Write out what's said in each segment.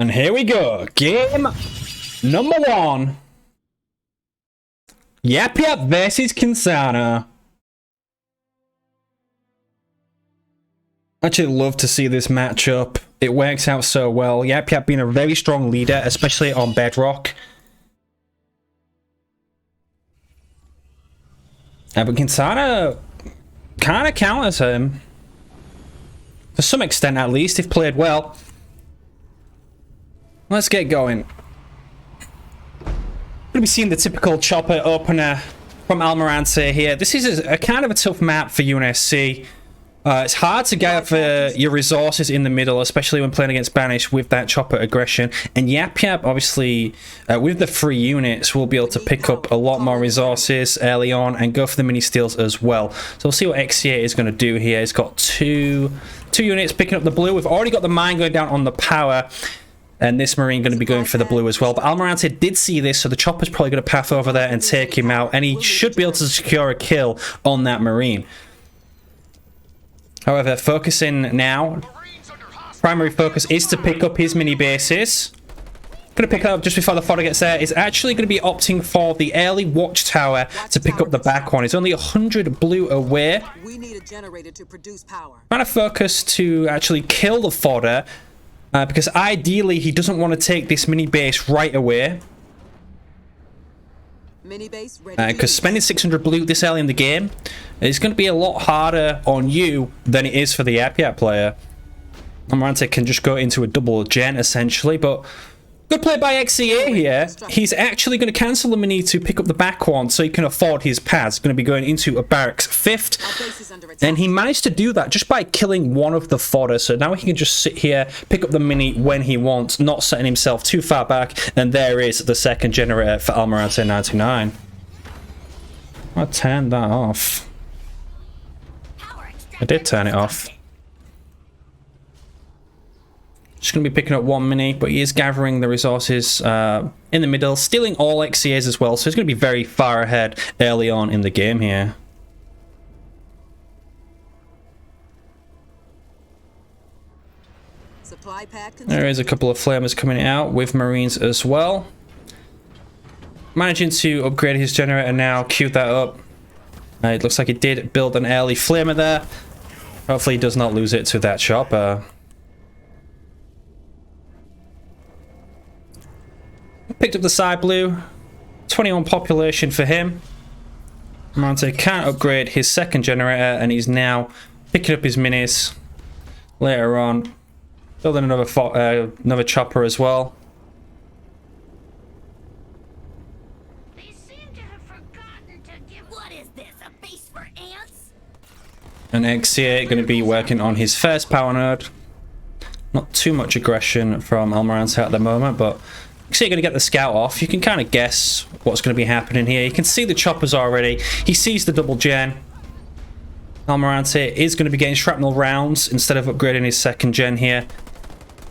And here we go. Game number 1. Yap Yap versus Kinsana. Actually love to see this matchup. It works out so well. Yap Yap being a very strong leader, especially on Bedrock. But Kinsana kind of counters him. To some extent, at least, if played well. Let's get going. Going to be seeing the typical chopper opener from Almirante here. This is a kind of a tough map for UNSC. It's hard to gather your resources in the middle, especially when playing against Banish with that chopper aggression. And Yap Yap, obviously, with the free units, will be able to pick up a lot more resources early on and go for the mini steals as well. So we'll see what XCA is going to do here. He's got two units picking up the blue. We've already got the mine going down on the power. And this Marine going to be going for the blue as well. But Almirante did see this, so the chopper's probably going to path over there and take him out. And he should be able to secure a kill on that Marine. However, focusing now, primary focus is to pick up his mini bases. Going to pick it up just before the fodder gets there. Is actually going to be opting for the early watchtower to pick up the back one. He's only 100 blue away. We need a generator to produce power. Trying to focus to actually kill the fodder. Because ideally, he doesn't want to take this mini base right away. Because spending 600 blue this early in the game is going to be a lot harder on you than it is for the Yap Yap player. Almirante can just go into a double gen, essentially, but good play by XCA here. He's actually going to cancel the mini to pick up the back one so he can afford his pads. Going to be going into a barracks 5th. And he managed to do that just by killing one of the fodder. So now he can just sit here, pick up the mini when he wants, not setting himself too far back. And there is the second generator for Almirante 99. I turned that off. I did turn it off. Just going to be picking up one mini, but he is gathering the resources in the middle, stealing all XCAs as well, so he's going to be very far ahead early on in the game here. There is a couple of flamers coming out with Marines as well. Managing to upgrade his generator now, queued that up. It looks like he did build an early flamer there. Hopefully he does not lose it to that chopper. Picked up the side blue. 21 population for him. Almirante can't upgrade his second generator, and he's now picking up his minis later on. Building another chopper as well. They seem to have forgotten to give. What is this? A base for ants? And XCA going to be working on his first power node. Not too much aggression from Almirante at the moment, but so you're going to get the scout off. You can kind of guess what's going to be happening here. You can see the choppers already. He sees the double gen. Almirante is going to be getting shrapnel rounds instead of upgrading his second gen here.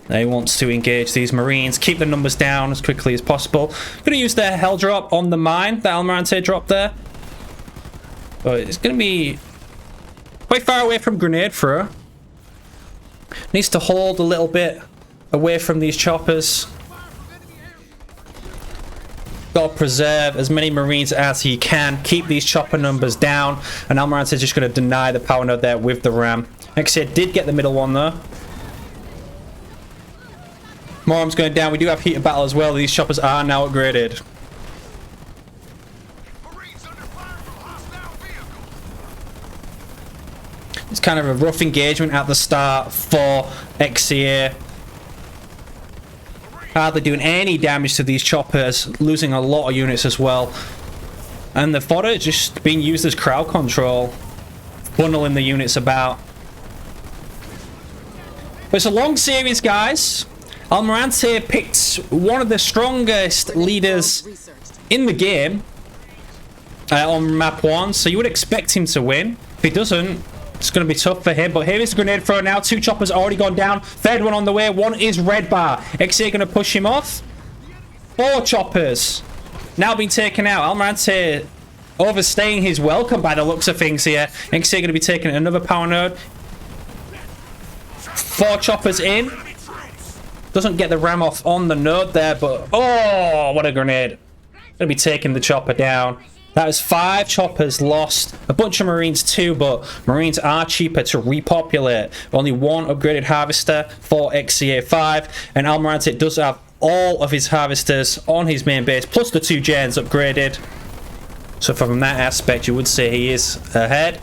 He wants to engage these Marines, keep the numbers down as quickly as possible. Going to use their hell drop on the mine that Almirante dropped there. But it's going to be quite far away from grenade thrower. Needs to hold a little bit away from these choppers. Got to preserve as many Marines as he can. Keep these chopper numbers down. And Almirante is just going to deny the power node there with the ram. XCA did get the middle one though. More arms going down. We do have heated battle as well. These choppers are now upgraded. It's kind of a rough engagement at the start for XCA. Hardly doing any damage to these choppers, losing a lot of units as well. And the fodder just being used as crowd control, funneling the units about. But it's a long series, guys. Almirante picked one of the strongest leaders in the game on map 1, so you would expect him to win. If he doesn't, it's going to be tough for him. But here is the grenade throw now. 2 choppers already gone down. Third one on the way. One is red bar. XCA going to push him off. 4 choppers now being taken out. Almirante overstaying his welcome by the looks of things here. XCA going to be taking another power node. 4 choppers in. Doesn't get the ram off on the node there, but oh, what a grenade. Gonna be taking the chopper down. That was 5 choppers lost. A bunch of Marines too, but Marines are cheaper to repopulate. Only 1 upgraded harvester for XCA5, and Almirante does have all of his harvesters on his main base, plus the 2 gens upgraded. So from that aspect, you would say he is ahead.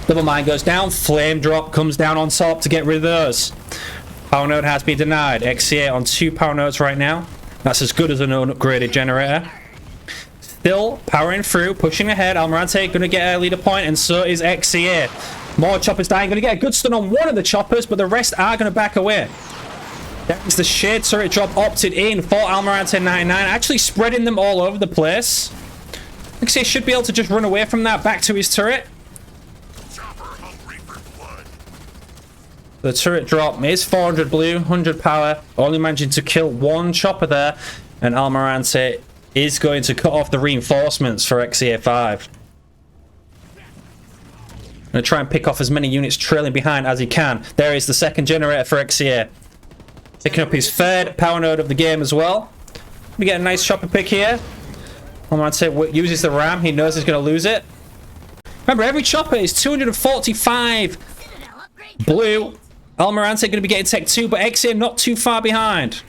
Double mine goes down. Flame drop comes down on top to get rid of those. Power node has been denied. XCA on 2 power nodes right now. That's as good as an unupgraded generator. Still powering through, pushing ahead. Almirante going to get a leader point, and so is XCA. More choppers dying. Going to get a good stun on one of the choppers, but the rest are going to back away. There's the shade turret drop opted in for Almirante 99, actually spreading them all over the place. XCA should be able to just run away from that back to his turret. The turret drop is 400 blue, 100 power, only managing to kill 1 chopper there, and Almirante is going to cut off the reinforcements for XCA5. Going to try and pick off as many units trailing behind as he can. There is the second generator for XCA. Picking up his 3rd power node of the game as well. We get a nice chopper pick here. Almirante uses the ram. He knows he's going to lose it. Remember, every chopper is 245 blue. Almirante going to be getting Tech 2, but XCA not too far behind.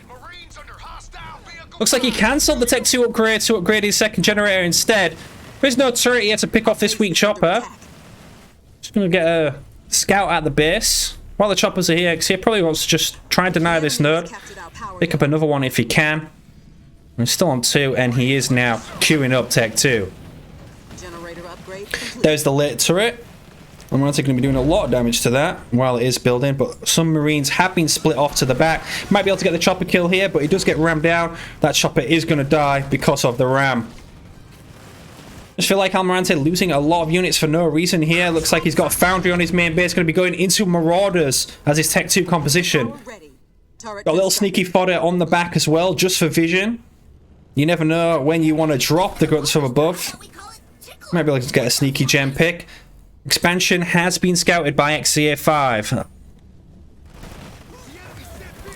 Looks like he cancelled the Tech 2 upgrade to upgrade his second generator instead. There's no turret here to pick off this weak chopper. Just going to get a scout at the base. While the choppers are here, XCA probably wants to just try and deny this node. Pick up another one if he can. He's still on 2, and he is now queuing up Tech 2. There's the late turret. I'm going to be doing a lot of damage to that while it is building, but some Marines have been split off to the back. Might be able to get the chopper kill here, but he does get rammed down. That chopper is going to die because of the ram. Just feel like Almirante losing a lot of units for no reason here. Looks like he's got a foundry on his main base. Going to be going into Marauders as his Tech 2 composition. Got a little sneaky fodder on the back as well, just for vision. You never know when you want to drop the grunts from above. Might be able to get a sneaky gem pick. Expansion has been scouted by XCA5. A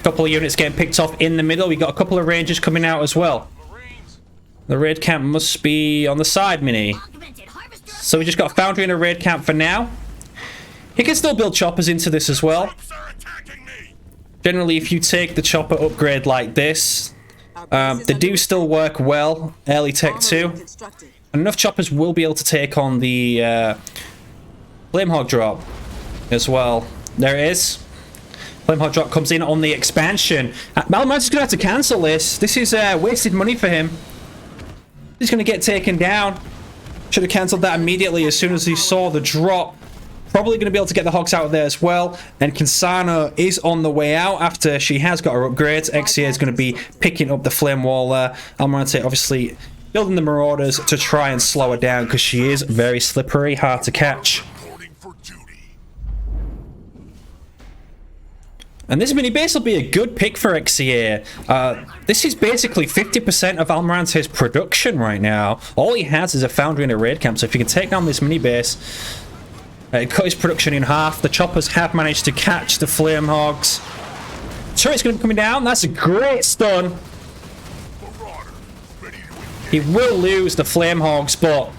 couple of units getting picked off in the middle. We got a couple of rangers coming out as well. The raid camp must be on the side, Mini. So we just got a foundry and a raid camp for now. He can still build choppers into this as well. Generally, if you take the chopper upgrade like this, they do still work well. Early Tech 2. Enough choppers will be able to take on the Flamehawk drop as well. There it is. Flamehawk drop comes in on the expansion. Almirante's going to have to cancel this. This is wasted money for him. He's going to get taken down. Should have cancelled that immediately as soon as he saw the drop. Probably going to be able to get the Hogs out of there as well. And Kinsano is on the way out after she has got her upgrades. XCA is going to be picking up the Flame Wall there. Almirante obviously building the Marauders to try and slow her down because she is very slippery, hard to catch. And this mini base will be a good pick for XCA. This is basically 50% of Almirante's production right now. All he has is a foundry and a raid camp. So if you can take down this mini base, cut his production in half. The choppers have managed to catch the Flame Hogs. Turret's going to be coming down. That's a great stun. He will lose the Flame Hogs, but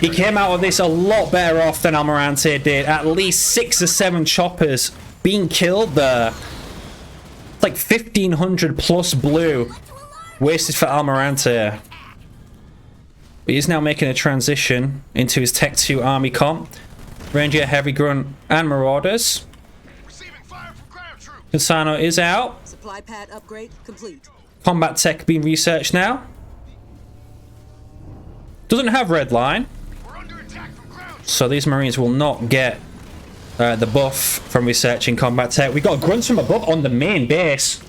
he came out of this a lot better off than Almirante did. At least 6 or 7 choppers being killed there. It's like 1,500 plus blue wasted for Almirante. But he's now making a transition into his Tech 2 army comp. Ranger, Heavy Grunt, and Marauders. Cansano is out. Supply pad upgrade complete. Combat tech being researched now. Doesn't have red line. So these Marines will not get the buff from researching combat tech. We got grunts from above on the main base.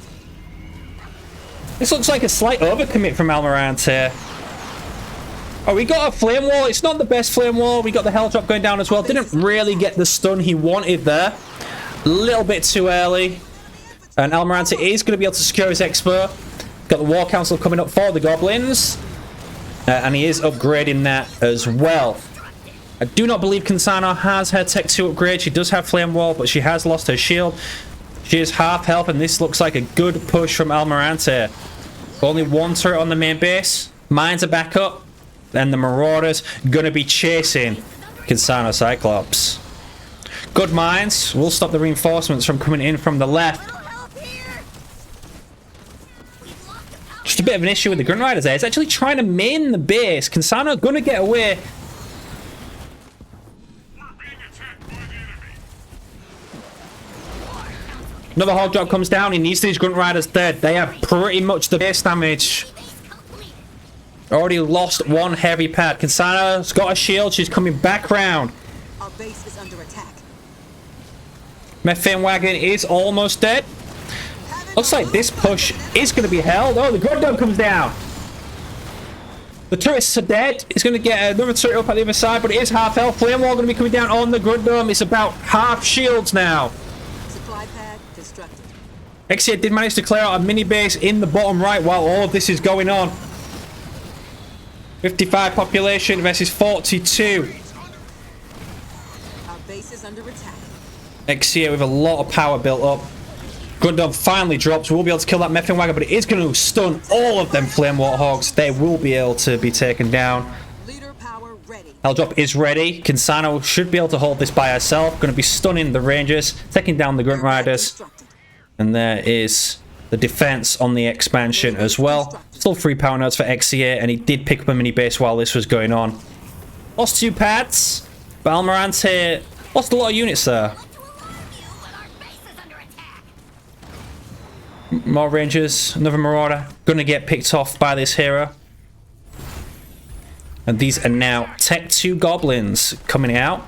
This looks like a slight overcommit from Almirante. Oh, we got a flame wall. It's not the best flame wall. We got the hell drop going down as well. Didn't really get the stun he wanted there. A little bit too early. And Almirante is going to be able to secure his expo. Got the War Council coming up for the Goblins. And he is upgrading that as well. I do not believe Kinsano has her Tech 2 upgrade. She does have Flame Wall, but she has lost her shield. She is half health, and this looks like a good push from Almirante. Only one turret on the main base. Mines are back up. And the Marauders gonna be chasing Kinsano Cyclops. Good mines will stop the reinforcements from coming in from the left. Just a bit of an issue with the Grunt Riders there. It's actually trying to main the base. Kinsano gonna get away. Another hog drop comes down. He needs these Grunt Riders dead. They have pretty much the base damage. Already lost one heavy pad. Kinsano's got a shield. She's coming back round. Our base is under attack. Methane Wagon is almost dead. Looks like this push is going to be held. Oh, the Grunt Dome comes down. The turret's dead. It's going to get another turret up at the other side, but it is half health. Flame Wall going to be coming down on the Grunt Dome. It's about half shields now. Supply pad constructed. Exia did manage to clear out a mini base in the bottom right while all of this is going on. 55 population versus 42. Our base is under attack. Exia with a lot of power built up. Gundam finally drops. We'll be able to kill that Methane Wagon, but it is going to stun all of them Flame Warthogs. They will be able to be taken down. Leader power ready. L-drop is ready. Kinsano should be able to hold this by herself. Going to be stunning the Rangers, taking down the Grunt Riders. And there is the defense on the expansion as well. Still 3 power nodes for Exia, and he did pick up a mini base while this was going on. Lost 2 pads, but Almirante lost a lot of units there. More Rangers, another Marauder, gonna get picked off by this hero. And these are now Tech 2 Goblins coming out.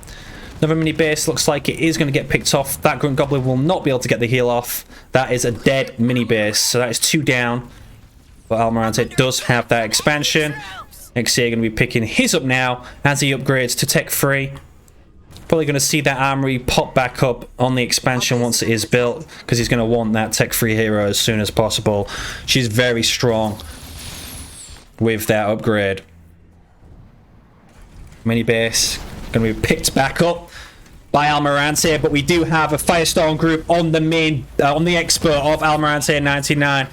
Another mini base looks like it is going to get picked off. That Grunt Goblin will not be able to get the heal off. That is a dead mini base, so that is 2 down. But Almirante does have that expansion. Exia going to be picking his up now as he upgrades to Tech 3. Probably going to see that armory pop back up on the expansion once it is built, because he's going to want that Tech 3 hero as soon as possible. She's very strong with that upgrade. Mini base going to be picked back up by Almirante, but we do have a Firestorm group on the main, on the expert of Almirante 99.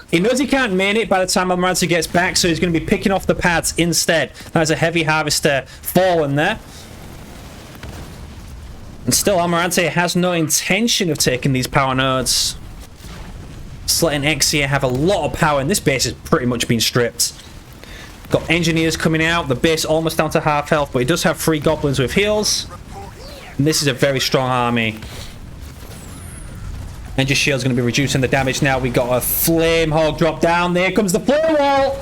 He knows he can't main it by the time Almirante gets back, so he's going to be picking off the pads instead. There's a heavy harvester fallen there. And still, Almirante has no intention of taking these power nodes. Just letting Exia have a lot of power, and this base has pretty much been stripped. Got engineers coming out. The base almost down to half health, but he does have 3 goblins with heals. And this is a very strong army. Engine shield's going to be reducing the damage now. We got a flame hog drop down. There comes the flame wall.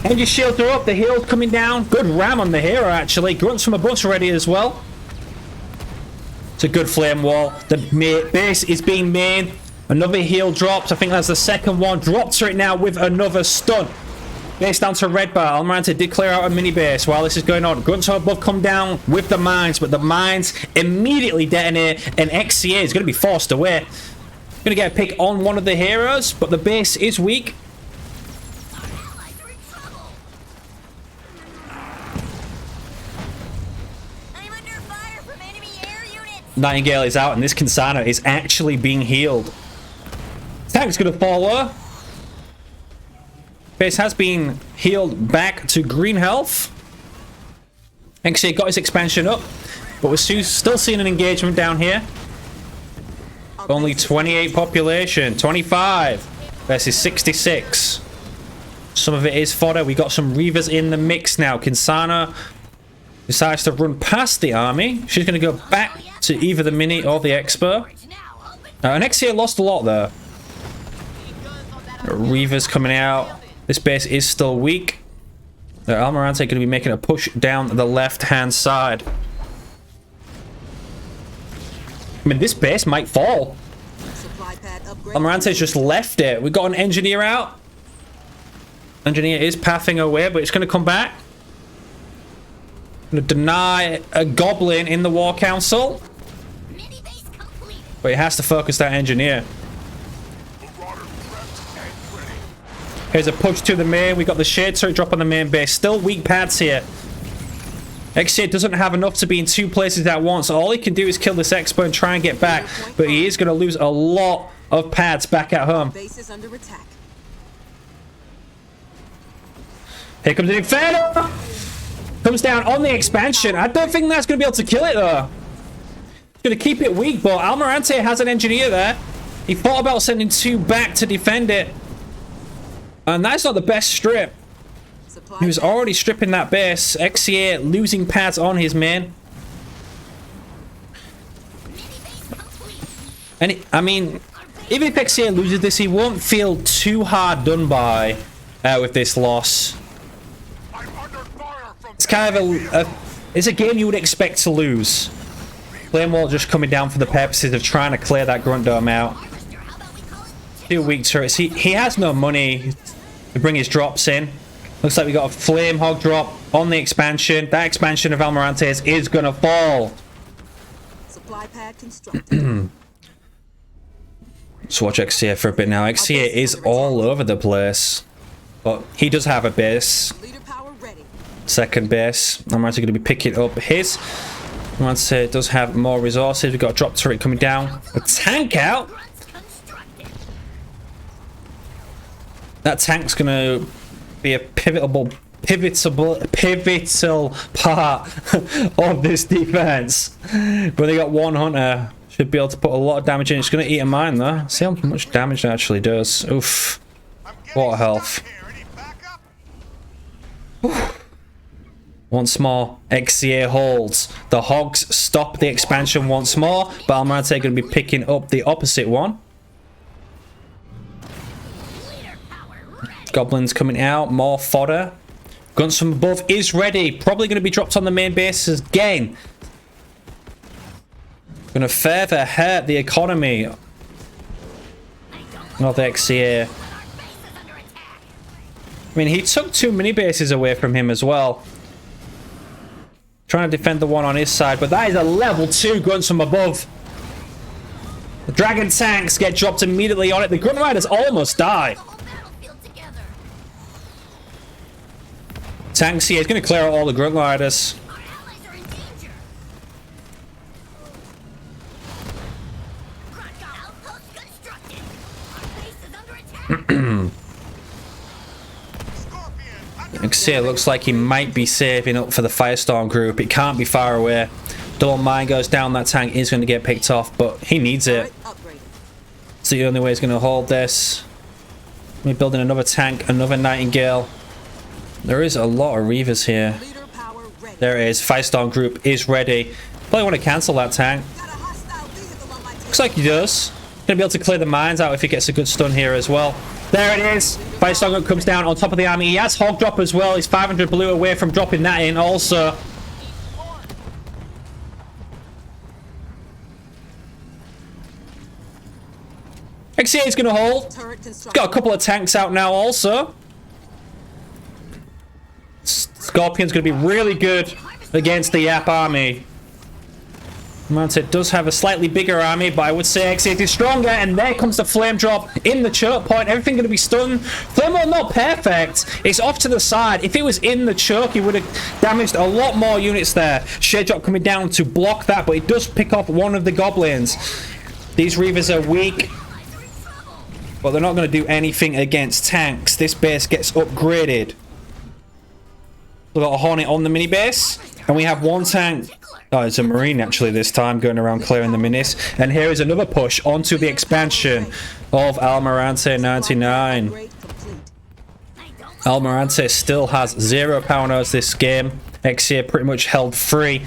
Engine shields are up. The heal's coming down. Good ram on the hero, actually. Grunts from a bunch ready as well. It's a good flame wall. The base is being mained. Another heal drops. I think that's the second one. Dropped to it now with another stun. Base down to red bar. Almirante did clear out a mini base while this is going on. Grunts above come down with the mines, but the mines immediately detonate, and XCA is going to be forced away. Going to get a pick on one of the heroes, but the base is weak. Nightingale is out, and this Kinsano is actually being healed. Tank's going to follow. Base has been healed back to green health. XA got his expansion up, but we're still seeing an engagement down here. Only 28 population, 25 versus 66. Some of it is fodder. We got some Reavers in the mix now. Kinsano decides to run past the army. She's going to go back to either the mini or the expo. And XA lost a lot there. Reavers coming out. This base is still weak. Almirante going to be making a push down the left-hand side. I mean, this base might fall. Almirante's just left it. We got an engineer out. Engineer is pathing away, but it's going to come back. Going to deny a goblin in the War Council. But he has to focus that engineer. Here's a push to the main. We got the shade turret drop on the main base. Still weak pads here. XCA doesn't have enough to be in two places at once. All he can do is kill this expert and try and get back. But he is going to lose a lot of pads back at home. Base is under attack. Here comes the Inferno! Comes down on the expansion. I don't think that's going to be able to kill it, though. It's going to keep it weak, but Almirante has an engineer there. He thought about sending two back to defend it. And that's not the best strip. He was already stripping that base. XCA losing pads on his main. And I mean, even if XCA loses this, he won't feel too hard done by with this loss. It's kind of it's a game you would expect to lose. Flame Wall just coming down for the purposes of trying to clear that Grunt Dome out. Two weak turrets. He has no money to bring his drops in. Looks like we got a Flame Hog drop on the expansion. That expansion of Almirante's is gonna fall. Supply pad constructed. Let's watch XCA for a bit now. XCA is all over the place, but he does have a base. Leader power ready. Second base. Almirante going to be picking up his. Almirante does have more resources. We've got a drop turret coming down. A tank out. That tank's going to be a pivotal part of this defense. But they got one hunter. Should be able to put a lot of damage in. It's going to eat a mine though. See how much damage it actually does. Oof. Water health. Once more, XCA holds. The Hogs stop the expansion once more, but Almirante going to be picking up the opposite one. Goblins coming out, more fodder. Guns from above is ready. Probably going to be dropped on the main base again. Going to further hurt the economy of the XCA. I mean, he took two mini bases away from him as well. Trying to defend the one on his side, but that is a level 2 guns from above. The Dragon tanks get dropped immediately on it. The Grunt Riders almost die. Tanks here is going to clear out all the Grunt Riders. It looks like he might be saving up for the Firestorm group. It can't be far away. Double mine goes down. That tank is going to get picked off, but he needs it. It's the only way he's going to hold this. We're building another tank, another Nightingale. There is a lot of Reavers here. There it is. Firestorm group is ready. Probably want to cancel that tank. Looks like he does. Gonna be able to clear the mines out if he gets a good stun here as well. There it is. Firestorm group comes down on top of the army. He has Hog drop as well. He's 500 blue away from dropping that in also. XCA is going to hold. Got a couple of tanks out now also. Scorpion's going to be really good against the Yap army. Mounted does have a slightly bigger army, but I would say XCA is stronger. And there comes the flame drop in the choke point. Everything going to be stunned. Flame wall not perfect. It's off to the side. If it was in the choke, he would have damaged a lot more units there. Shade drop coming down to block that, but it does pick off one of the goblins. These Reavers are weak, but they're not going to do anything against tanks. This base gets upgraded. We've got a Hornet on the mini base, and we have one tank. Oh, it's a Marine actually this time, going around clearing the minis. And here is another push onto the expansion of Almirante 99. Almirante still has 0 power nodes this game. XCA pretty much held free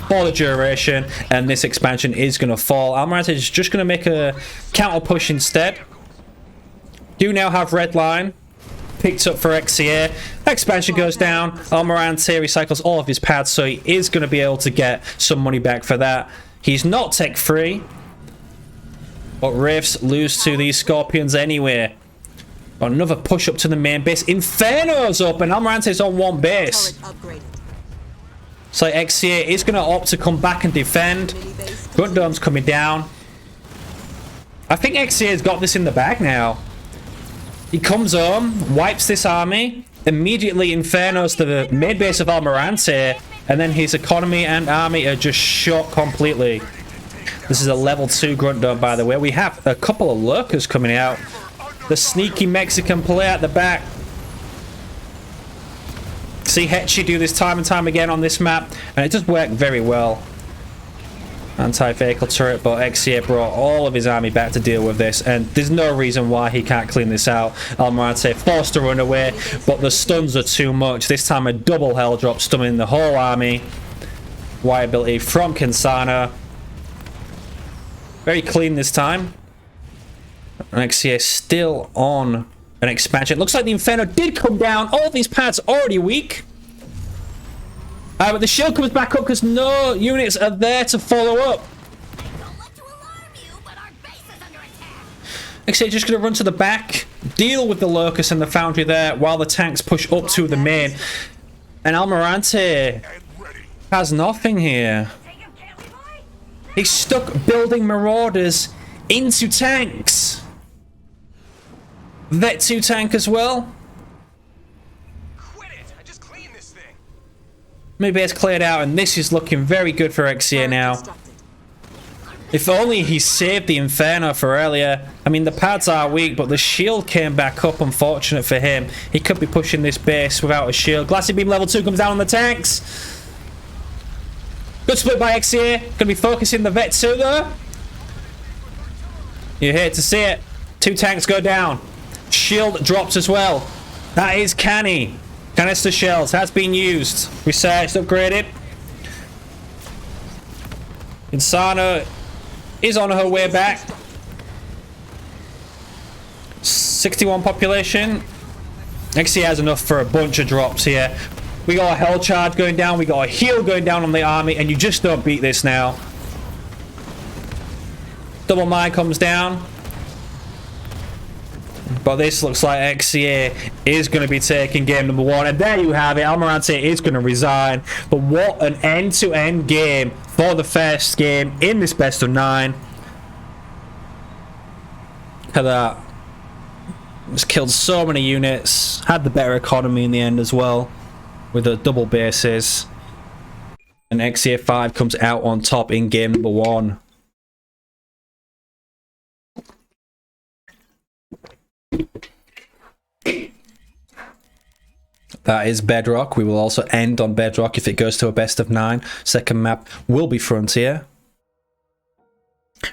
for the duration, and this expansion is going to fall. Almirante is just going to make a counter push instead. Do now have red line picked up for XCA. Expansion goes down. Almirante recycles all of his pads, so he is going to be able to get some money back for that. He's not tech free, but Rifts lose to these Scorpions anyway. Got another push up to the main base. Inferno's up, and Almirante's on one base. So XCA is going to opt to come back and defend. Grunt Dome's coming down. I think XCA's got this in the bag now. He comes home, wipes this army, immediately Infernos to the main base of Almirante, and then his economy and army are just shot completely. This is a level 2 grunt dog, by the way. We have a couple of lurkers coming out. The sneaky Mexican player at the back. See Hetchy do this time and time again on this map, and it does work very well. Anti-vehicle turret, but XCA brought all of his army back to deal with this, and there's no reason why he can't clean this out. Almirante forced to run away, but the stuns are too much. This time a double hell drop stunning the whole army. Wire ability from Kinsana. Very clean this time. And XCA still on an expansion. Looks like the Inferno did come down. All of these pads already weak. But the shield comes back up because no units are there to follow up. XCA just going to run to the back, deal with the Locust and the Foundry there while the tanks push up to the main. And Almirante has nothing here. He's stuck building Marauders into tanks. Vet 2 tank as well. Quit it! I just cleaned this thing. Maybe it's cleared out, and this is looking very good for XCA now. If only he saved the Inferno for earlier. I mean, the pads are weak, but the shield came back up. Unfortunate for him. He could be pushing this base without a shield. Glassy Beam level 2 comes down on the tanks. Good split by XCA. Going to be focusing the Vet 2 though. You're here to see it. 2 tanks go down. Shield drops as well. That is canny. Canister shells has been used. Researched, upgraded. Insana is on her way back. 61 population. XC has enough for a bunch of drops here. We got a hell charge going down. We got a heal going down on the army, and you just don't beat this now. Double mine comes down. But this looks like XCA is going to be taking game number 1. And there you have it. Almirante is going to resign. But what an end-to-end game for the first game in this best of 9. Look at that. Just killed so many units. Had the better economy in the end as well. With the double bases. And XCA 5 comes out on top in game number 1. That is Bedrock. We will also end on Bedrock if it goes to a best of 9. Second map will be Frontier.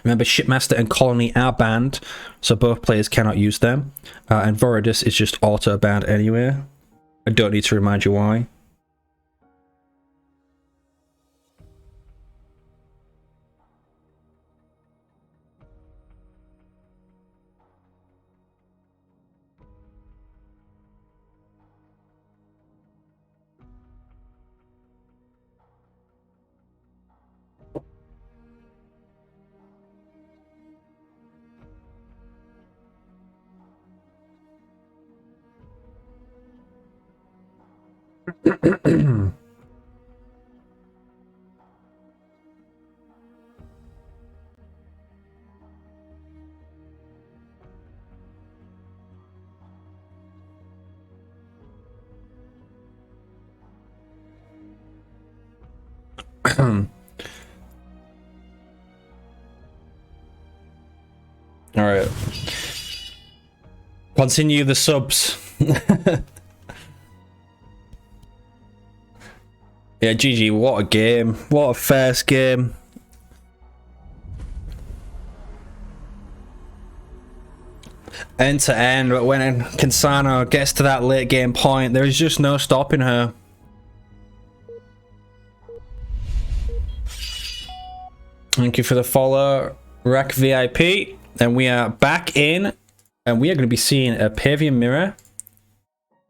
Remember, Shipmaster and Colony are banned, so both players cannot use them. And Voridus is just auto banned anyway. I don't need to remind you why. All right. Continue the subs. Yeah, GG, what a game. What a first game. End to end, but when Kinsano gets to that late game point, there is just no stopping her. Thank you for the follow, Rack VIP. And we are back in, and we are going to be seeing a Pavian Mirror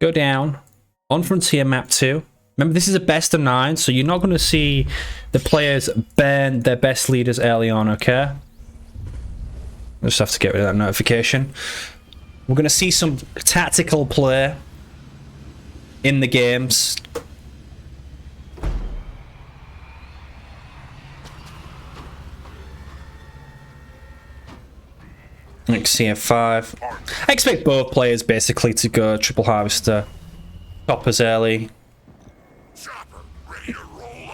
go down on Frontier Map 2. Remember, this is a best of 9, so you're not going to see the players burn their best leaders early on, okay? I just have to get rid of that notification. We're going to see some tactical play in the games. CF5. I expect both players basically to go triple harvester, choppers early. Chopper, ready to roll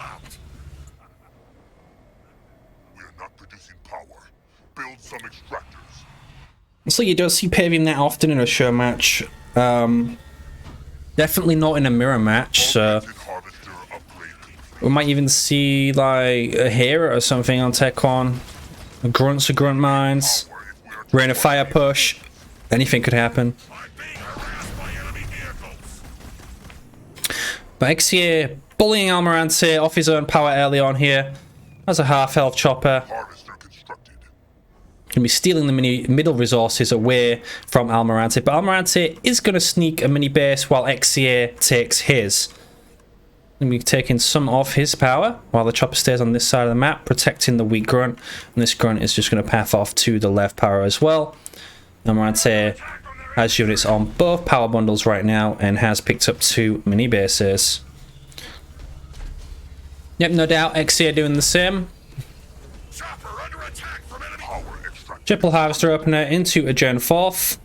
So you don't see Pavium that often in a show match. Definitely not in a mirror match. So we might even see like a hero or something on Tech 1. Grunts or grunt mines. Rain of fire push. Anything could happen. But Xia bullying Almirante off his own power early on here. That's a half health chopper. Gonna be stealing the middle resources away from Almirante, but Almirante is gonna sneak a mini base while Xia takes his. Gonna be taking some off his power while the chopper stays on this side of the map, protecting the weak grunt, and this grunt is just gonna path off to the left power as well. Almirante has units on both power bundles right now and has picked up 2 mini bases. Yep, no doubt Xia doing the same. Triple Harvester Opener into a Gen 4th.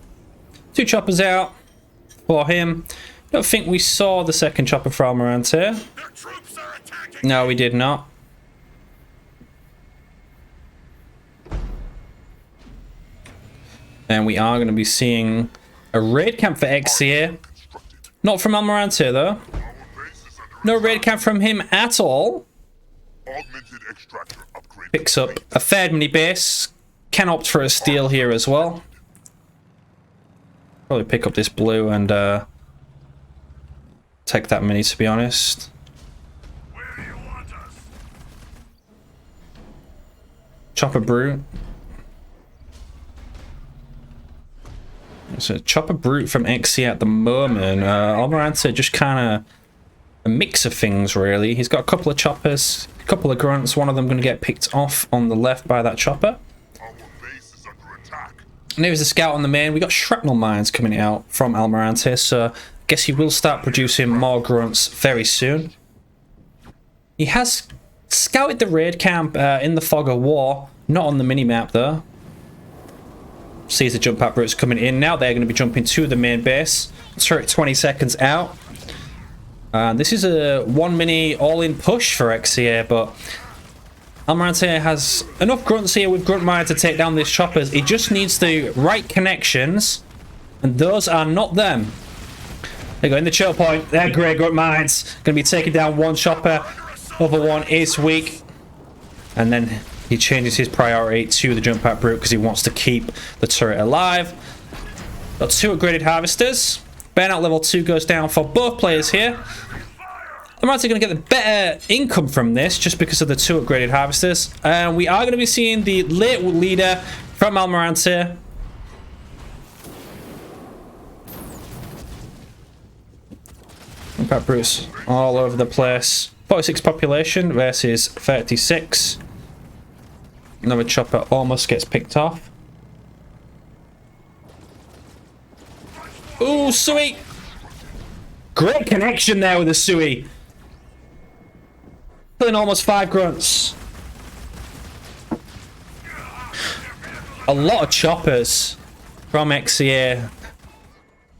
2 choppers out for him. Don't think we saw the second chopper for Almirante. No, we did not. And we are going to be seeing a raid camp for Xia. Not from Almirante though. No raid camp from him at all. Picks up a third mini base. Can opt for a steal here as well. Probably pick up this blue and take that mini, to be honest. Chopper Brute. So Chopper Brute from Xia at the moment. Almirante just kind of a mix of things, really. He's got a couple of choppers, a couple of grunts. One of them going to get picked off on the left by that chopper. And there's a scout on the main. We got shrapnel mines coming out from Almirante, so I guess he will start producing more grunts very soon. He has scouted the raid camp in the Fog of War, not on the mini-map though. Sees the jump out routes coming in. Now they're going to be jumping to the main base. Turret 20 seconds out. This is a 1 mini all-in push for Xia, but Almirante has enough grunts here with grunt mine to take down these choppers. He just needs the right connections, and those are not them. They go in the choke point. They're great grunt mines. Going to be taking down one chopper. Other one is weak. And then he changes his priority to the jump out brute because he wants to keep the turret alive. Got 2 upgraded harvesters. Burnout level 2 goes down for both players here. Almirante going to get the better income from this just because of the 2 upgraded harvesters. And we are going to be seeing the late leader from Almirante. Impact brutes all over the place. 46 population versus 36. Another chopper almost gets picked off. Ooh, Sui! Great connection there with the Sui. Killing almost 5 grunts. A lot of choppers from Xia.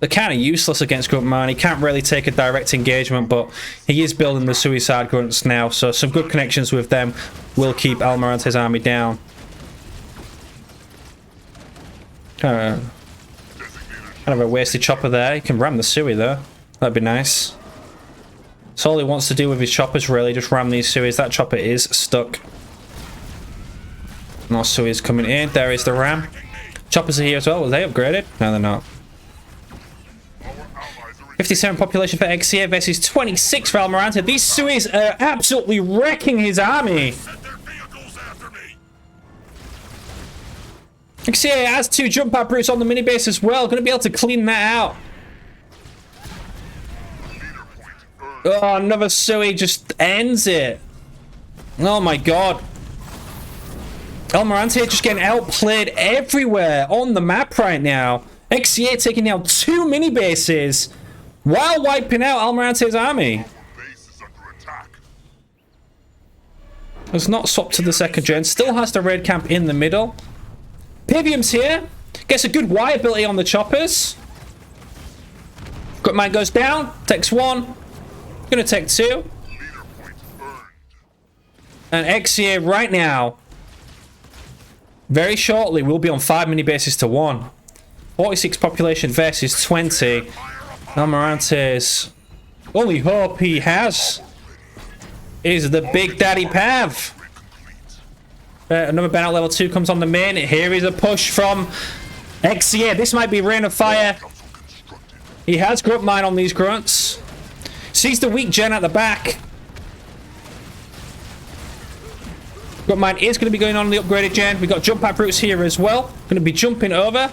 They're kind of useless against grunt mine. He can't really take a direct engagement, but he is building the suicide grunts now, so some good connections with them will keep Almirante's army down. Kind of a wasted chopper there. He can ram the Sui though. That'd be nice. That's all he wants to do with his choppers, really, just ram these Suis. That chopper is stuck. More Suis coming in. There is the ram. Choppers are here as well. Were they upgraded? No, they're not. 57 population for Xia versus 26 for Almirante. These Suis are absolutely wrecking his army. Xia has 2 jump out brutes on the mini base as well. Going to be able to clean that out. Oh, another Sui just ends it. Oh my god. Almirante just getting outplayed everywhere on the map right now. Xia taking down 2 mini bases while wiping out Almirante's army. Has not swapped to the second gen. Still has the raid camp in the middle. Pivium's here. Gets a good Y ability on the choppers. Grunt mine goes down. Takes 1. Gonna take 2. And Xia right now, very shortly, we'll be on 5 mini bases to 1. 46 population versus 20. Almirante's only hope he has is the Big Daddy Pav. Another banner level 2 comes on the main. Here is a push from XCA. This might be Rain of Fire. He has Grunt Mine on these grunts. Sees the weak gen at the back. Grunt Mine is going to be going on the upgraded gen. We've got jump up routes here as well. Going to be jumping over.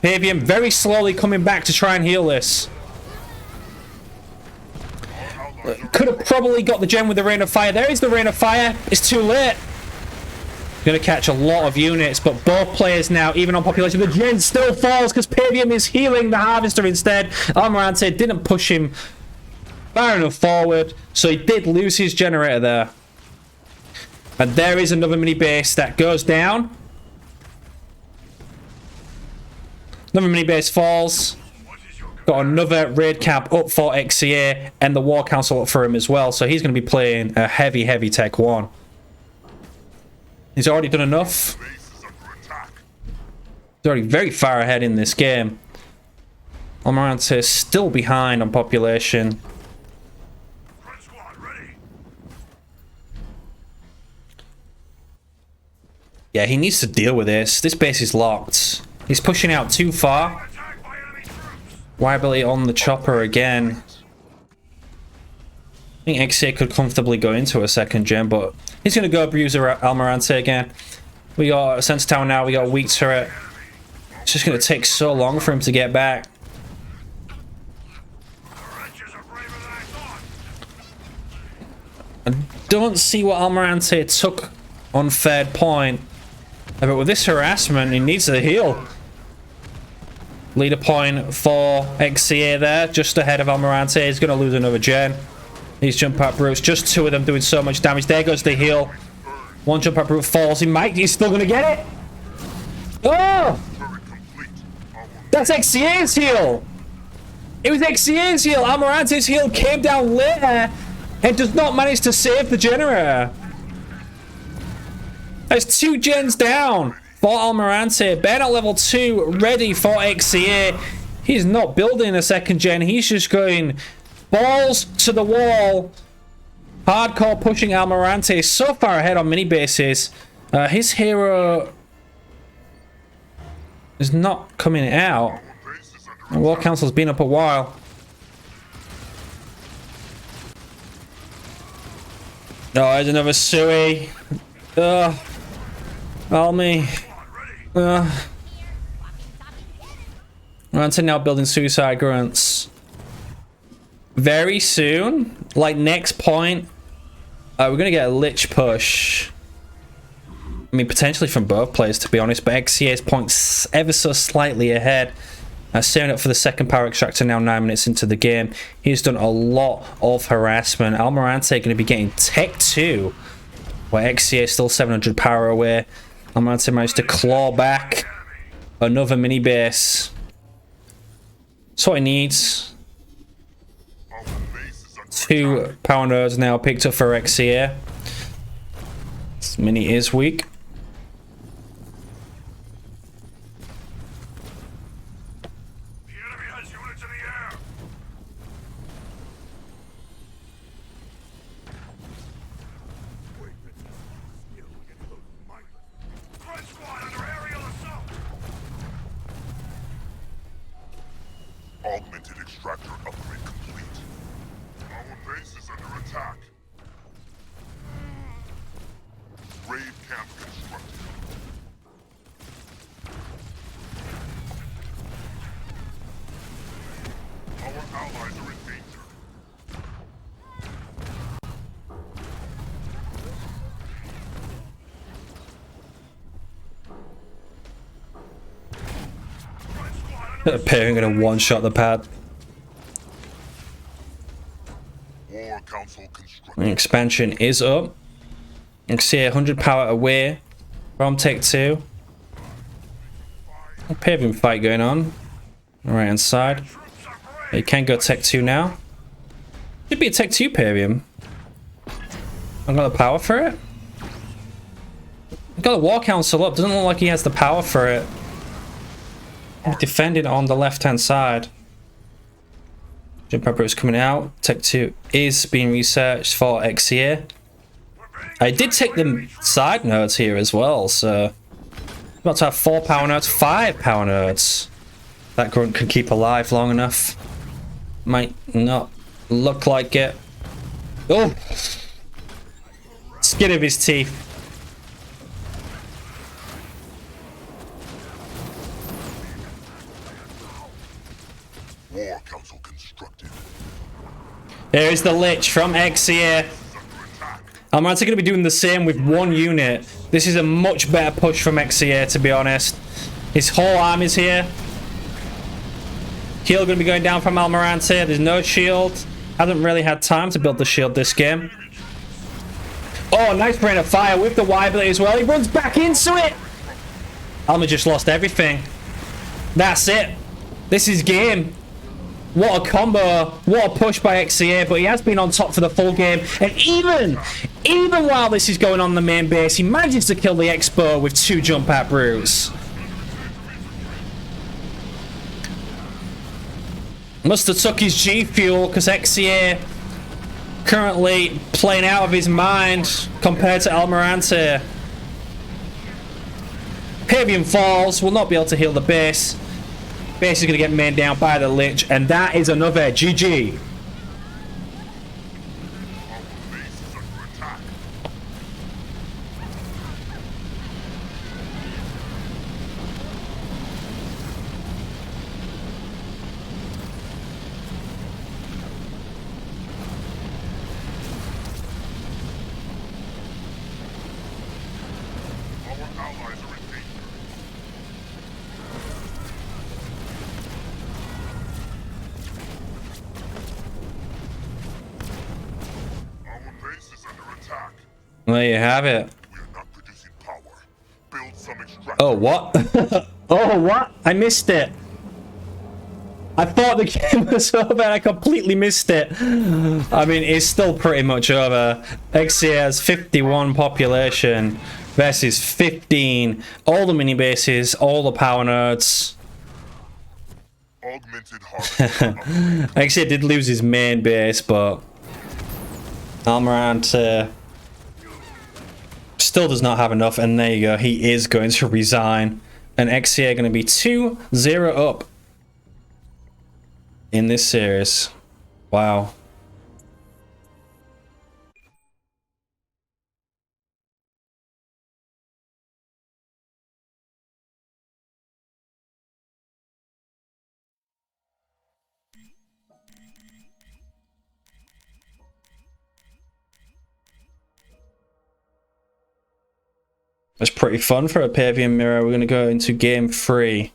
Pavium very slowly coming back to try and heal this. Could have probably got the gen with the Rain of Fire. There is the Rain of Fire. It's too late. Going to catch a lot of units, but both players now, even on population, the gen still falls because Pavium is healing the Harvester instead. Almirante didn't push him far enough forward, so he did lose his generator there. And there is another mini base that goes down. Another mini base falls. Got another raid camp up for XCA and the War Council up for him as well, so he's going to be playing a heavy, heavy Tech 1. He's already done enough. He's already very far ahead in this game. Almirante is still behind on population. Yeah, he needs to deal with this. This base is locked. He's pushing out too far. Wybly on the chopper again. I think XA could comfortably go into a second gen, but he's going to go Abuser Almirante again. We got a Sensor Tower now, we got a weak turret. It's just going to take so long for him to get back. I don't see what Almirante took on third point. But with this harassment, he needs to heal. Leader point for XCA there, just ahead of Almirante. He's going to lose another gen. These jump up routes, just 2 of them doing so much damage. There goes the heal. One jump up route falls. He's still going to get it. Oh! That's XCA's heal. It was XCA's heal. Almirante's heal came down later and does not manage to save the generator. There's 2 gens down for Almirante. Banner level 2 ready for XCA. He's not building a second gen. He's just going balls to the wall. Hardcore pushing Almirante so far ahead on mini bases. His hero is not coming out. The War Council's been up a while. Oh, there's another Sui. Almi. Almirante now building suicide grunts. Very soon, like next point, we're going to get a Lich push. I mean, potentially from both players, to be honest, but XCA's points ever so slightly ahead. Saving up for the second power extractor now 9 minutes into the game. He's done a lot of harassment. Almirante going to be getting Tech 2, where XCA is still 700 power away. Almirante managed to claw back another mini base. That's what he needs. 2 power nodes now picked up for XCA. This mini is weak. The enemy has units in the air. Front squad under aerial assault. Augmented extractor upgrade complete. Our base is under attack. Raid camp constructed. Our allies are in danger. Pairing gonna one-shot the pad. War Council constructed. The expansion is up. You can see 100 power away from Tech 2. A paving fight going on. On the right hand side. You can go Tech 2 now. Should be a Tech 2 Parium. I've got the power for it. I've got the War Council up. Doesn't look like he has the power for it. defending on the left-hand side. Jump Pepper is coming out. Tech 2 is being researched for XCA. I did take the side nodes here as well, so about to have 4 power nodes, 5 power nodes. That grunt can keep alive long enough. Might not look like it. Oh! Skin of his teeth. War Council constructed. There is the Lich from XCA. I'm actually going to be doing the same with 1 unit. This is a much better push from XCA, to be honest. His whole army's here. Heal going to be going down from Almirante. There's no shield. Hasn't really had time to build the shield this game. Oh, nice rain of fire with the Y ability as well. He runs back into it. Alma just lost everything. That's it. This is game. What a combo. What a push by XCA. But he has been on top for the full game. And even while this is going on in the main base, he manages to kill the Expo with 2 jump at brutes. Must have took his G fuel because XCA currently playing out of his mind compared to Almirante. Pavian falls, will not be able to heal the base. Base is going to get mained down by the Lich, and that is another GG. There you have it. We are not producing power. Build some extraction. Oh, what? Oh, what? I missed it. I thought the game was over and I completely missed it. I mean, it's still pretty much over. XCA has 51 population versus 15. All the mini bases, all the power nodes. Augmented harvest. XCA did lose his main base, but Almirante still does not have enough, and there you go, he is going to resign, and XCA are going to be 2-0 up in this series. Wow. That's pretty fun for a Pavian Mirror. We're going to go into game 3.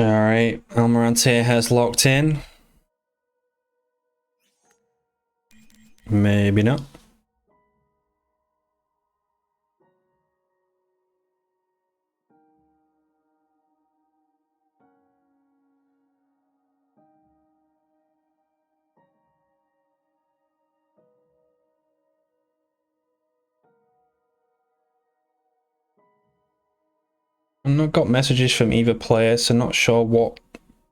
Alright, Almirante has locked in. Maybe not. I've not got messages from either player, so not sure what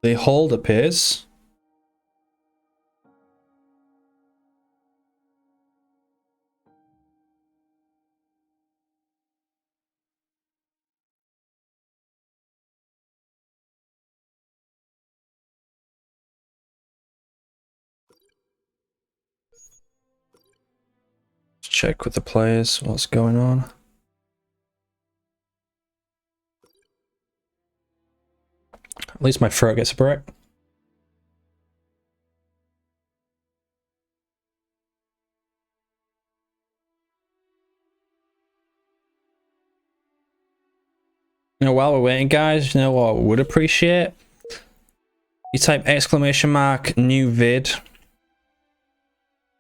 the hold-up is. Let's check with the players what's going on. At least my throat gets a break. You know, while we're waiting, guys, you know what I would appreciate? You type !, new vid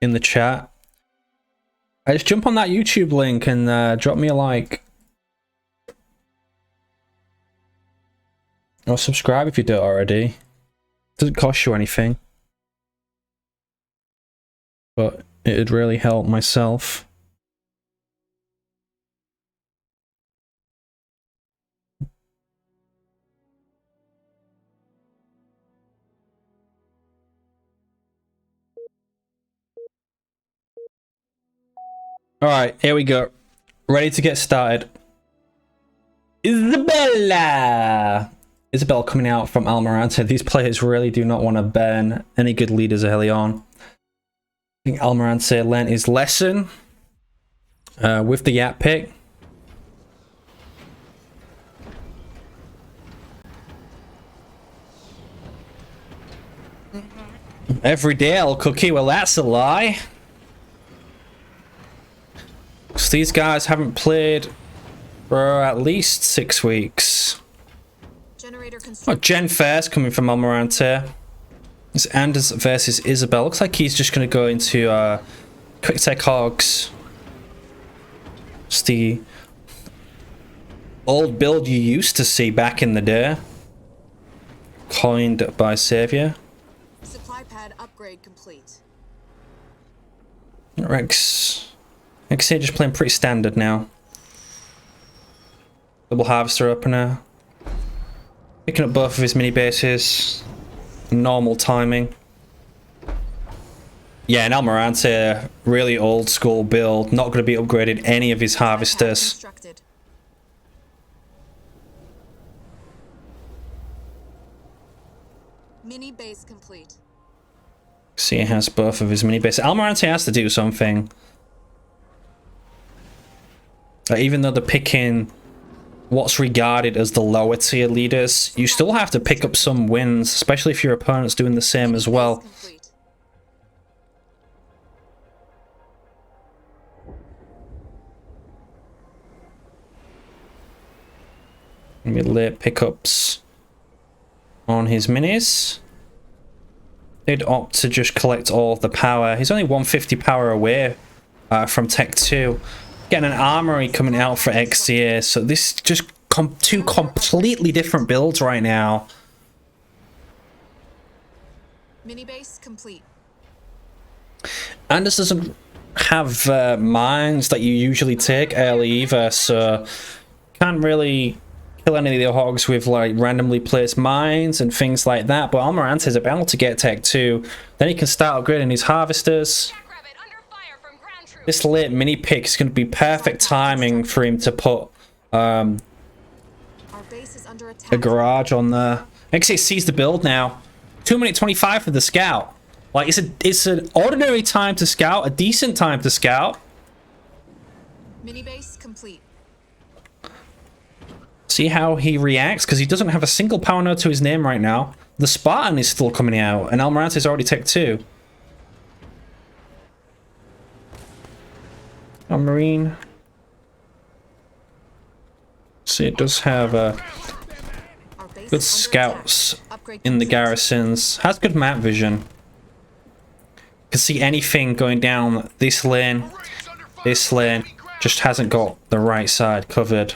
in the chat. Just jump on that YouTube link and drop me a like. Or subscribe if you don't already. Doesn't cost you anything. But it'd really help myself. Alright, here we go. Ready to get started. Isabella coming out from Almirante. These players really do not want to burn any good leaders early on. I think Almirante learnt his lesson with the Yap pick. Every day I'll cookie. Well, that's a lie. So these guys haven't played for at least 6 weeks. Oh, Gen first coming from Almirante. It's Anders versus Isabel. Looks like he's just going to go into Quick Tech Hogs. It's the old build you used to see back in the day. Coined by Savior. Supply pad upgrade complete. Rex just playing pretty standard now. Double Harvester opener. Picking up both of his mini bases. Normal timing. Yeah, and Almirante, really old school build. Not going to be upgraded any of his harvesters. Mini base complete. See, he has both of his mini bases. Almirante has to do something. Even though they're picking what's regarded as the lower tier leaders, you still have to pick up some wins, especially if your opponent's doing the same as well. Maybe late pickups on his minis. They'd opt to just collect all of the power. He's only 150 power away from Tech 2. Getting an armory coming out for XCA, so this is just two completely different builds right now. Mini base complete. Anders doesn't have mines that you usually take early either, so can't really kill any of the hogs with like randomly placed mines and things like that. But Almirante is about to get Tech 2, then he can start upgrading his harvesters. This late mini pick is going to be perfect timing for him to put a garage on there. XA sees the build now. 2:25 for the scout. Like it's an ordinary time to scout, a decent time to scout. Mini base complete. See how he reacts, because he doesn't have a single power node to his name right now. The Spartan is still coming out, and Almirante's already Tech 2. A Marine. See, it does have good scouts in the garrisons. Has good map vision. Can see anything going down this lane. This lane just hasn't got the right side covered.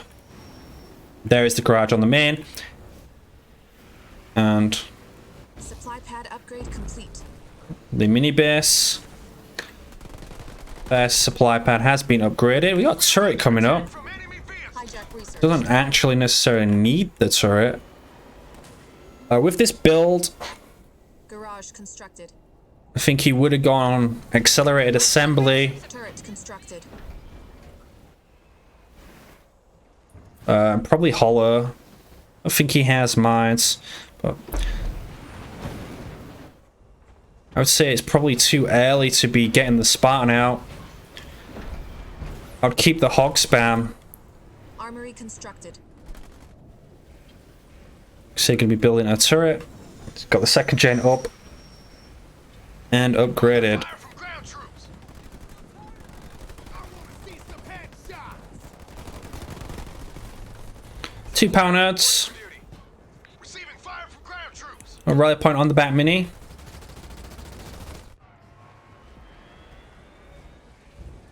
There is the garage on the main. And supply pad upgrade complete. The mini base. Their supply pad has been upgraded. We got turret coming up. Research. Doesn't actually necessarily need the turret. With this build, Garage constructed. I think he would have gone accelerated assembly. Turret constructed. Probably hollow. I think he has mines, but I would say it's probably too early to be getting the Spartan out. I'd keep the hog spam. Armory constructed. So you're going to be building a turret. It's got the second gen up and upgraded. Fire from ground troops. I want to see some headshots. 2 power nerds. Beauty. Receiving fire from ground troops. A rally point on the back mini.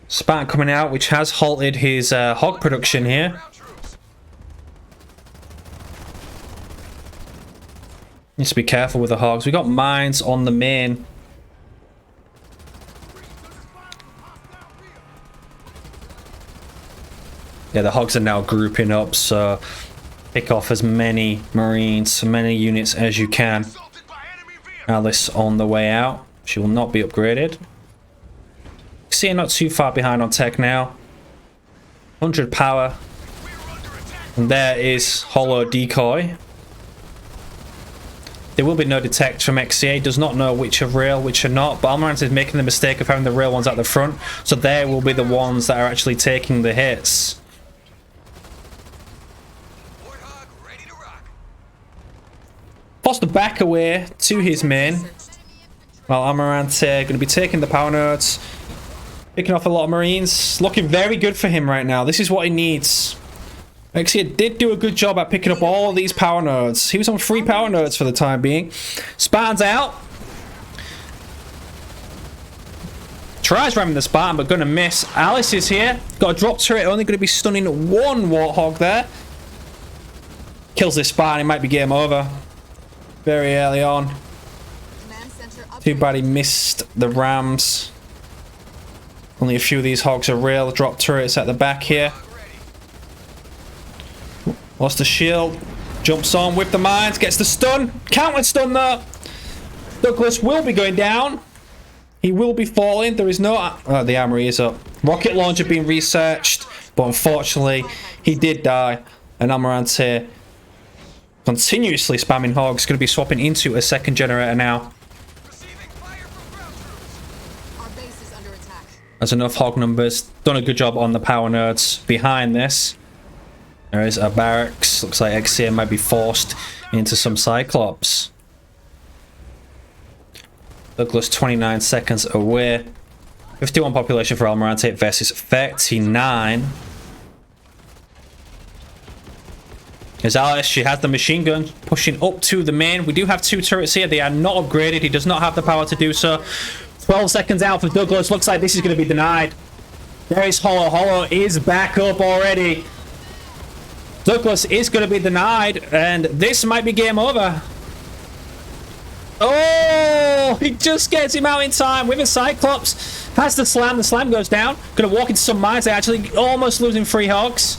Spartan coming out, which has halted his hog production here. Ground troops. Needs to be careful with the hogs. We got mines on the main. Yeah, the hogs are now grouping up, so pick off as many marines, as many units as you can. Assaulted by enemy vehicles. Alice on the way out. She will not be upgraded. See, not too far behind on tech now. 100 power. We are under attack. And there is hollow decoy. There will be no detect from XCA. Does not know which are real, which are not. But Almirant is making the mistake of having the real ones at the front. So they will be the ones that are actually taking the hits. Warthog ready to rock. Foster back away to his main. Researched. While Amarante going to be taking the power nodes. Picking off a lot of marines. Looking very good for him right now. This is what he needs. XCA did do a good job at picking up all of these power nodes. He was on 3 power nodes for the time being. Spartan's out. Tries ramming the Spartan, but gonna miss. Alice is here. Got a drop turret, only gonna be stunning 1 Warthog there. Kills this Spartan, it might be game over. Very early on. Command center Too upgrade. bad he missed the rams. Only a few of these hogs are real. Drop turrets at the back here. Lost the shield. Jumps on with the mines. Gets the stun. Counter stun though. Douglas will be going down. He will be falling. There is no... Oh, the armory is up. Rocket launcher being researched. But unfortunately, he did die. And Amarante continuously spamming hogs. Going to be swapping into a second generator now. Receiving fire from ground troops. Our base is under attack. There's enough hog numbers. Done a good job on the power nerds behind this. There is a barracks. Looks like XCA might be forced into some Cyclops. Douglas 29 seconds away. 51 population for Almirante versus 39. There's Alice. She has the machine gun pushing up to the main. We do have 2 turrets here. They are not upgraded. He does not have the power to do so. 12 seconds out for Douglas. Looks like this is going to be denied. There is Hollow. Hollow is back up already. Douglas is going to be denied, and this might be game over. Oh, he just gets him out in time with a Cyclops. Has the slam. The slam goes down. Going to walk into some mines. They're actually almost losing 3 hogs.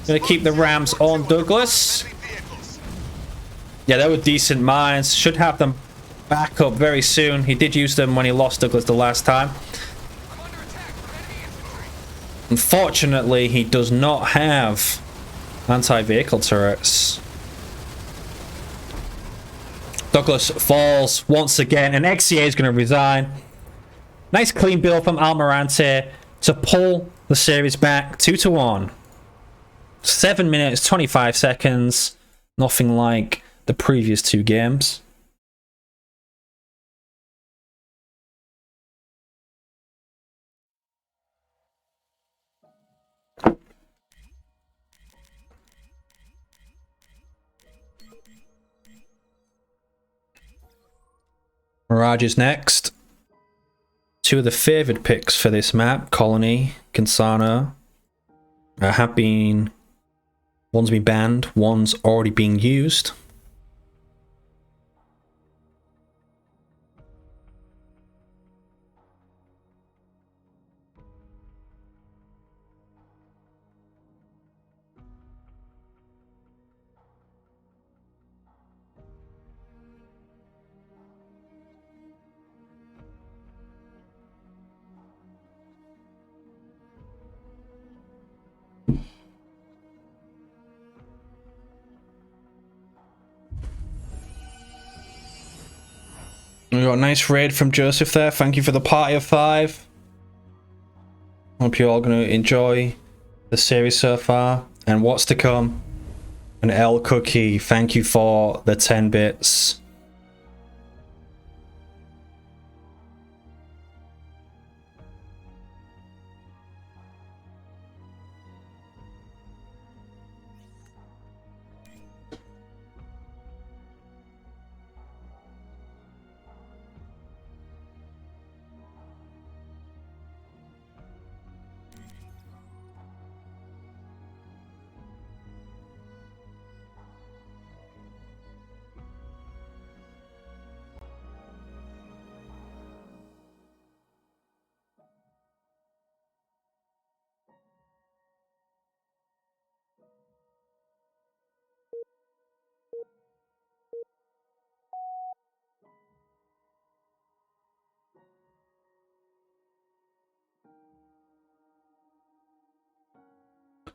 Going to keep the rams on Douglas. Enemy vehicles. Yeah, they were decent mines. Should have them back up very soon. He did use them when he lost Douglas the last time. I'm under attack from enemy infantry. Unfortunately, he does not have anti-vehicle turrets. Douglas falls once again, and XCA is going to resign. Nice clean build from Almirante to pull the series back 2-1. 7 minutes, 25 seconds. Nothing like the previous 2 games. Mirage is next. 2 of the favoured picks for this map, Colony, Cansano, have been... One's been banned, one's already being used. We got a nice raid from Joseph there. Thank you for the party of 5. Hope you're all going to enjoy the series so far and what's to come. And L Cookie, thank you for the 10 bits.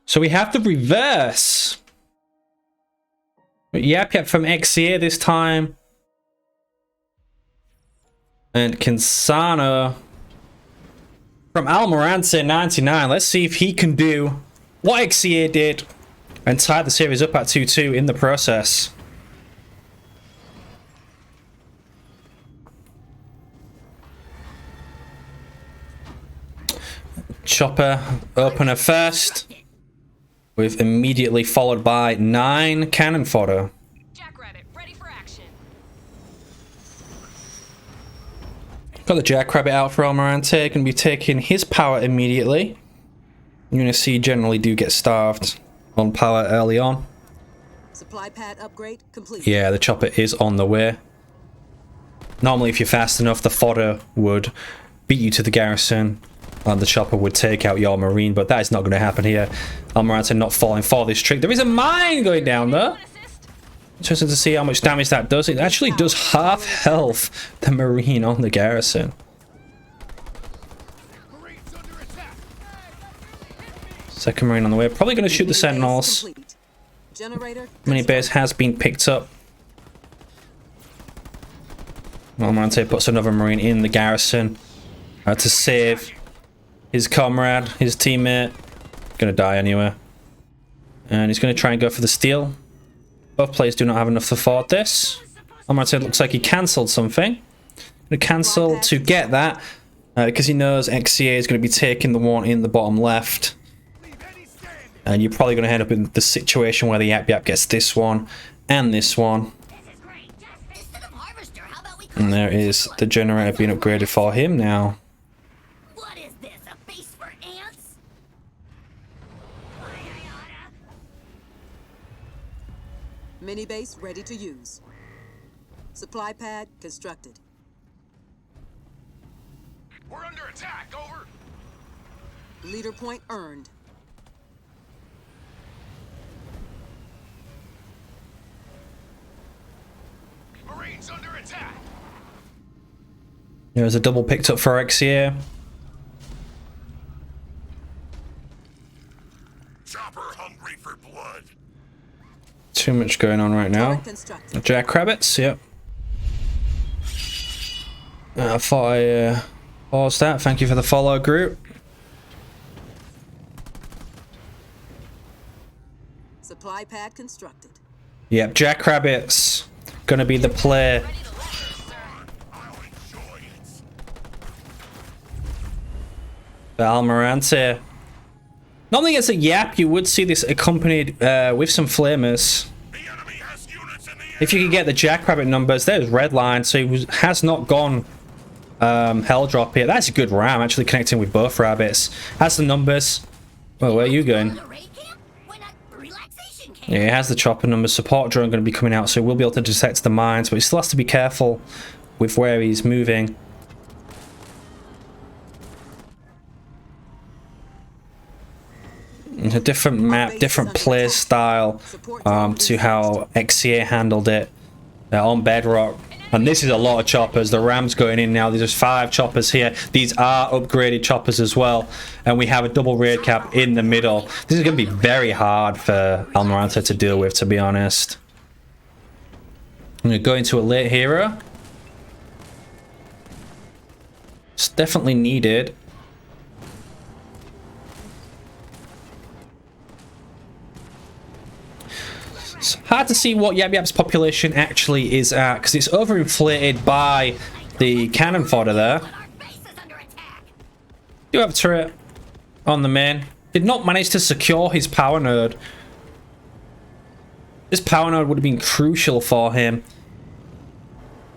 So we have the reverse. Yep, from XCA this time. And Kinsano from Almirante 99. Let's see if he can do what XCA did and tie the series up at 2-2 in the process. Chopper opener first, with immediately followed by 9 cannon fodder. Jackrabbit, ready for action. Got the Jackrabbit out for Almirante. Going to be taking his power immediately. You're going to see generally do get starved on power early on. Supply pad upgrade complete. Yeah, the chopper is on the way. Normally, if you're fast enough, the fodder would beat you to the garrison and the chopper would take out your marine, but that is not going to happen here. Almirante not falling for this trick. There is a mine going down though. Interesting to see how much damage that does. It actually does half health the marine on the garrison. Marines under attack. Second marine on the way. Probably going to shoot the sentinels. Generator. Mini base has been picked up. Almirante puts another marine in the garrison to save his comrade, his teammate. Gonna die anyway. And he's gonna try and go for the steal. Both players do not have enough to afford this. Almirante looks like he cancelled something. Gonna cancel to get that because he knows XCA is gonna be taking the one in the bottom left. And you're probably gonna end up in the situation where the Yap Yap gets this one and this one. And there is the generator being upgraded for him now. What is this, a base for ants? Mini base ready to use. Supply pad constructed. We're under attack. Over. Leader point earned. Marines under attack. There's a double picked up for XCA. Chopper hungry for blood. Too much going on right now. Constructed. Jackrabbits, yep. I thought I paused that. Thank you for the follow, group. Supply pad constructed. Yep, Jackrabbits gonna be the play. The Almirante. Normally as a Yap, you would see this accompanied with some flamers. The enemy has units in the air. If you could get the Jackrabbit numbers, there's red line, so he has not gone hell drop here. That's a good ram, actually connecting with both rabbits. Has the numbers. Well, where are you going? Yeah, it has the chopper numbers. Support drone going to be coming out, so we'll be able to detect the mines, but he still has to be careful with where he's moving. It's a different map, different play style to how XCA handled it on Bedrock. And this is a lot of choppers. The ram's going in now. There's 5 choppers here. These are upgraded choppers as well. And we have a double raid cap in the middle. This is going to be very hard for Almirante to deal with, to be honest. I'm going to go into a late hero. It's definitely needed. It's hard to see what Yab Yab's population actually is at, because it's overinflated by the cannon fodder there. But our base is under attack. Do have a turret on the main. Did not manage to secure his power node. This power node would have been crucial for him.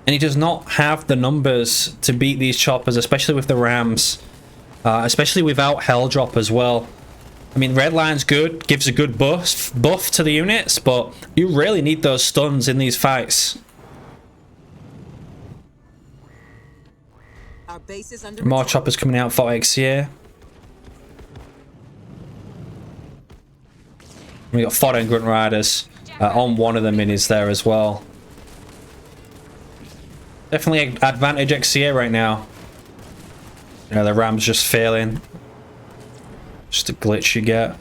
And he does not have the numbers to beat these choppers, especially with the rams. Especially without Hell Drop as well. I mean, red line's good, gives a good buff to the units, but you really need those stuns in these fights. Our base is under More attack. choppers coming out for XCA. We got fodder and grunt riders on one of the minis there as well. Definitely advantage XCA right now. Yeah, the ram's just failing. Just a glitch you get.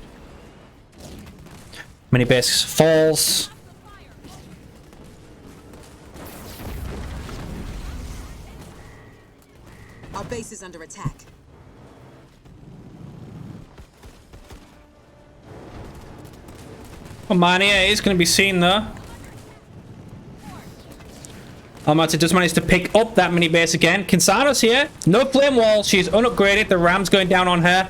Mini base falls. Our base is under attack. Oh, Mania is going to be seen though. Almighty does manage to pick up that mini base again. Kinsano's here. No flame wall. She's unupgraded. The ram's going down on her.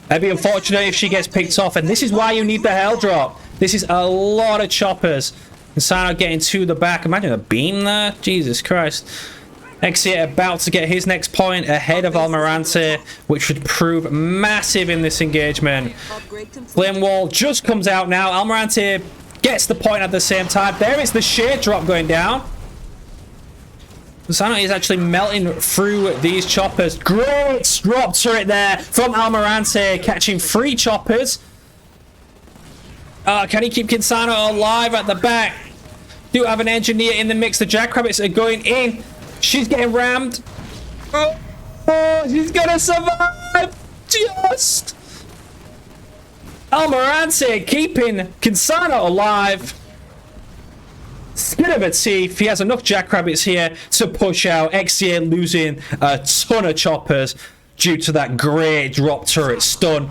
That'd be unfortunate if she gets picked off. And this is why you need the hell drop. This is a lot of choppers. Kinsano getting to the back. Imagine a beam there. Jesus Christ. Exia about to get his next point ahead of Almirante, which would prove massive in this engagement. Upgrade complete. Flame wall just comes out now. Almirante gets the point at the same time. There is the sheer drop going down. Kinsano is actually melting through these choppers. Great drop turret there from Almirante, catching 3 choppers. Can he keep Kinsano alive at the back? Do have an engineer in the mix. The Jackrabbits are going in. She's getting rammed. Oh, she's gonna survive. Just. Almirante keeping Kinsano alive. Skin of a teeth. He has enough Jackrabbits here to push out. XCA losing a ton of choppers due to that great drop turret stun.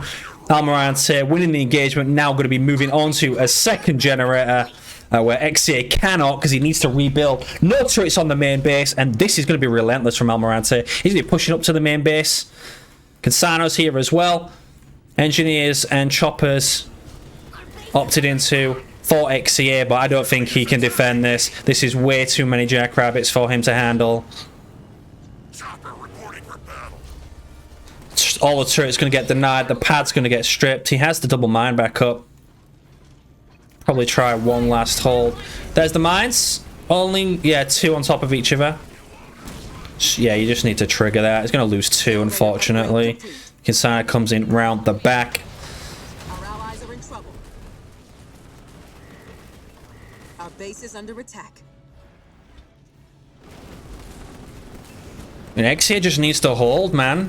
Almirante winning the engagement. Now going to be moving on to a second generator. Where XCA cannot, because he needs to rebuild. No turrets on the main base, and this is going to be relentless from Almirante. He's going to be pushing up to the main base. Kinsano's here as well. Engineers and choppers opted into for XCA, but I don't think he can defend this. This is way too many Jackrabbits for him to handle. Chopper reporting for battle. All the turrets going to get denied. The pad's going to get stripped. He has the double mine back up. Probably try one last hold. There's the mines. Only, yeah, 2 on top of each other. Yeah, you just need to trigger that. He's going to lose 2, unfortunately. Kinsano comes in round the back. Our allies are in trouble. Our base is under attack. And X here just needs to hold, man.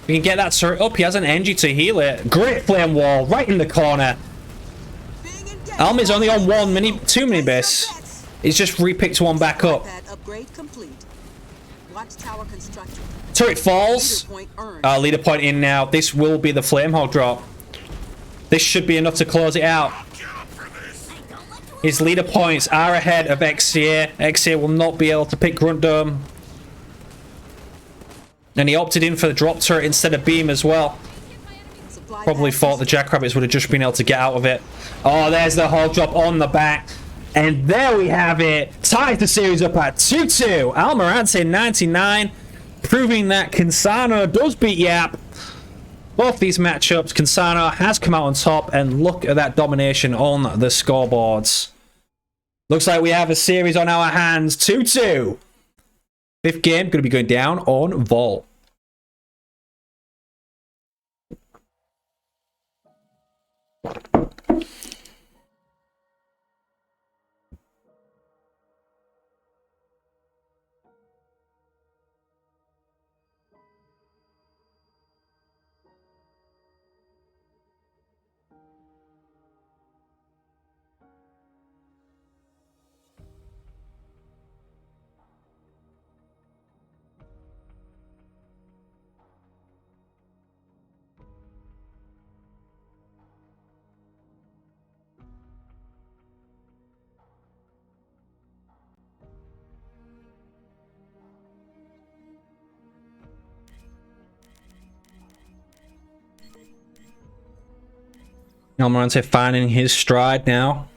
We can get that turret up. He has an Engie to heal it. Great flame wall right in the corner. Almi's only on 2 mini base. He's just repicked 1 back up. Upgrade complete. Watch tower constructed. Turret falls. Leader point earned. Leader point in now. This will be the flame hog drop. This should be enough to close it out. His leader points are ahead of XCA. XCA will not be able to pick Grunt Dome. And he opted in for the drop turret instead of beam as well. Supply Probably pad thought the Jackrabbits would have just been able to get out of it. Oh, there's the hog drop on the back. And there we have it. Ties the series up at 2-2. Almirante 99. Proving that Kinsano does beat Yap. Both these matchups, Kinsano has come out on top. And look at that domination on the scoreboards. Looks like we have a series on our hands. 2-2. 5th game going to be going down on Vault. Almirante finding his stride now.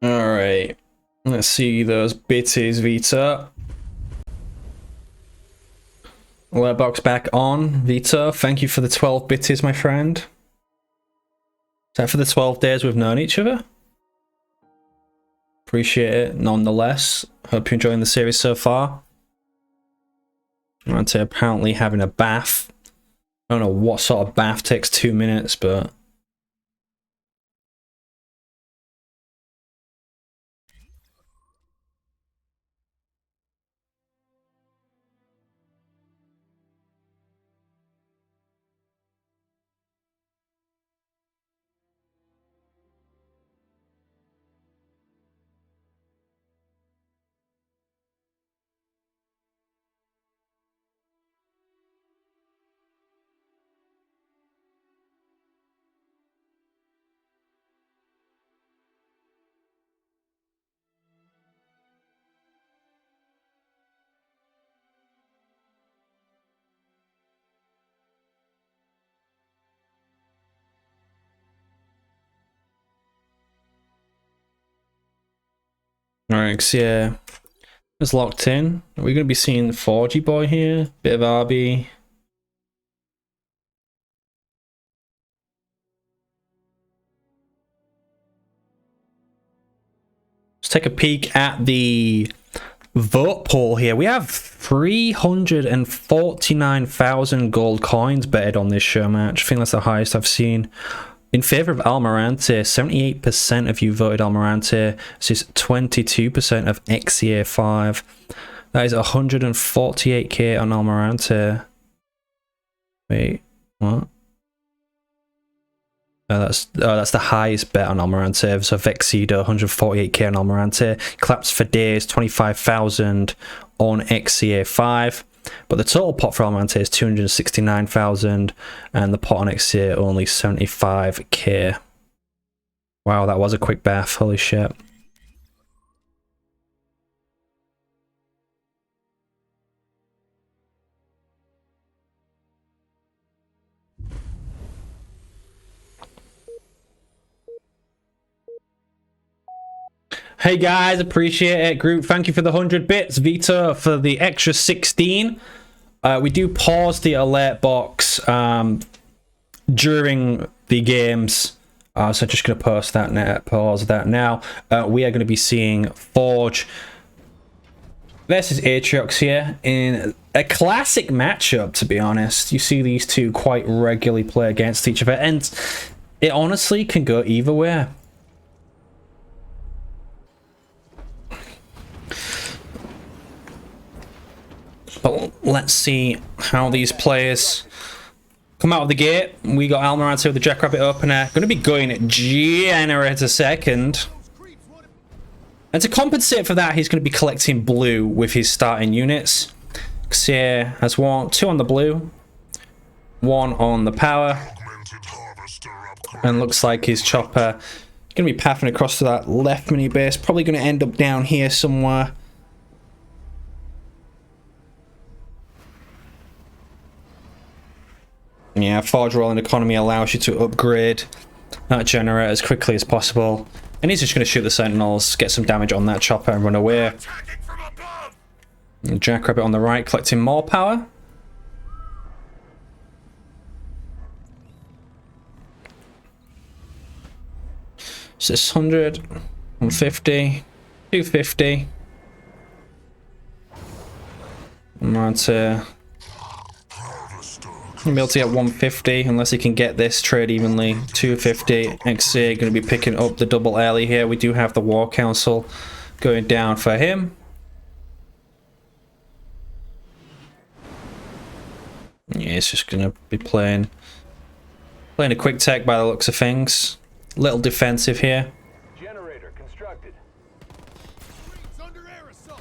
Alright. Let's see those bitties, Vita. Alert box back on, Vita. Thank you for the 12 bitties, my friend. Is that for the 12 days we've known each other? Appreciate it nonetheless. Hope you're enjoying the series so far. Almirante apparently having a bath. I don't know what sort of bath takes 2 minutes, but... Alright, so yeah. It's locked in. Are we going to be seeing 4G boy here? Bit of RB. Let's take a peek at the vote poll here. We have 349,000 gold coins betted on this show match. I think that's the highest I've seen. In favor of Almirante, 78% of you voted Almirante. This is 22% of XEA5. That is 148k on Almirante. Wait, what? That's the highest bet on Almirante. So Vexido, 148k on Almirante. Claps for Days, 25,000 on XCA5. But the total pot for Almirante is 269,000, and the pot on XCA only 75k. Wow, that was a quick bath. Holy shit. Hey guys, appreciate it. Group, thank you for the 100 bits. Vito for the extra 16. We do pause the alert box during the games. So I'm just going to pause that now. We are going to be seeing Forge versus Atriox here in a classic matchup, to be honest. You see these two quite regularly play against each other, and it honestly can go either way. But let's see how these players come out of the gate. We got Almirante with the Jackrabbit opener. Going to be going at Generator second. And to compensate for that, he's going to be collecting blue with his starting units. Xer has 2 on the blue, 1 on the power. And looks like his chopper going to be pathing across to that left mini base. Probably going to end up down here somewhere. Yeah, Forge Rolling Economy allows you to upgrade that generator as quickly as possible. And he's just going to shoot the sentinels, get some damage on that chopper and run away. Attacking from above! And Jackrabbit on the right collecting more power. So 600, 150, 250. I'm on to be able to get 150 unless he can get this trade evenly. 250. XA going to be picking up the double alley here. We do have the War Council going down for him. Yeah, it's just going to be playing a quick tech by the looks of things. Little defensive here. Generator constructed. Marines under air assault.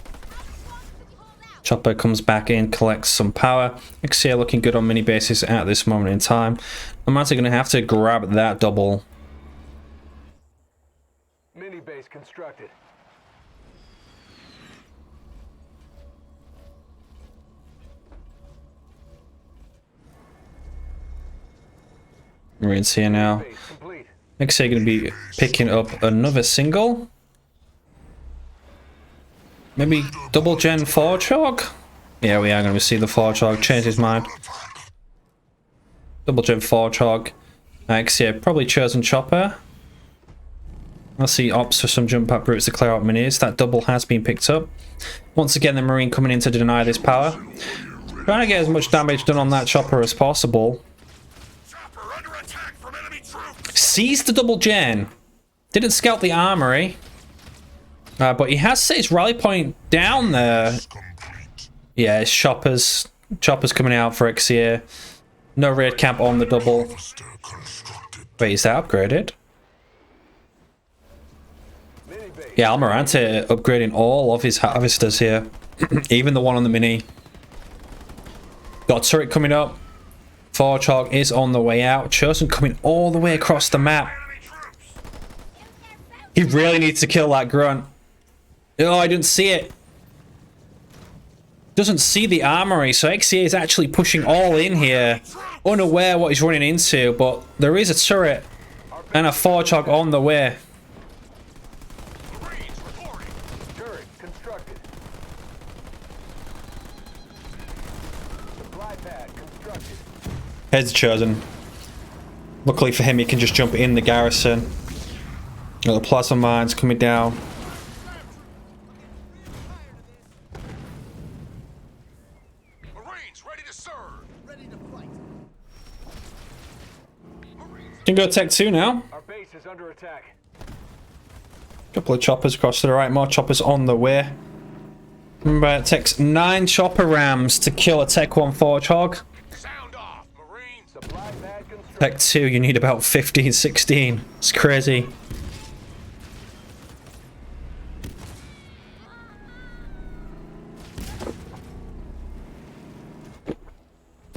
Chopper comes back in, collects some power. XA looking good on mini bases at this moment in time. I'm actually going to have to grab that double. Mini base constructed. Marines here now. Base complete. XA going to be picking up another single. Maybe double gen 4 chog? Yeah, we are going to see the 4 chog. Change his mind. Double gen 4 chog. XA probably chosen chopper. I'll see ops for some jump up routes to clear out minis. That double has been picked up. Once again, the Marine coming in to deny this power. Trying to get as much damage done on that chopper as possible. Chopper under attack from enemy troops! Sees the double gen. Didn't scout the armory. But he has set his rally point down there. Complete. Yeah, it's choppers. Choppers coming out for XA. No raid camp on the double. Harvester constructed. Wait, is that upgraded? Mini base. Yeah, Almirante upgrading all of his harvesters here. Even the one on the mini. Got turret coming up. 4 chog is on the way out. Chosen coming all the way across the map. Enemy troops! He really needs to kill that grunt. Oh, I didn't see it. Doesn't see the armory, so XA is actually pushing all in here. Unaware what he's running into, but there is a turret and a 4 chog on the way. Marines reporting! Turret constructed. Supply pad constructed. Heads chosen. Luckily for him, he can just jump in the garrison. Got the plasma mines coming down. Marines ready to serve! Ready to fight. Marines Can go tech 2 now. Our base is under attack. Couple of choppers across to the right, more choppers on the way. Remember, it takes 9 chopper rams to kill a Tech 1 4 chog. sound off! Marines! Supply pad constructed. Tech 2, you need about 15, 16. It's crazy.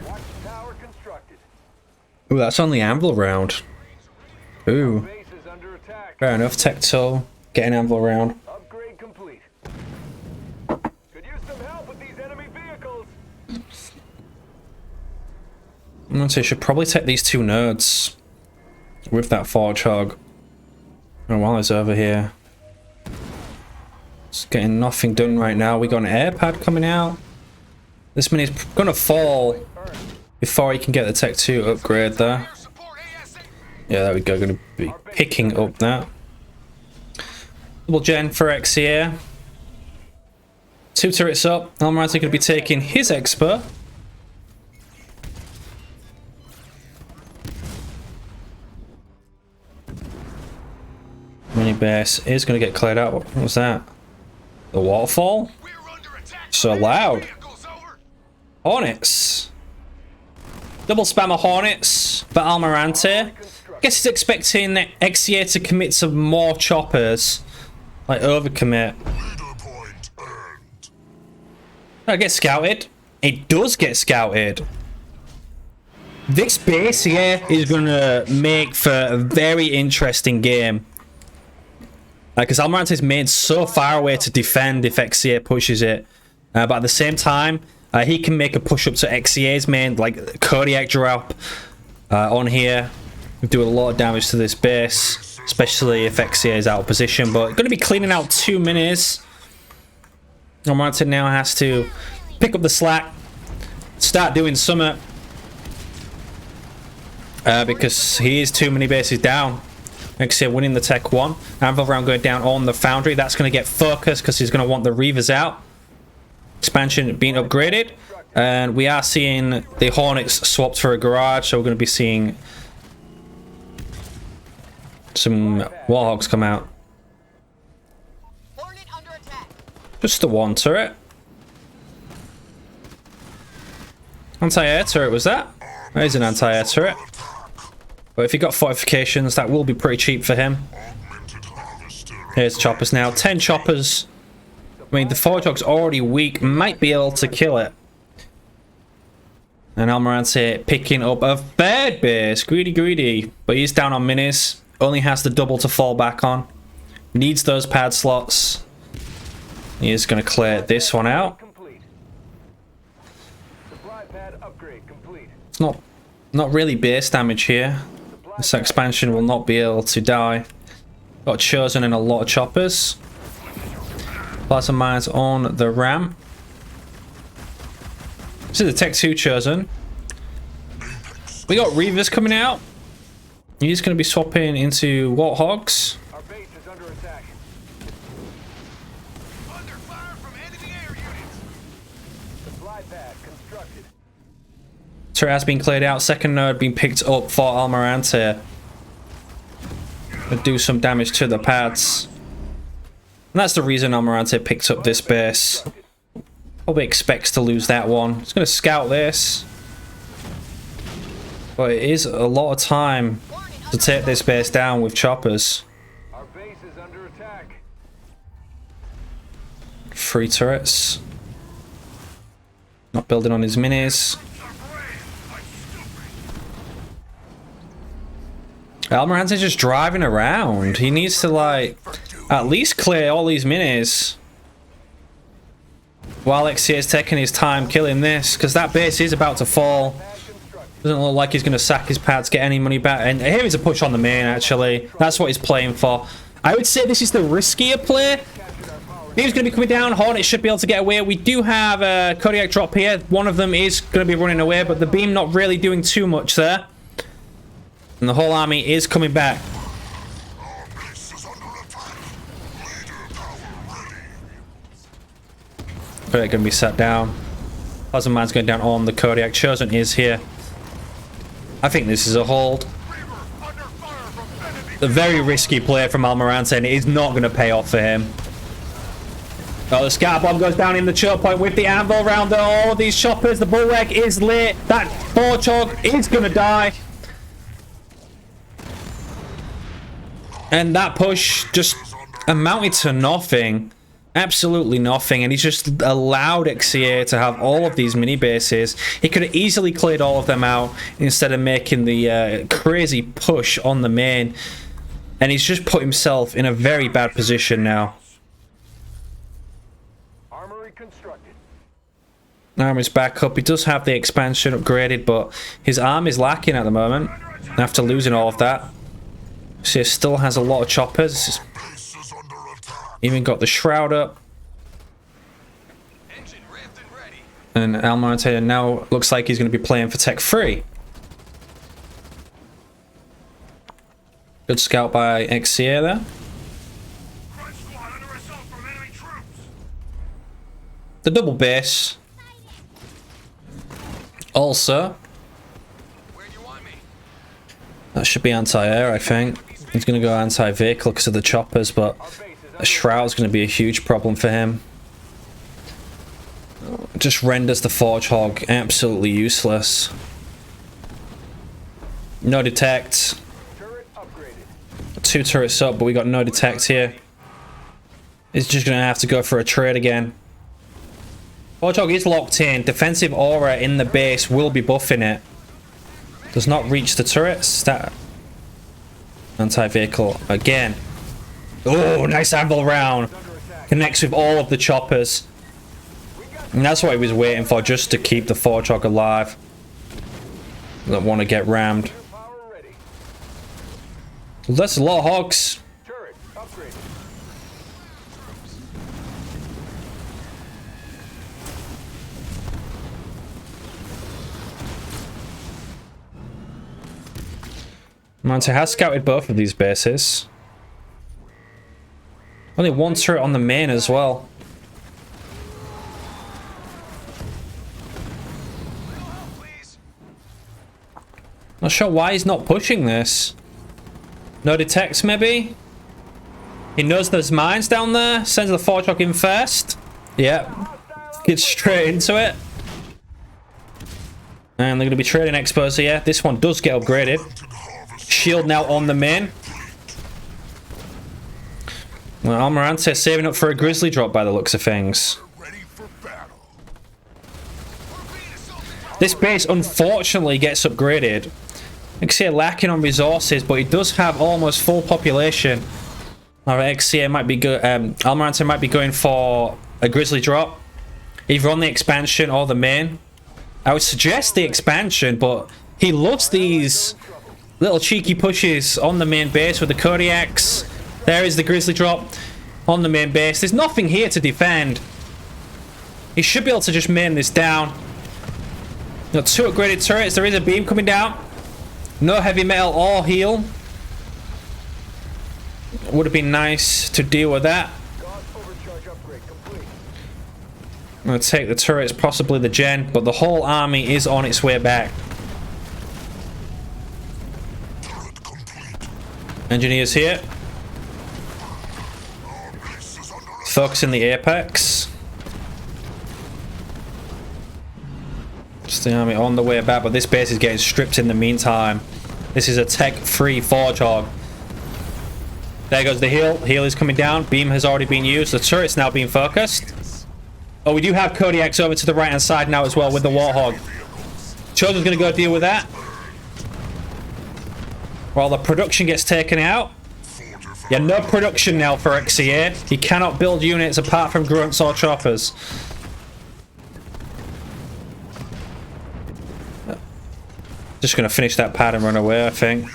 Watch tower constructed. Ooh, that's on the anvil round. Ooh, Base is under attack. fair enough. Tech 2, get an anvil round. Upgrade complete. Could use some help with these enemy vehicles. I'm gonna say, should probably take these 2 nerds with that 4 chog. Oh, while he's over here. It's getting nothing done right now. We got an air pad coming out. This mini's gonna fall before he can get the Tech 2 upgrade there. Support ASA! Yeah, there we go. Gonna be picking up that. Double gen for XA. 2 turrets up. Almirante gonna be taking his expert. Mini base is gonna get cleared out. What was that? The waterfall? We're under attack! So loud. Vehicles over! Hornets. Double spammer Hornets for Almirante. Guess he's expecting XA to commit some more choppers. Like overcommit. Leader point earned. I get scouted. It does get scouted. This base here is gonna make for a very interesting game. Because Almirante's made so far away to defend if XCA pushes it. But at the same time, he can make a push up to XCA's main, like Kodiak drop on here. We do a lot of damage to this base, especially if XCA is out of position. But going to be cleaning out 2 minis. Almirante now has to pick up the slack, start doing something, because he is 2 mini bases down. XCA winning the Tech 1. Anvil round going down on the Foundry. That's going to get focused because he's going to want the Reavers out. Expansion being upgraded. And we are seeing the Hornets swapped for a Garage. So we're going to be seeing some Warhogs come out. Hornet under attack. Just the 1 turret. Anti-air turret was that? That is an anti-air turret. But if he got fortifications, that will be pretty cheap for him. Here's choppers now. 10 choppers. I mean, the Forgeog's already weak. Might be able to kill it. And Almirante picking up a 3rd base. Greedy. But he's down on minis. Only has the double to fall back on. Needs those pad slots. He is going to clear this one out. It's not really base damage here. This expansion will not be able to die. Got Chosen in a lot of choppers. Plasma mines on the ramp. This is the Tech 2 Chosen. We got Reavers coming out. He's going to be swapping into Warthogs. Our base is under attack. Under fire from enemy air units. Supply pad constructed. Turret has been cleared out. 2nd node being picked up for Almirante. To do some damage to the pads. And that's the reason Almirante picked up this base. Probably expects to lose that one. He's going to scout this. But it is a lot of time to take this base down with choppers. Our base is under attack. 3 turrets. Not building on his minis. Almirante's just driving around. He needs to, like, at least clear all these minis while XCA is taking his time killing this, because that base is about to fall. Doesn't look like he's going to sack his pads, get any money back. And here is a push on the main, actually. That's what he's playing for. I would say this is the riskier play. Beam's going to be coming down. Hornet should be able to get away. We do have a Kodiak drop here. One of them is going to be running away, but the Beam not really doing too much there. And the whole army is coming back. Kodiak going to be sat down. Plasma Man's going down on the Kodiak. Chosen is here. I think this is a hold. A very risky play from Almirante, and it is not going to pay off for him. Oh, the scatter bomb goes down in the choke point with the anvil round all of these choppers. The bulwark is lit. That Forchog is going to die. And that push just amounted to nothing. Absolutely nothing. And he's just allowed XCA to have all of these mini bases. He could have easily cleared all of them out instead of making the crazy push on the main. And he's just put himself in a very bad position now. Armory constructed. Armor's back up. He does have the expansion upgraded, but his arm is lacking at the moment after losing all of that. So he still has a lot of choppers. Even got the shroud up. And Almirante now looks like he's going to be playing for Tech 3. Good scout by XCA there. The double base. Also. That should be anti-air, I think. He's going to go anti-vehicle because of the choppers, but a shroud's going to be a huge problem for him. It just renders the Forge Hog absolutely useless. No detect. 2 turrets up, but we got no detect here. He's just going to have to go for a trade again. Forge Hog is locked in. Defensive aura in the base will be buffing it. Does not reach the turrets. That anti-vehicle again. Oh, nice anvil round. Connects with all of the choppers. And that's what he was waiting for, just to keep the Forge Hog alive. Don't want to get rammed. That's a lot of hogs. Turret upgraded. Manta has scouted both of these bases. Only one turret on the main as well. Please. Not sure why he's not pushing this. No detects, maybe? He knows there's mines down there. Sends the Forge in first. Yep. Gets straight into it. And they're going to be trading expos here. This one does get upgraded. Shield now on the main. Well, Almirante saving up for a grizzly drop by the looks of things. Ready for battle. This base unfortunately gets upgraded. XCA lacking on resources, but he does have almost full population. Alright, XCA might be good. Almirante might be going for a grizzly drop, either on the expansion or the main. I would suggest the expansion, but he loves these little cheeky pushes on the main base with the Kodiaks. There is the grizzly drop on the main base. There's nothing here to defend. He should be able to just main this down. Got 2 upgraded turrets. There is a beam coming down. No heavy metal or heal. Would have been nice to deal with that. I'm going to take the turrets, possibly the gen, but the whole army is on its way back. Engineers here. Focusing the apex. Just the army on the way back, but this base is getting stripped in the meantime. This is a tech-free Forge Hog. There goes the heal. Heal is coming down. Beam has already been used. The turret's now being focused. Oh, we do have Kodiaks over to the right-hand side now as well with the Warthog. Chosen's going to go deal with that. While the production gets taken out. Yeah, no production now for XCA. He cannot build units apart from grunts or choppers. Just going to finish that pad and run away, I think.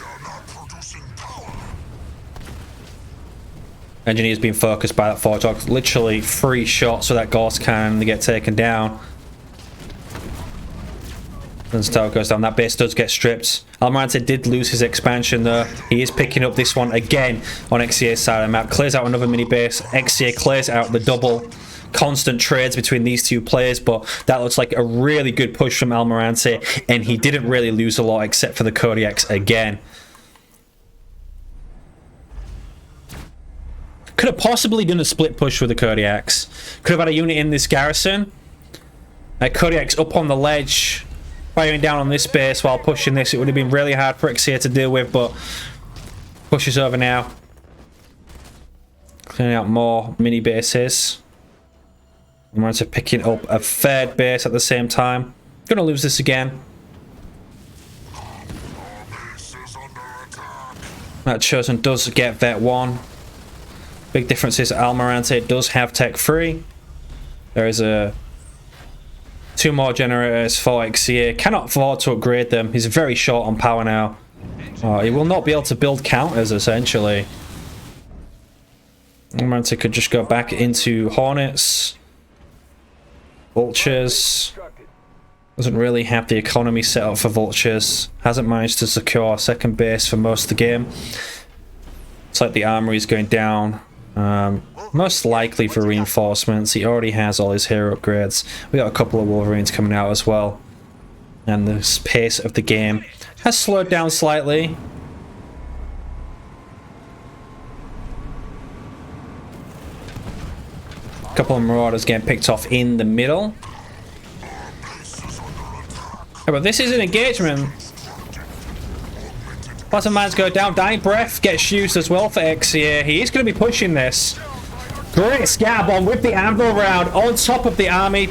Engineer's being focused by that Forge Hog. Literally 3 shots with that Ghost Cannon to get taken down. As the tower goes down, that base does get stripped. Almirante did lose his expansion though. He is picking up this one again on XCA's side of the map. Clears out another mini base. XCA clears out the double. Constant trades between these two players, but that looks like a really good push from Almirante, and he didn't really lose a lot except for the Kodiaks again. Could have possibly done a split push with the Kodiaks. Could have had a unit in this garrison. Kodiaks up on the ledge, firing down on this base while pushing this. It would have been really hard for XCA to deal with, but push is over now. Clearing out more mini bases. I'm going to picking up a 3rd base at the same time. Gonna lose this again. That Chosen does get Vet 1. Big difference is Almirante does have Tech 3. There is a 2 more generators for XCA. Cannot afford to upgrade them. He's very short on power now. He will not be able to build counters essentially. Almirante could just go back into Hornets. Vultures. Doesn't really have the economy set up for Vultures. Hasn't managed to secure a 2nd base for most of the game. It's like the armory is going down. Most likely for reinforcements. He already has all his hero upgrades. We got a couple of Wolverines coming out as well. And the pace of the game has slowed down slightly. A couple of Marauders getting picked off in the middle. Yeah, but this is an engagement. Bottom mines go down. Dying Breath gets used as well for XCA. He is going to be pushing this. Great scatter bomb with the anvil round on top of the army.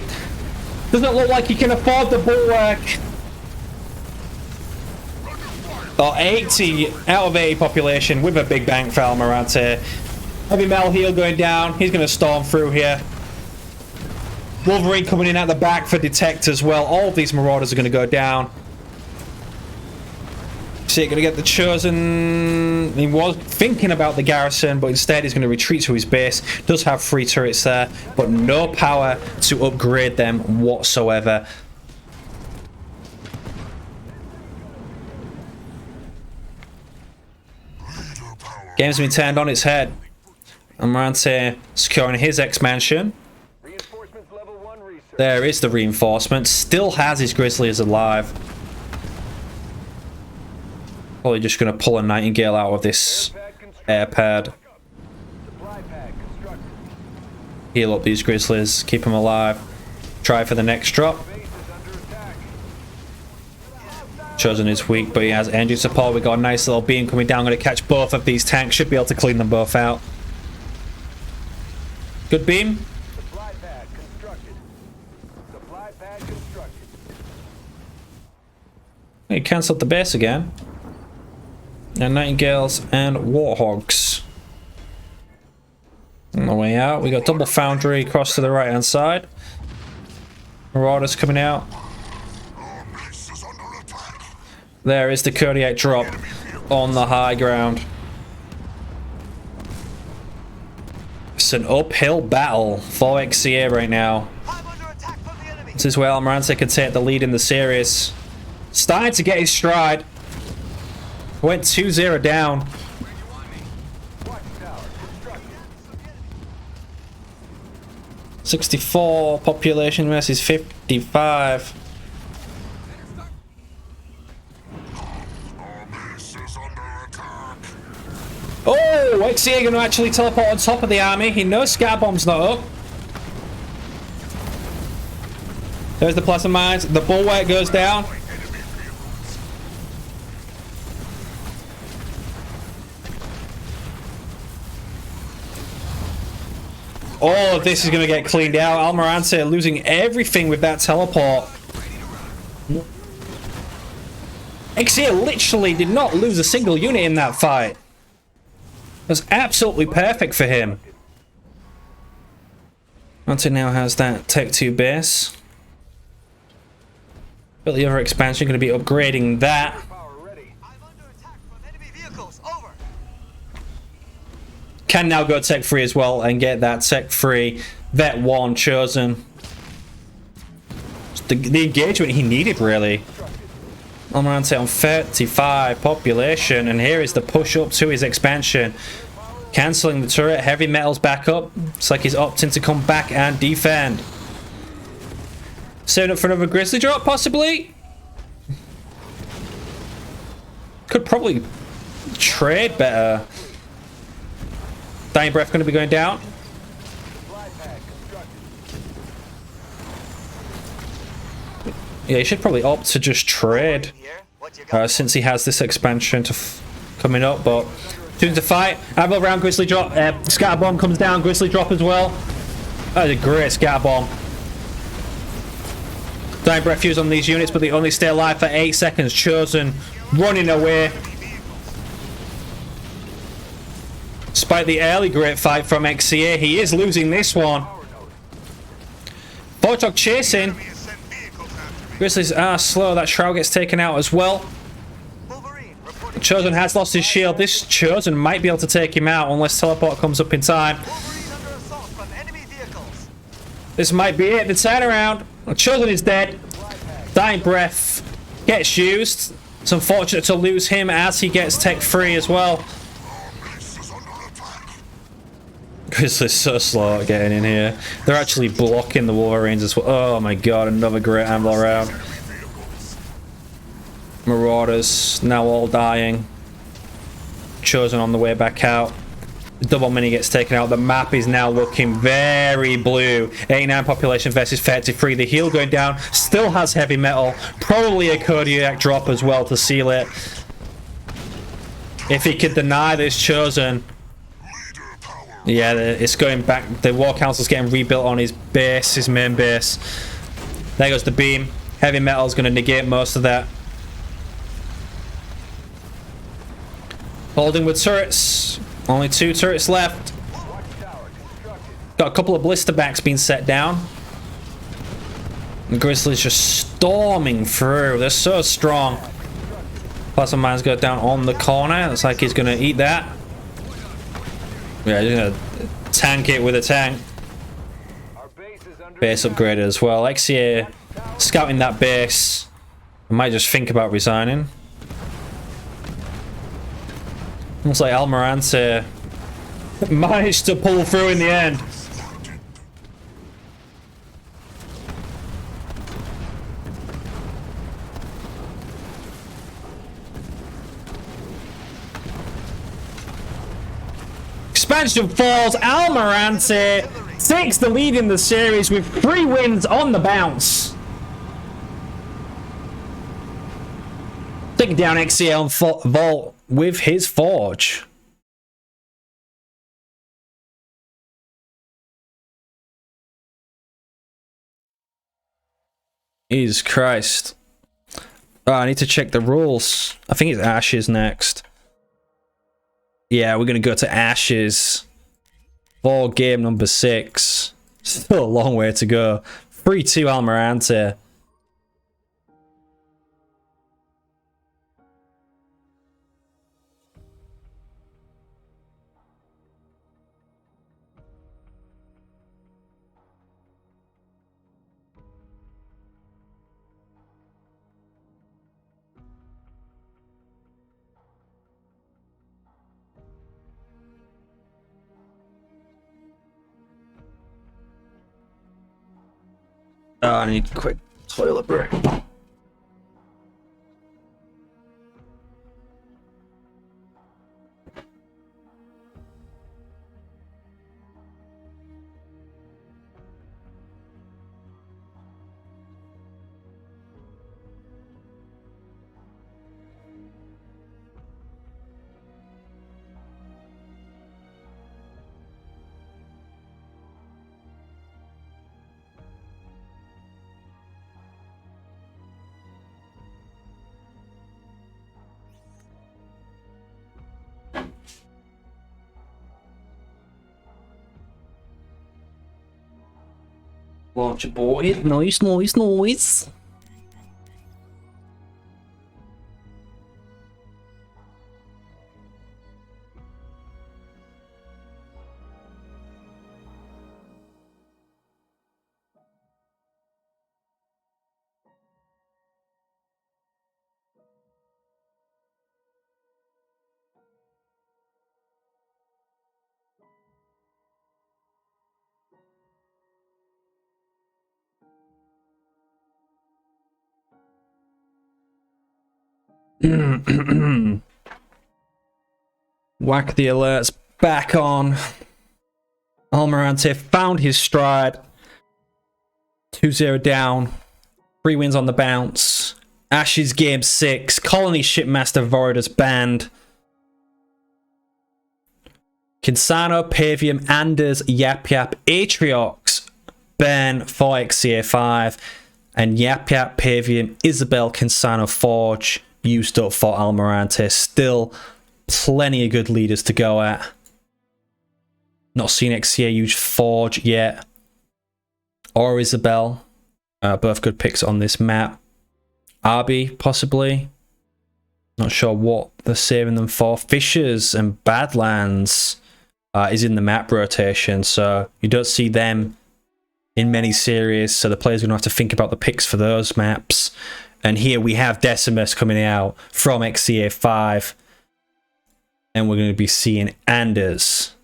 Doesn't look like he can afford the bulwark. Oh, 80 out of 80 population with a big bank for Almirante. Heavy metal heal going down. He's going to storm through here. Wolverine coming in at the back for detect as well. All of these Marauders are going to go down. See, gonna get the Chosen. He was thinking about the garrison, but instead he's going to retreat to his base. Does have 3 turrets there, but no power to upgrade them whatsoever. Game's been turned on its head. Amarante securing his expansion. There is the reinforcement. Still has his Grizzlies alive. Probably just going to pull a Nightingale out of this air pad. Heal up these Grizzlies. Keep them alive. Try for the next drop. Chosen is weak, but he has engine support. We got a nice little beam coming down. Going to catch both of these tanks. Should be able to clean them both out. Good beam. He cancelled the base again. And Nightingales and Warthogs. On the way out, we got double foundry across to the right hand side. Marauders coming out. There is the Kodiak drop on the high ground. It's an uphill battle for XCA right now. This is where Almirante can take the lead in the series. Starting to get his stride. Went 2-0 down. $64 population versus 55. Oh, XCA going to actually teleport on top of the army. He knows Scar Bomb's not up. There's the plasma mines. The bulwark goes down. All of this is going to get cleaned out. Almirante losing everything with that teleport. XCA literally did not lose a single unit in that fight. It was absolutely perfect for him. Almirante now has that Tech 2 base. But the other expansion going to be upgrading that. Can now go Tech 3 as well and get that Tech 3 Vet 1 Chosen. The engagement he needed, really. Almirante on 35 population, and here is the push up to his expansion. Cancelling the turret, heavy metals back up. It's like he's opting to come back and defend. Saving up for another Grizzly drop, possibly? Could probably trade better. Dying Breath going to be going down. Yeah, he should probably opt to just trade since he has this expansion coming up, but soon to fight. Anvil round, Grizzly drop. Scatter Bomb comes down, Grizzly drop as well. That is a great Scatter Bomb. Dying Breath used on these units, but they only stay alive for 8 seconds. Chosen running away. Despite the early great fight from XCA, he is losing this one. Photog chasing. Grizzlies are slow. That Shroud gets taken out as well. Chosen has lost his shield. This Chosen might be able to take him out unless teleport comes up in time. This might be it. The turnaround. Chosen is dead. Dying Breath gets used. It's unfortunate to lose him as he gets Tech 3 as well. Grizzly's so slow at getting in here. They're actually blocking the Wolverines as well. Oh my god, another great Anvil round. Marauders now all dying. Chosen on the way back out. The double mini gets taken out. The map is now looking very blue. 89 population versus 33. The heal going down. Still has heavy metal. Probably a Kodiak drop as well to seal it. If he could deny this Chosen. Yeah, it's going back. The War Council's getting rebuilt on his base, his main base. There goes the beam. Heavy metal's going to negate most of that. Holding with turrets. Only 2 turrets left. Got a couple of blister backs being set down. The Grizzlies just storming through. They're so strong. Plasma Mine's go down on the corner. Looks like he's gonna eat that. Yeah, he's gonna tank it with a tank. Base upgraded as well. XCA scouting that base. I might just think about resigning. Looks like Almirante managed to pull through in the end. Expansion falls. Almirante takes the lead in the series with 3 wins on the bounce. Taking down XCA on Vault with his Forge. Jesus Christ. Oh, I need to check the rules. I think it's Ashes next. Yeah, we're going to go to Ashes for game number 6. Still a long way to go. 3-2 Almirante. Oh, I need a quick toilet break. Watch it, boy. Nice, nice, nice. Whack the alerts back on. Almirante found his stride. 2-0 down. 3 wins on the bounce. Ashes game 6. Colony Shipmaster Voridus banned. Kinsano, Pavium, Anders, Yap Yap, Atriox ban for XCA 5. And Yap Yap, Pavium, Isabel, Kinsano, Forge used up for Almirante. Still plenty of good leaders to go at. Not seen XCA use Forge yet. Or Isabel. Both good picks on this map. Arby, possibly. Not sure what they're saving them for. Fishers and Badlands is in the map rotation, so you don't see them in many series, so the players are going to have to think about the picks for those maps. And here we have Decimus coming out from XCA 5. And we're going to be seeing Anders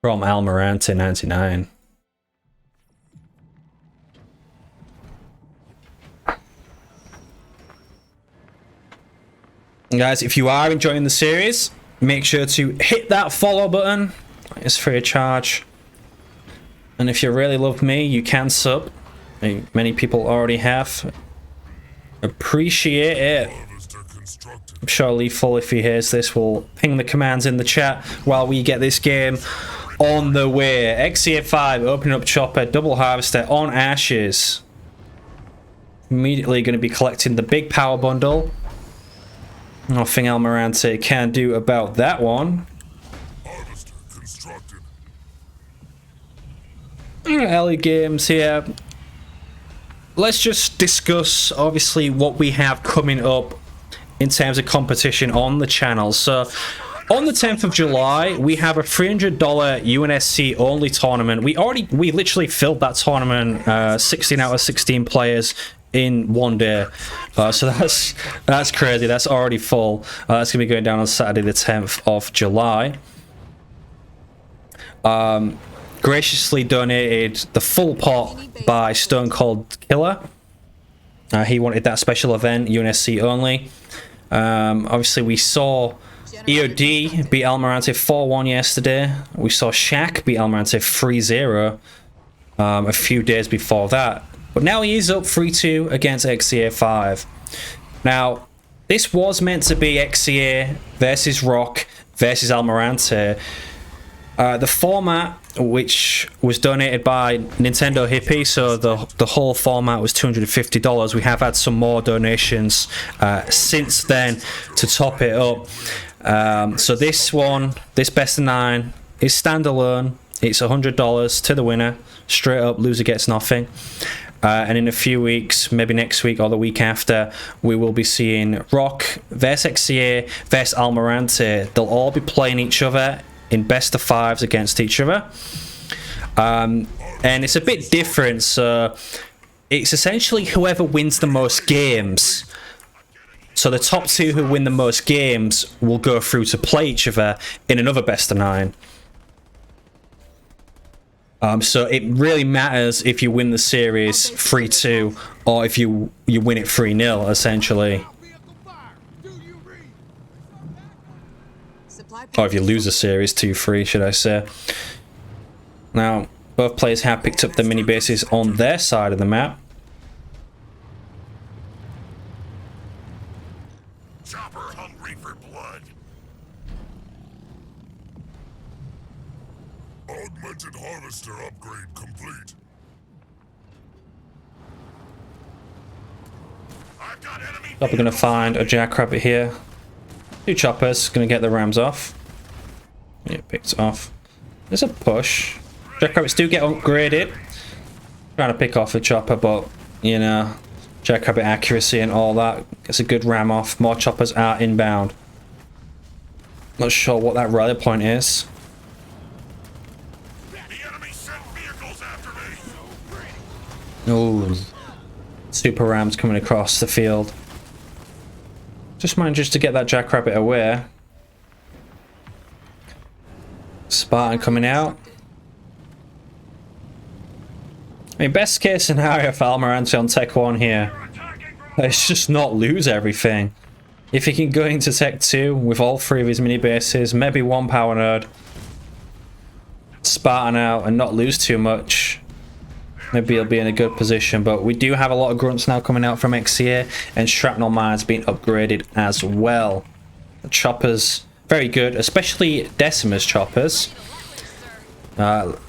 from Almirante 99. And guys, if you are enjoying the series, make sure to hit that follow button. It's free of charge. And if you really love me, you can sub. Many people already have. Appreciate it. I'm sure Lethal, if he hears this, will ping the commands in the chat while we get this game on the way. XCA 5 opening up Chopper, double harvester on Ashes. Immediately going to be collecting the big power bundle. Nothing Almirante can do about that one. Early games here. Let's just discuss, obviously, what we have coming up in terms of competition on the channel. So on the 10th of July, we have a $300 UNSC only tournament. We literally filled that tournament, 16 out of 16 players in one day. So that's crazy. That's already full. That's gonna be going down on Saturday the 10th of July. Graciously donated the full pot by Stone Cold Killer. He wanted that special event, UNSC only. Obviously, we saw EOD beat Almirante 4-1 yesterday. We saw Shaq beat Almirante 3-0 a few days before that. But now he is up 3-2 against XCA 5. Now, this was meant to be XCA versus Rock versus Almirante. The format, which was donated by Nintendo Hippie, so the whole format was $250. We have had some more donations since then to top it up. So this best of 9 is standalone. It's $100 to the winner, straight up. Loser gets nothing. And in a few weeks, maybe next week or the week after, we will be seeing Rock versus XCA versus Almirante. They'll all be playing each other in best of 5s against each other. And it's a bit different, so it's essentially whoever wins the most games. So the top 2 who win the most games will go through to play each other in another best of 9. So it really matters if you win the series 3-2 or if you win it 3-0, essentially. Or if you lose a series 2-3, should I say. Now, both players have picked up the mini bases on their side of the map. Chopper hungry for blood. Augmented harvester upgrade complete. I've got enemy. We're going to find a Jackrabbit here. 2 choppers, going to get the rams off. Yeah, picked off. There's a push. Jackrabbits do get upgraded. Trying to pick off a chopper, but you know, Jackrabbit accuracy and all that gets a good ram off. More choppers are inbound. Not sure what that rally point is. The enemy sent vehicles after me. Oh, super rams coming across the field. Just manages to get that Jackrabbit away. Spartan coming out. I mean, best case scenario for Almirante on Tech 1 here is just not lose everything. If he can go into Tech 2 with all 3 of his mini bases, maybe 1 power node, Spartan out and not lose too much, maybe he'll be in a good position. But we do have a lot of grunts now coming out from XCA, and shrapnel mines being upgraded as well. The choppers, very good, especially Decimus choppers.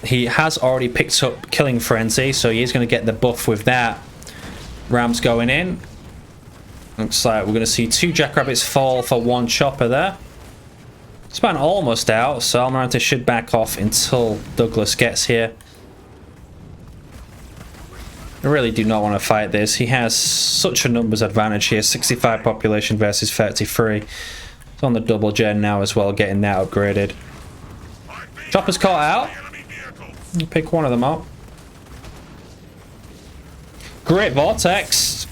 He has already picked up Killing Frenzy, so he is going to get the buff with that. Rams going in. Looks like we're going to see 2 Jackrabbits fall for 1 chopper there. Span almost out, so Almirante should back off until Douglas gets here. I really do not want to fight this. He has such a numbers advantage here. 65 population versus 33. It's on the double gen now as well, getting that upgraded. Chopper's caught out. Pick one of them up. Great Vortex.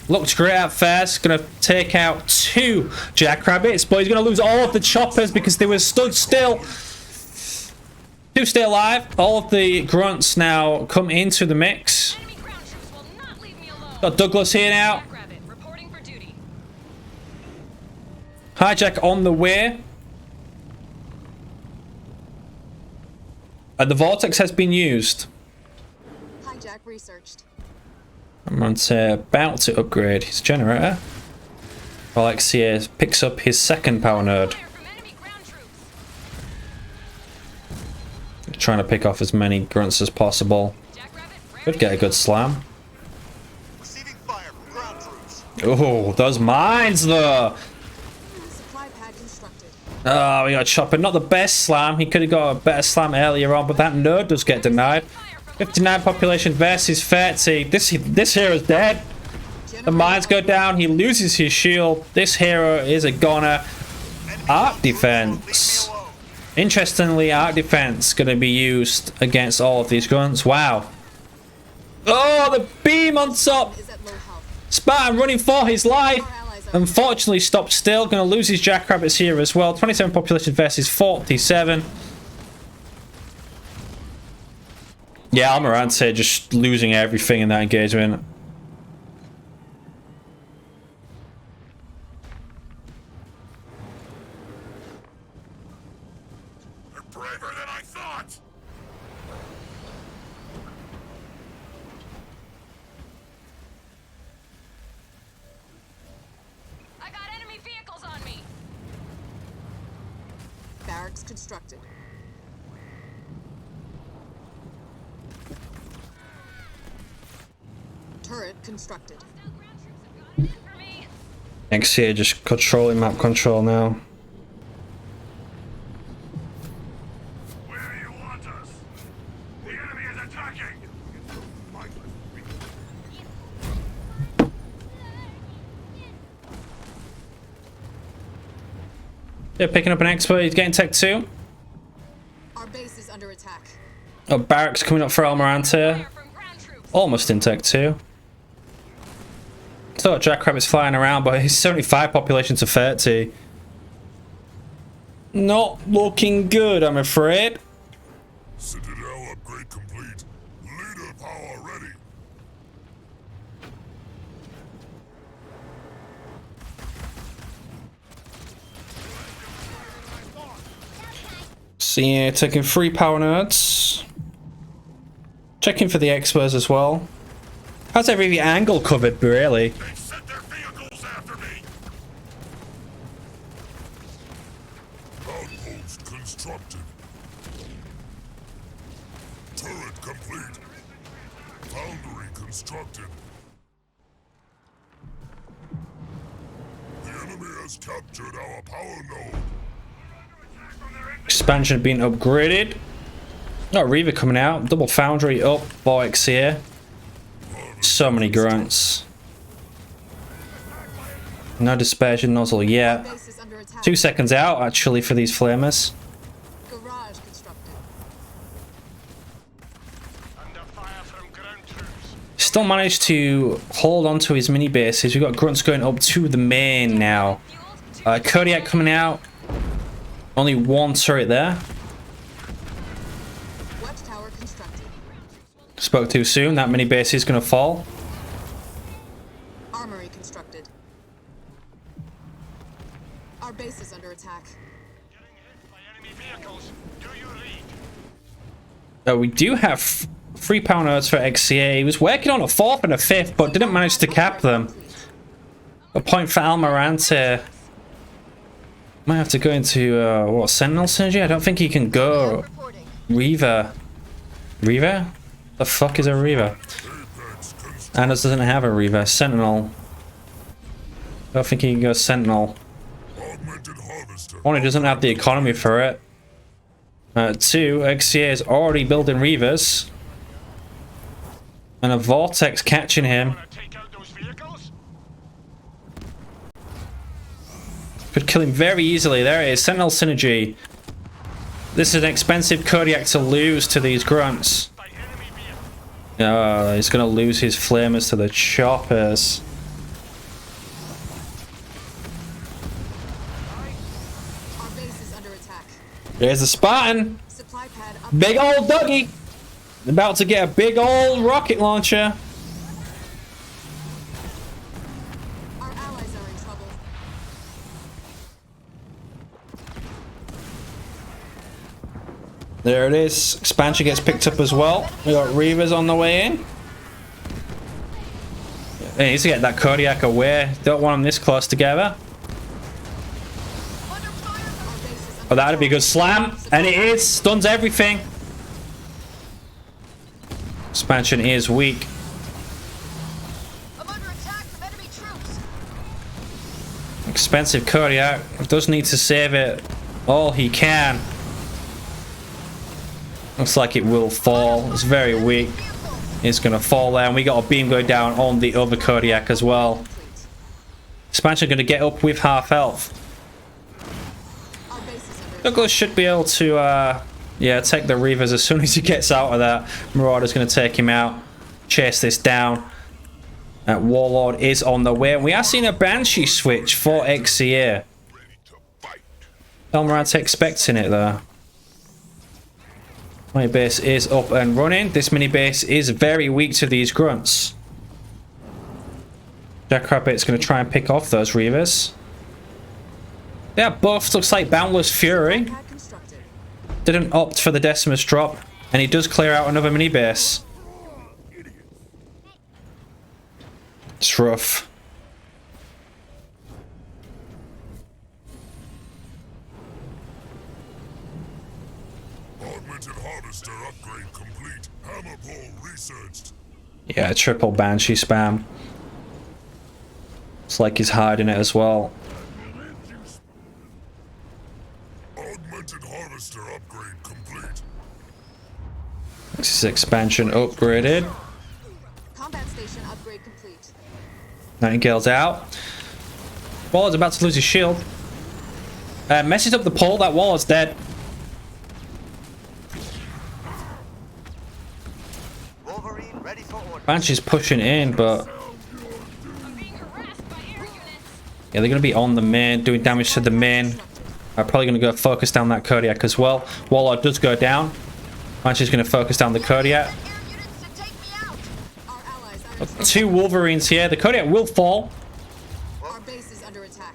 Looked great at first. Gonna take out 2 Jackrabbits, but he's gonna lose all of the choppers because they were stood still. 2 stay alive. All of the grunts now come into the mix. Got Douglas here now. Hijack on the way. And the Vortex has been used. Hijack researched. I'm about to upgrade his generator. While XCA picks up his 2nd power node. Trying to pick off as many grunts as possible. Could get a good slam. Receiving fire from ground troops. Oh, those mines though! Supply pad constructed. Oh, we got a chopper. Not the best slam. He could have got a better slam earlier on, but that node does get denied. 59 population versus 30. This hero's dead. The mines go down. He loses his shield. This hero is a goner. Arc defense. Interestingly, arc defense going to be used against all of these grunts. Wow. Oh, the beam on top. Is at low health. Spartan running for his life. Our allies are Unfortunately, stopped still. Going to lose his jackrabbits here as well. 27 population versus 47. Yeah, Almirante just losing everything in that engagement. They're braver than I thought! I got enemy vehicles on me. barracks constructed. Turret constructed. For me. Next here, just controlling map control now. Where do you want us? The enemy is attacking! They're picking up an expert. He's getting tech 2. Our base is under attack. Oh, barracks coming up for Almirante. Fire from ground troops. Almost in tech 2. Thought jackrabbit's flying around, but he's 75 population to 30. Not looking good, I'm afraid. Citadel upgrade complete. Leader power ready. See, yeah, taking 3 power nerds. Checking for the experts as well. How's every angle covered, really? They sent their vehicles after me. Outpost constructed. Turret complete. Foundry constructed. The enemy has captured our power node. Expansion being upgraded. Got Reaver coming out. Double foundry up. Boix here. So many grunts. No dispersion nozzle yet. Base is under attack. 2 seconds out, actually, for these flamers. Garage constructed. Under fire from ground troops. Still managed to hold on to his mini bases. We've got grunts going up to the main now. Kodiak coming out. Only 1 turret there. Watchtower constructed. Spoke too soon. That mini base is going to fall. Armory constructed. Our base is under attack. Getting hit by enemy vehicles. Do you read? We do have 3 power nerds for XCA. He was working on a 4th and a 5th, but didn't manage to cap them. A point for Almirante. Might have to go into, what, Sentinel synergy? I don't think he can go Reporting. Reaver. Reaver? The fuck is a Reaver? Anders doesn't have a Reaver. Sentinel. I don't think he can go Sentinel. Augmented harvester. 1, he doesn't have the economy for it. 2, XCA is already building Reavers. And a Vortex catching him. Wanna take out those vehicles? Could kill him very easily. There it is. Sentinel synergy. This is an expensive Kodiak to lose to these grunts. By enemy vehicles. He's going to lose his flamers to the choppers. Our base is under attack. There's the Spartan. Supply pad up. Big old Dougie. About to get a big old rocket launcher. Our allies are in trouble. There it is. Expansion gets picked up as well. We got Reavers on the way in. He needs to get that Kodiak away. Don't want them this close together. Our base is under Oh, that'd be a good slam. And it is. Stuns everything. Expansion is weak. I'm under attack from enemy troops. Expensive Kodiak. Does need to save it all he can. Looks like it will fall. It's very weak. Vehicles. is going to fall there. And we got a beam going down on the other Kodiak as well. Complete. Expansion going to get up with half health. Our base is under Douglas should be able to, yeah, take the Reavers as soon as he gets out of that. Marauder's going to take him out, chase this down. Warlord is on the way. We are seeing a Banshee switch for XCA. Elmorant's expecting it there. My base is up and running. This mini base is very weak to these grunts. Jackrabbit's going to try and pick off those Reavers. Yeah, both looks like Boundless Fury. pad constructed. Didn't opt for the Decimus drop, and he does clear out another mini base. It's rough. Augmented harvester upgrade complete. Hammer pole researched. Yeah, triple Banshee spam. It's like he's hiding it as well. Augmented harvester upgrade complete. This is expansion upgraded. Combat station upgrade complete. Nightingale's out. Wallard's about to lose his shield. Messes up the pole. That Wallard's dead. Wolverine ready for order. Banshee's pushing in, but I'm being harassed by air units. yeah, they're going to be on the main, doing damage to the main. I'm probably going to go focus down that Kodiak as well. Wallard does go down. Banshee's going to focus down the Kodiak. Air units to take me out. Our allies are in Two Wolverines here. The Kodiak will fall. Our base is under attack.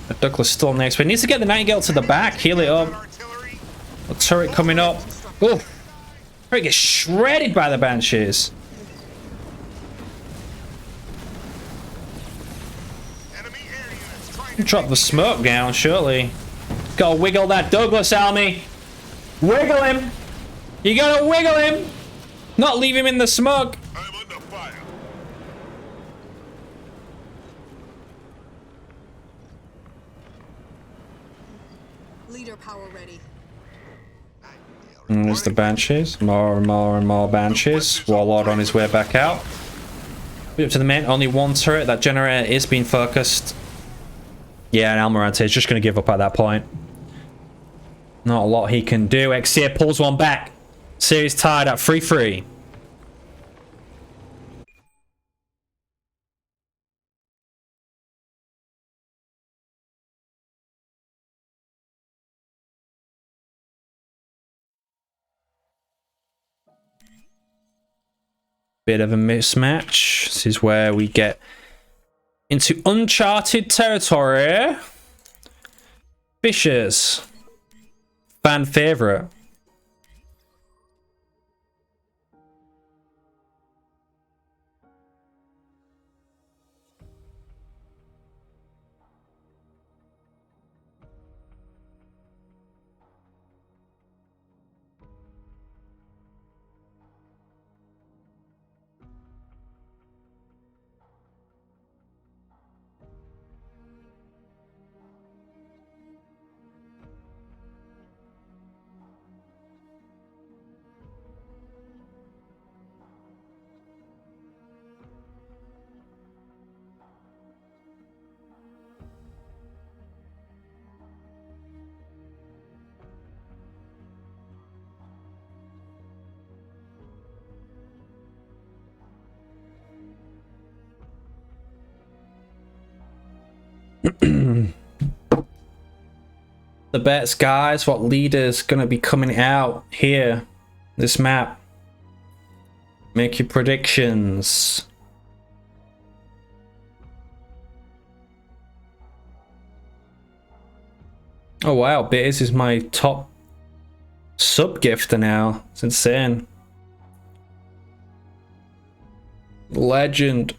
But Douglas still next, but he needs to get the Nightingale to the back. Heal it up. Artillery. A turret coming up. Oh, turret gets shredded by the Banshees. Enemy air units trying to Drop the smoke down, surely. Gotta wiggle that Douglas army. Wiggle him. You gotta wiggle him. Not leave him in the smoke. I'm under fire. Leader power ready. And there's the Banshees. More and more and more Banshees. Warlord on his way back out. Up to the main. Only one turret. That generator is being focused. Yeah, and Almirante is just going to give up at that point. Not a lot he can do. XCA pulls one back. Series tied at 3-3. Bit of a mismatch. This is where we get into uncharted territory. Fishers. Fan favorite. The bets, guys. What leader's gonna be coming out here? This map. Make your predictions. Oh wow, Bitters is my top sub gifter now. It's insane. Legend.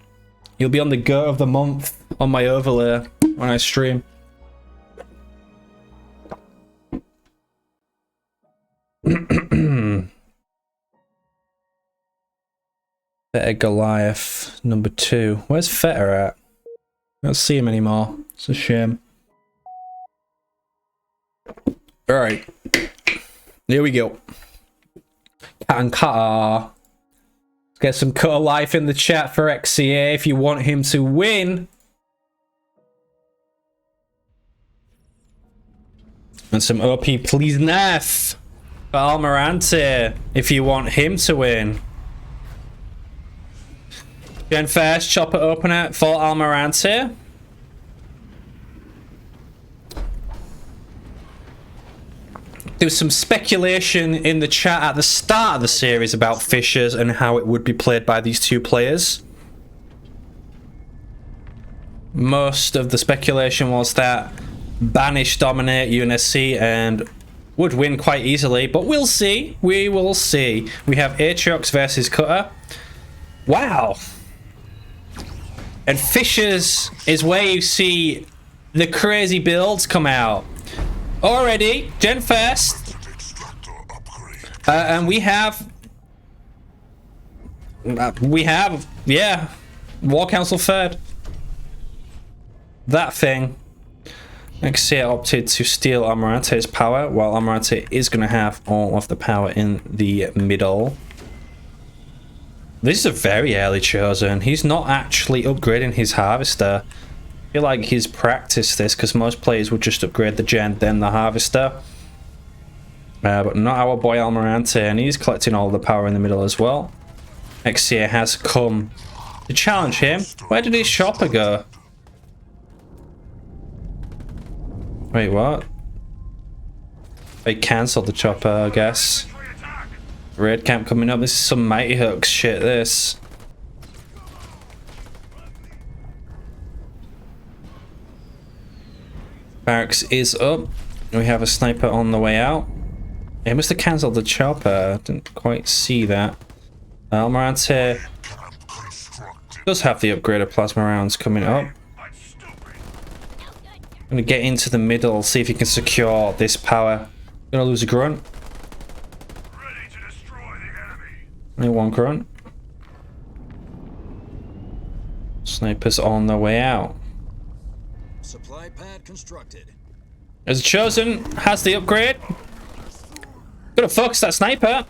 You'll be on the go of the month on my overlay when I stream. Feta Goliath number 2. Where's Feta at? I don't see him anymore. It's a shame. Alright. Here we go. Cat and Cutter. Let's Get some cut of life in the chat for XCA if you want him to win. And some OP please nerf for Almirante if you want him to win. Gen first chopper opener for Almirante. There was some speculation in the chat at the start of the series about Fishers and how it would be played by these two players. Most of the speculation was that Banish dominate UNSC and would win quite easily, but we'll see. We will see. We have Aatrox versus Cutter. Wow. And Fishers is where you see the crazy builds come out. Already, Gen first. And we have, yeah, War Council third. That thing. XCA opted to steal Almirante's power, while Almirante is going to have all of the power in the middle. This is a very early Chosen. He's not actually upgrading his Harvester. I feel like he's practiced this because most players would just upgrade the Gen, then the Harvester. But not our boy Almirante, and he's collecting all the power in the middle as well. XCA has come to challenge him. Where did his shopper go? Wait, what? They cancelled the chopper, I guess. Red camp coming up. This is some Mighty Hooks shit, this. Barracks is up. We have a sniper on the way out. He must have cancelled the chopper. Didn't quite see that. Almirante does have the upgraded plasma rounds coming up. Gonna get into the middle, see if he can secure this power. Gonna lose a grunt. Ready to destroy the enemy. Only one grunt. Snipers on the way out. Supply pad constructed. As Chosen has the upgrade. Gonna focus that sniper.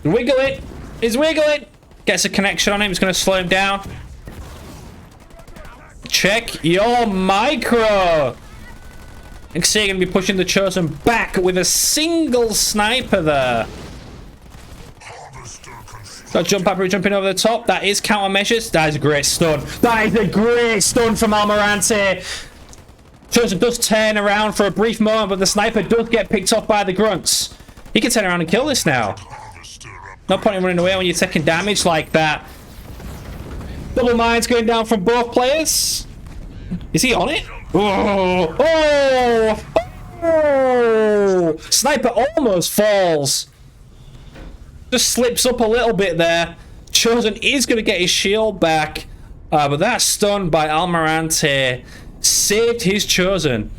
Wiggle it. He's wiggling. Gets a connection on him. It's gonna slow him down. Check your micro. XCA gonna be pushing the Chosen back with a single sniper there. Got jump up, jumping over the top. That is countermeasures. That is a great stun. That is a great stun from Almirante. Chosen does turn around for a brief moment, but the sniper does get picked off by the grunts. He can turn around and kill this now. No point in running away when you're taking damage like that. Double mines going down from both players. Is he on it? Oh! Oh! Oh! Sniper almost falls. Just slips up a little bit there. Chosen is going to get his shield back. But that stun by Almirante saved his Chosen.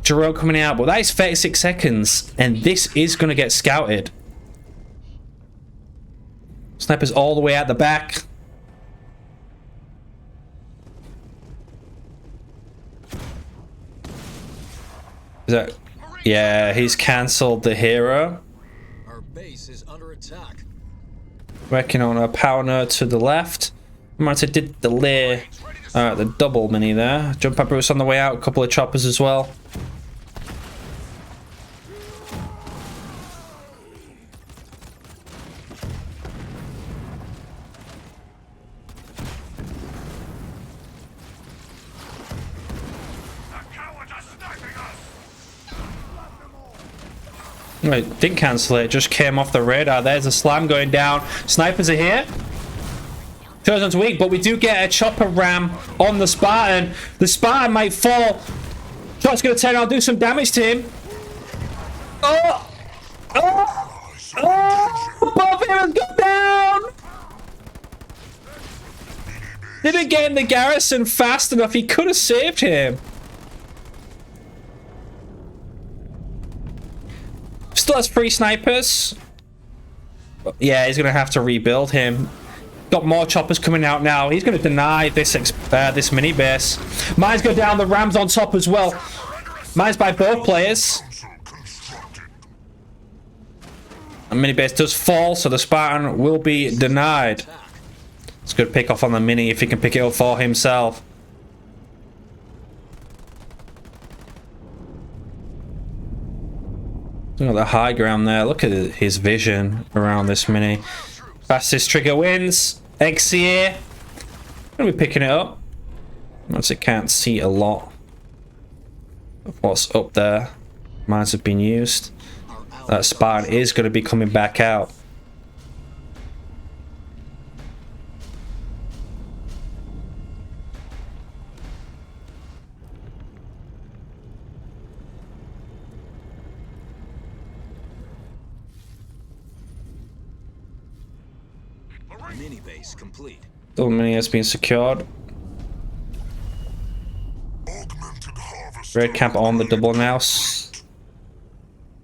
Jerome coming out. But that is 36 seconds. And this is going to get scouted. Sniper's all the way at the back. Is that... Yeah, he's cancelled the hero. Our base is under attack. Working on a power node to the left. Marta did delay the double mini there. Jump up Bruce on the way out. A couple of choppers as well. Right, didn't cancel it, just came off the radar. There's a slam going down. Snipers are here. Chosen's weak, but we do get a chopper ram on the Spartan. The Spartan might fall. Shot's gonna turn around and do some damage to him. Oh! Oh! Oh! Both heroes go down! Didn't get in the garrison fast enough. He could have saved him. Still has 3 snipers. Yeah, he's gonna have to rebuild him. Got more choppers coming out now. He's gonna deny this this mini base. Mines go down. The Rams on top as well. Mines by both players. A mini base does fall, so the Spartan will be denied. It's a good pick off on the mini if he can pick it up for himself. Look at the high ground there. Look at his vision around this mini. Fastest trigger wins. XCA. Gonna be picking it up. Once it can't see a lot of what's up there. Mines have been used. That Spartan is going to be coming back out. Mini base complete. The mini has been secured. Augmented harvest. Red camp on the double now.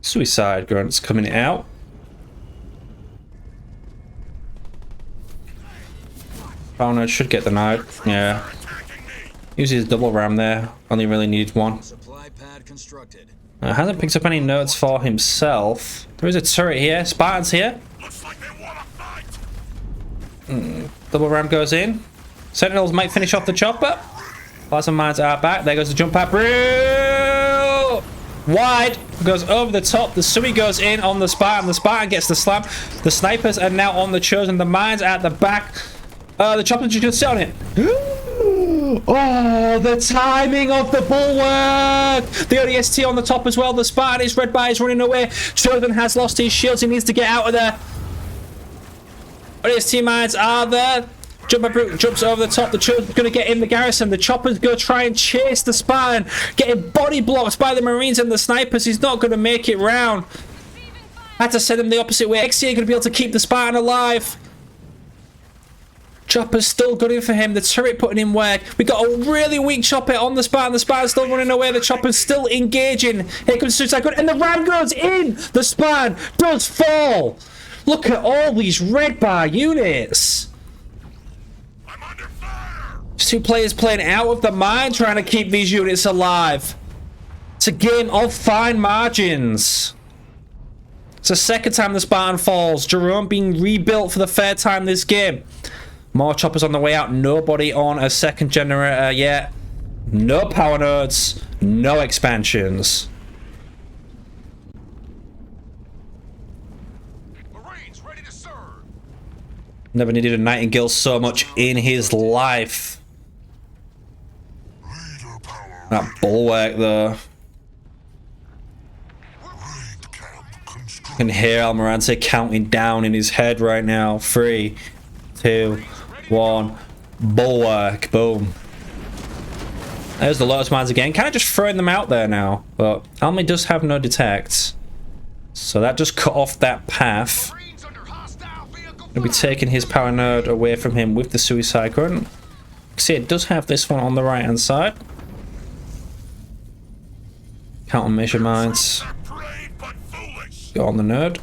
Suicide grunts coming out. Oh no, it should get denied. Yeah. Uses double ram there. Only really needed one. Supply pad constructed. Hasn't picked up any nodes for himself. There is a turret here. Spartan's here. Looks like they want to fight. Double ram goes in. Sentinels might finish off the chopper. Plasma mines are back. There goes the jump pad. Real wide. Goes over the top. The Sui goes in on the Spartan. The Spartan gets the slam. The snipers are now on the chosen. The mines at the back. The chopper just gonna sit on it. Oh, the timing of the bulwark! The ODST on the top as well. The Spartan is red bar is running away. Chosen has lost his shields. He needs to get out of there. ODST mines are there. Jumper Brute jumps over the top. The Chosen's going to get in the garrison. The Chopper's going to try and chase the Spartan. Getting body blocked by the Marines and the snipers. He's not going to make it round. Had to send him the opposite way. XCA going to be able to keep the Spartan alive. Chopper's still good in for him. The turret putting in work. We got a really weak Chopper on the Spartan. The Spartan's still running away. The Chopper's still engaging. Here comes Suicide Gun. And the ram goes in. The Spartan does fall. Look at all these red bar units. I'm under fire. There's two players playing out of the mine trying to keep these units alive. It's a game of fine margins. It's the second time the Spartan falls. Jerome being rebuilt for the third time this game. More choppers on the way out. Nobody on a second generator yet. No power nodes. No expansions. Marines ready to serve. Never needed a Nightingale so much in his life. Leader power. That bulwark though. Raid camp You constructed. can hear Almirante counting down in his head right now. 3, 2, 1. Bulwark. Boom. There's the Lotus Mines again. Kind of just throwing them out there now. But Almi does have no detect. So that just cut off that path. Marines under hostile vehicle. Gonna be taking his power node away from him with the Suicide Current. See, it does have this one on the right hand side. Countermeasure mines. Brave but foolish. Go on the node.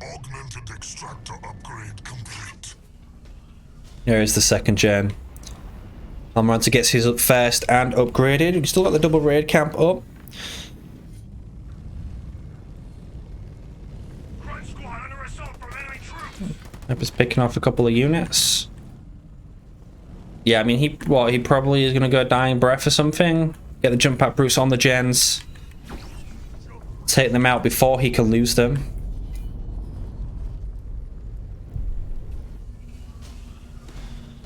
Augmented extractor upgrade complete. There is the second gen. Almirante gets his up first and upgraded. We still got the double raid camp up. Grunt squad under assault from enemy troops. Sniper's picking off a couple of units. Yeah, I mean, he probably is going to go Dying Breath or something. Get the jump at Bruce on the gens. Take them out before he can lose them.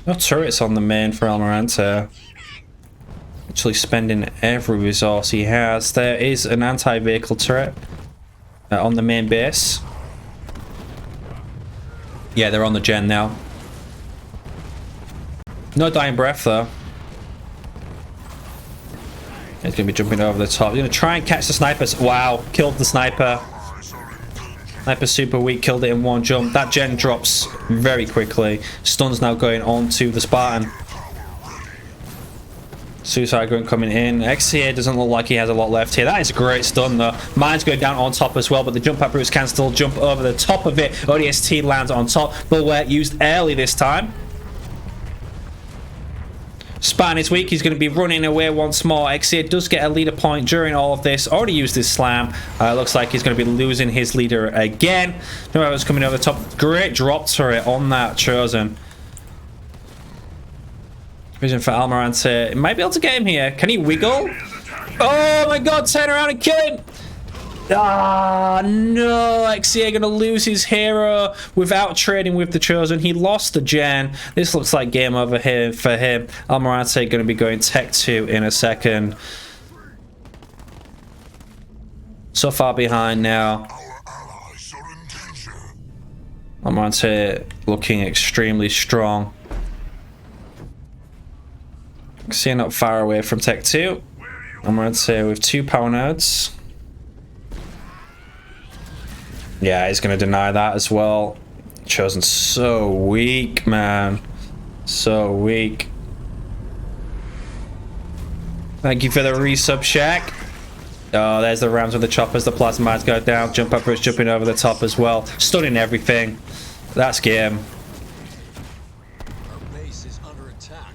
No turrets on the main for Almirante. Actually spending every resource he has. There is an anti-vehicle turret on the main base. Yeah, they're on the gen now. No Dying Breath though. He's going to be jumping over the top. He's going to try and catch the snipers. Wow, killed the sniper. Sniper super weak, killed it in one jump. That gen drops very quickly. Stun's now going on to the Spartan. Suicide Grunt coming in. XCA doesn't look like he has a lot left here. That is a great stun though. Mine's going down on top as well, but the jump at Bruce can still jump over the top of it. ODST lands on top. Bulwark used early this time. Spartan is weak. He's going to be running away once more. XCA does get a leader point during all of this. Already used his slam. Looks like he's going to be losing his leader again. No matter what's coming over the top. Great drop turret on that Chosen. Vision for Almirante. Might be able to get him here. Can he wiggle? Oh my god, turn around and kill him! Ah, no. XCA going to lose his hero without trading with the Chosen. He lost the gen. This looks like game over here for him. Almirante going to be going Tech 2 in a second. So far behind now. Our allies are in danger. Almirante looking extremely strong. XCA not far away from Tech 2. Almirante with 2 power nodes. Yeah, he's going to deny that as well. Chosen so weak, man. So weak. Thank you for the resub, Shaq. Oh, there's the Rams with the choppers. The plasmids go down. Jump up, is jumping over the top as well. Stunning everything. That's game. Our base is under attack.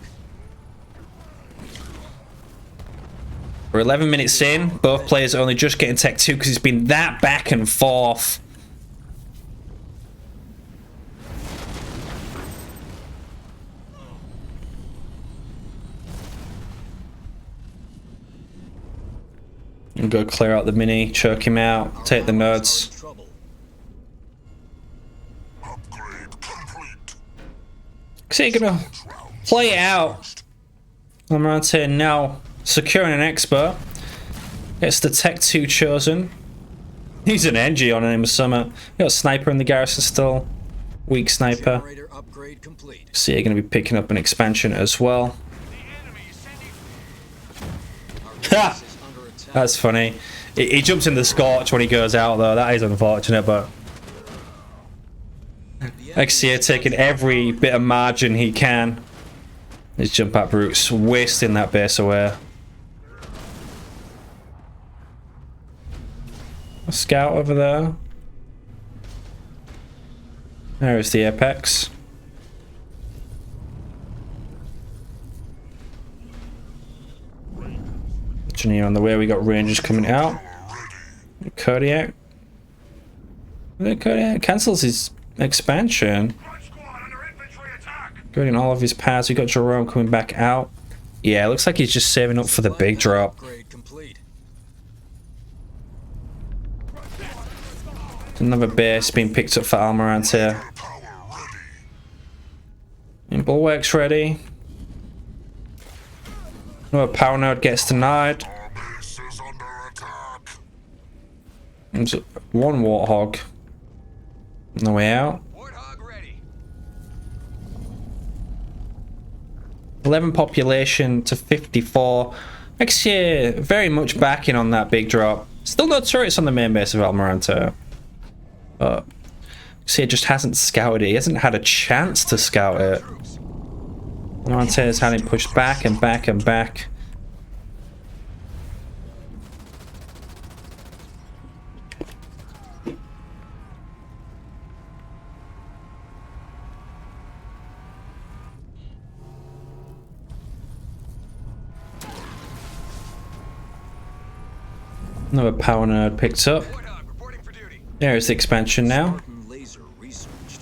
We're 11 minutes in. Both players are only just getting Tech 2 because it's been that back and forth. And go clear out the mini, choke him out, take the nodes. Trouble. Upgrade complete. So you're gonna play it out. Almirante now securing an Expo. Gets the Tech 2 Chosen. He's an NG on him summer. Got a sniper in the garrison still. Weak sniper. Generator upgrade complete. So you're gonna be picking up an expansion as well. Ha! Under attack. That's funny. He jumps in the Scorch when he goes out though. That is unfortunate, but XCA taking every bit of margin he can. His jump at Brutes, wasting that base away. A scout over there. There is the Apex. Engineer on the way. We got Rangers coming out. Kodiak. Kodiak cancels his expansion. Getting all of his paths. We got Jerome coming back out. Yeah, it looks like he's just saving up for the big drop. Upgrade complete. Another base being picked up for Almirante. And Bulwark's ready. Another power node gets denied. Our base is under attack. There's one Warthog on the way out. Warthog ready. 11 population to 54. Next year, very much backing on that big drop. Still no turrets on the main base of Almirante. But see, just hasn't scouted it. He hasn't had a chance to scout it. Almirante has had him pushed back and back and back. Another power node picked up. Warthog reporting for duty. There's the expansion now. Spartan laser researched.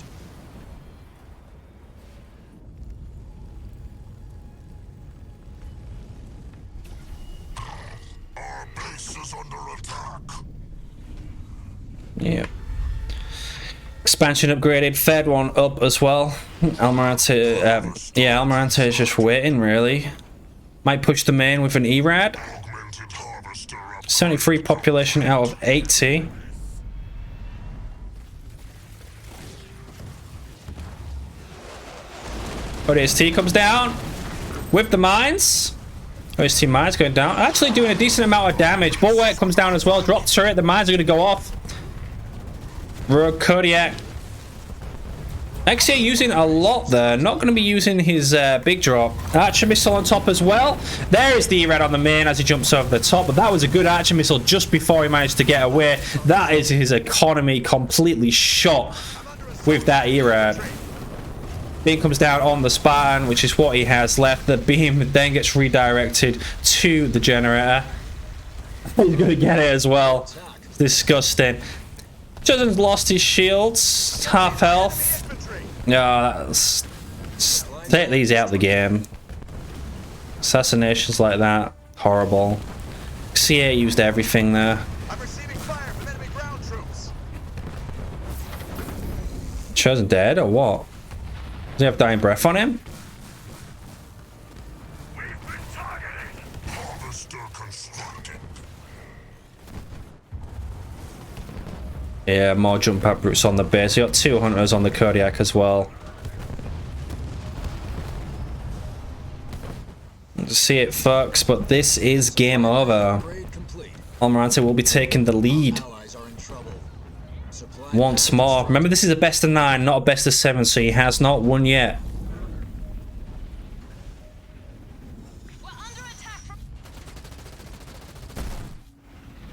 Our base is under attack. Yeah. Expansion upgraded, fed one up as well. Almirante, yeah, Almirante is just waiting really. Might push the main with an ERAD. Augmented harvester up. 73 population out of 80. ODST comes down with the mines. ODST mines going down. Actually doing a decent amount of damage. Bulwark comes down as well. Drop turret. The mines are going to go off. Rogue Kodiak. XA using a lot there. Not going to be using his big drop. Archer missile on top as well. There is the ERAD on the main as he jumps over the top. But that was a good archer missile just before he managed to get away. That is his economy completely shot with that ERAD. Beam comes down on the Spartan, which is what he has left. The beam then gets redirected to the generator. He's gonna get it as well. It's disgusting. Chosen's lost his shields, half health. Yeah, that's... take these out of the game. Assassinations like that, horrible. CA used everything there. I'm receiving fire from enemy ground troops. Chosen dead or what? Does he have dying breath on him? We've been targeted. Harvester constructed. Yeah, more jump pad brutes on the base. You got 2 hunters on the Kodiak as well. See it, folks, but this is game over. Almirante will be taking the lead once more. Remember, this is a best of 9, not a best of 7, so he has not won yet.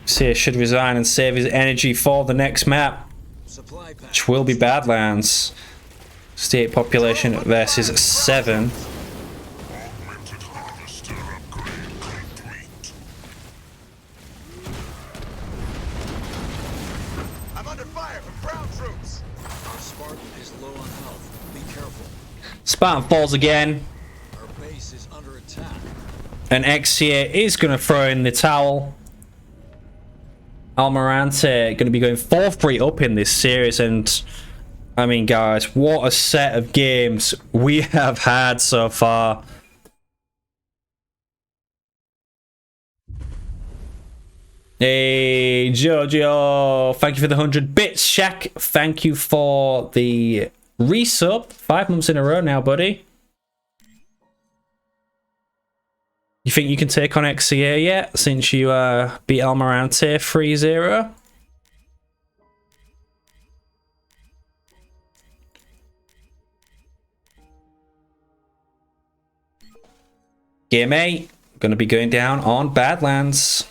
Seer should resign and save his energy for the next map, which will be Badlands. State population versus 7. Augmented harvester upgrade complete. I'm under fire from ground troops. Our Spartan is low on health. Be careful. Spartan falls again, Our base is under attack. and XCA is going to throw in the towel. Almirante going to be going 4-3 up in this series, and I mean, guys, what a set of games we have had so far. Hey, Jojo, thank you for the 100 bits. Shaq, thank you for the resub. 5 months in a row now, buddy. You think you can take on XCA yet, since you beat Almirante 3-0? Game 8, going to be going down on Badlands.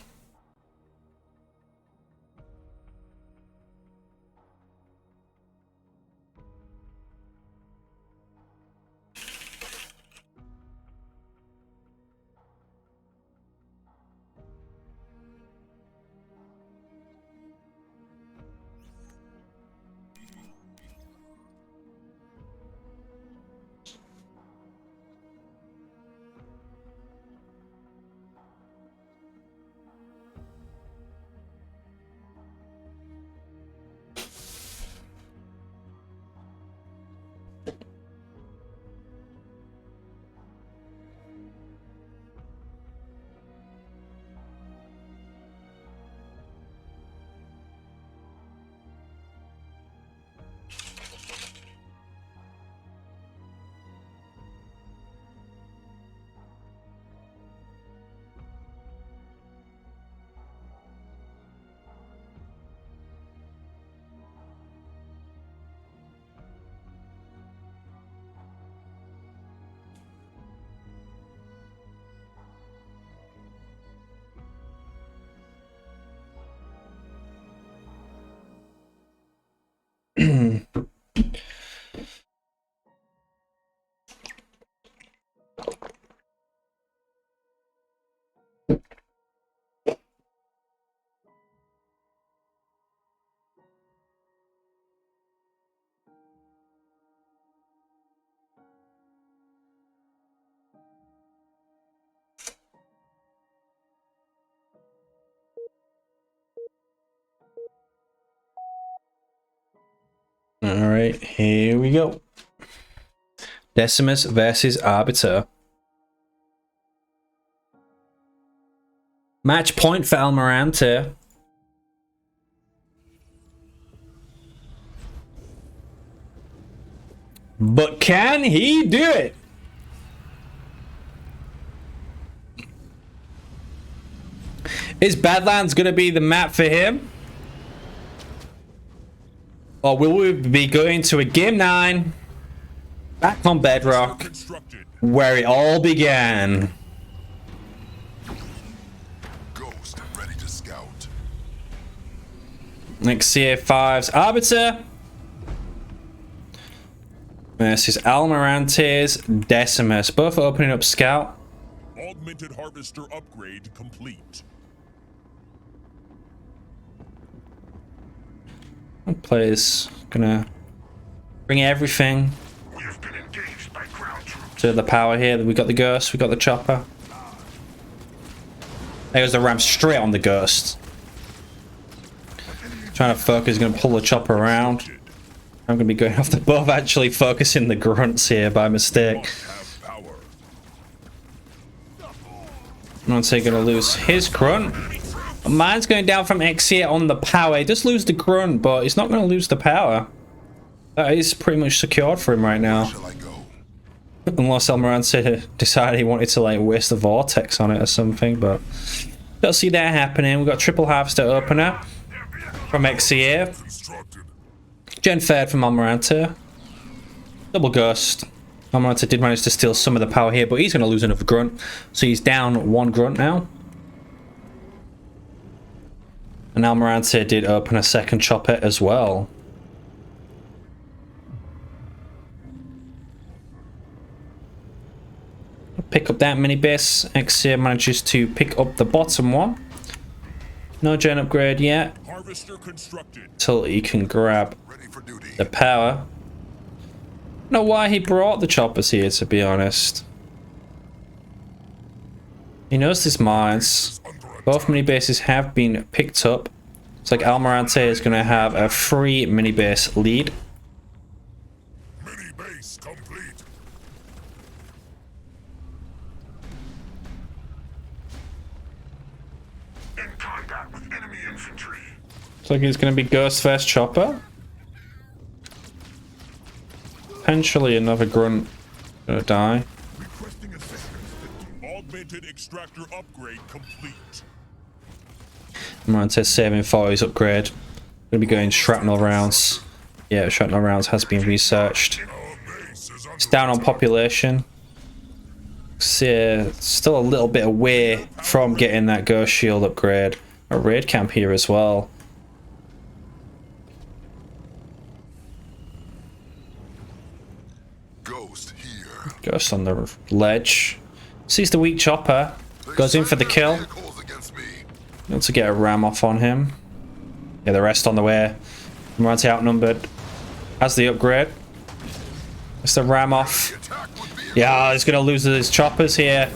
Alright, here we go. Decimus versus Arbiter. Match point for Almirante. But can he do it? Is Badlands going to be the map for him? Or will we be going to a game 9 back on Bedrock where it all began? Ghost ready to scout. Next CA5's Arbiter. versus Almirante's Decimus. Both opening up scout. Augmented harvester upgrade complete. Players gonna bring everything We have been engaged by ground troops. to the power here. We got the Ghost, we got the Chopper. There goes the ram straight on the Ghost. Trying to focus, gonna pull the Chopper around. I'm gonna be going off the both, actually focusing the grunts here by mistake. Have power. I'm gonna lose his grunt. Mine's going down from X here on the power. He does lose the grunt, but he's not gonna lose the power. That is pretty much secured for him right now. Shall I go? Unless Almirante decided he wanted to like waste the vortex on it or something, but don't see that happening. We've got triple harvester opener from XCA. Constructed. Gen third from Almirante. Double Ghost. Almirante did manage to steal some of the power here, but he's going to lose another grunt. So he's down one grunt now. And Almirante did open a second chopper as well. Pick up that mini base. XCA manages to pick up the bottom one. No gen upgrade yet. Harvester constructed. Till he can grab Ready for duty. the power. Don't know why he brought the choppers here, to be honest. He knows his mines. Both mini bases have been picked up. It's like Almirante is going to have a free mini base lead. Mini base complete. In combat with enemy infantry. Looks like he's going to be Ghost first chopper. Potentially another grunt going to die. Requesting assistance. Augmented extractor upgrade complete. Almirante saving for his upgrade. Going to be going shrapnel rounds. Yeah, shrapnel rounds has been researched. Our base is It's under down on population. Still a little bit away from getting that Ghost Shield upgrade. A raid camp here as well. Ghost here. Ghost on the ledge. Sees the weak chopper. Goes in for the kill. Against me. Able to get a ram off on him. Yeah, the rest on the way. Almirante outnumbered. Has the upgrade. It's the ram off. Yeah, he's going to lose his choppers here.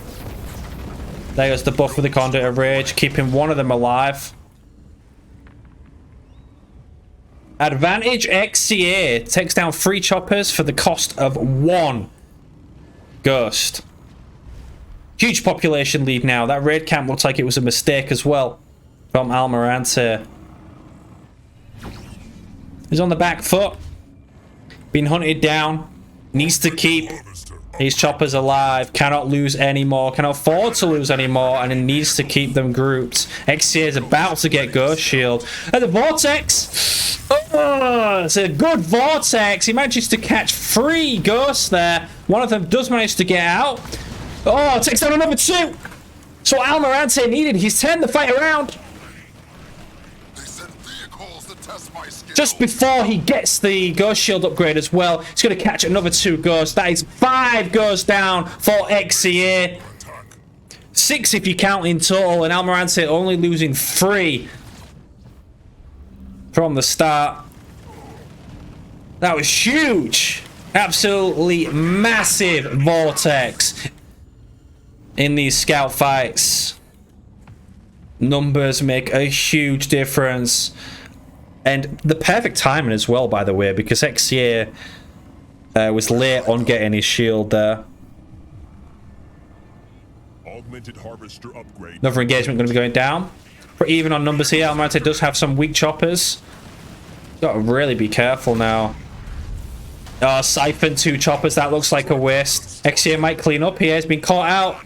There goes the buff with the Conduit of Rage, keeping one of them alive. Advantage XCA takes down 3 choppers for the cost of 1 Ghost. Huge population lead now. That raid camp looks like it was a mistake as well from Almirante. He's on the back foot. Being hunted down. Needs to keep these choppers alive. Cannot lose anymore. Cannot afford to lose anymore. And it needs to keep them grouped. XCA is about to get Ghost Shield. And the Vortex. Oh, it's a good Vortex. He manages to catch 3 Ghosts there. One of them does manage to get out. Oh, takes down another 2. So Almirante needed. He's turned the fight around. They sent vehicles to test my skill. Just before he gets the Ghost Shield upgrade as well, he's going to catch another 2 Ghosts. That is 5 Ghosts down for XCA. 6 if you count in total, and Almirante only losing 3 from the start. That was huge. Absolutely massive Vortex in these scout fights. Numbers make a huge difference. And the perfect timing as well, by the way, because XCA was late on getting his shield there. Augmented harvester upgrade. Another engagement going to be going down. Pretty even on numbers here. Almirante does have some weak choppers. Got to really be careful now. Oh, siphon 2 choppers. That looks like a waste. XCA might clean up here. He's been caught out.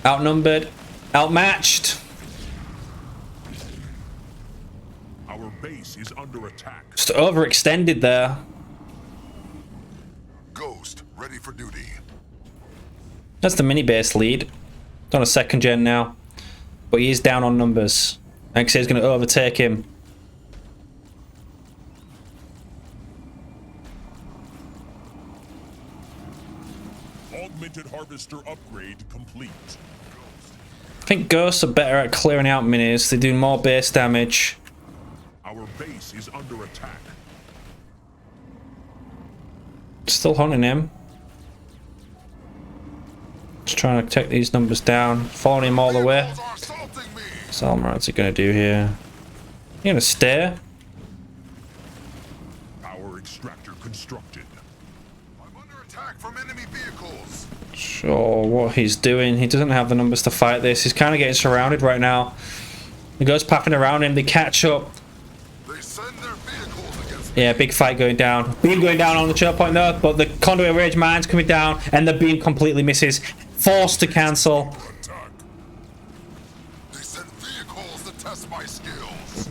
Outnumbered. Outmatched. Our base is under attack. Just overextended there. Ghost ready for duty. That's the mini base lead. It's on a 2nd gen now. But he is down on numbers. XCA is going to overtake him. Augmented harvester upgrade complete. I think ghosts are better at clearing out minis. They do more base damage. Our base is under attack. Still hunting him. Just trying to take these numbers down. Following him all the way. Vehicles are assaulting me. What's Almirant's gonna do here? You gonna stare? Power extractor constructed. I'm under attack from enemy vehicles. Sure, what he's doing. He doesn't have the numbers to fight this. He's kind of getting surrounded right now. He goes papping around him. They catch up. They send their vehicles against Yeah, big fight going down. Beam going down on the choke point though, but the conduit rage mine's coming down, and the beam completely misses. Forced to cancel. attack. They send vehicles to test my skills.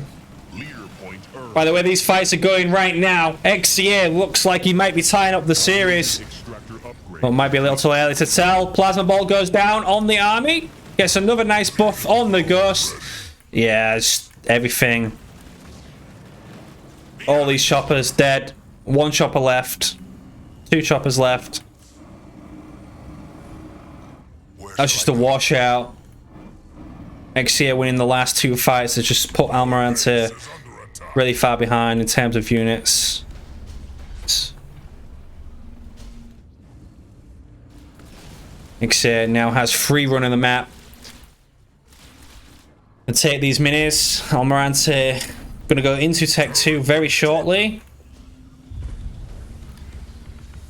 Leader point earned. By the way, these fights are going right now. XCA looks like he might be tying up the series. Extractor upgrade. Well, might be a little too early to tell. Plasma ball goes down on the army. Gets another nice buff on the ghost. Yeah, it's everything. All these choppers dead. One chopper left. Two choppers left. That's just a washout. XCA winning the last two fights has just put Almirante really far behind in terms of units. XCA now has free run of the map. And take these minis. Almirante gonna go into Tech 2 very shortly.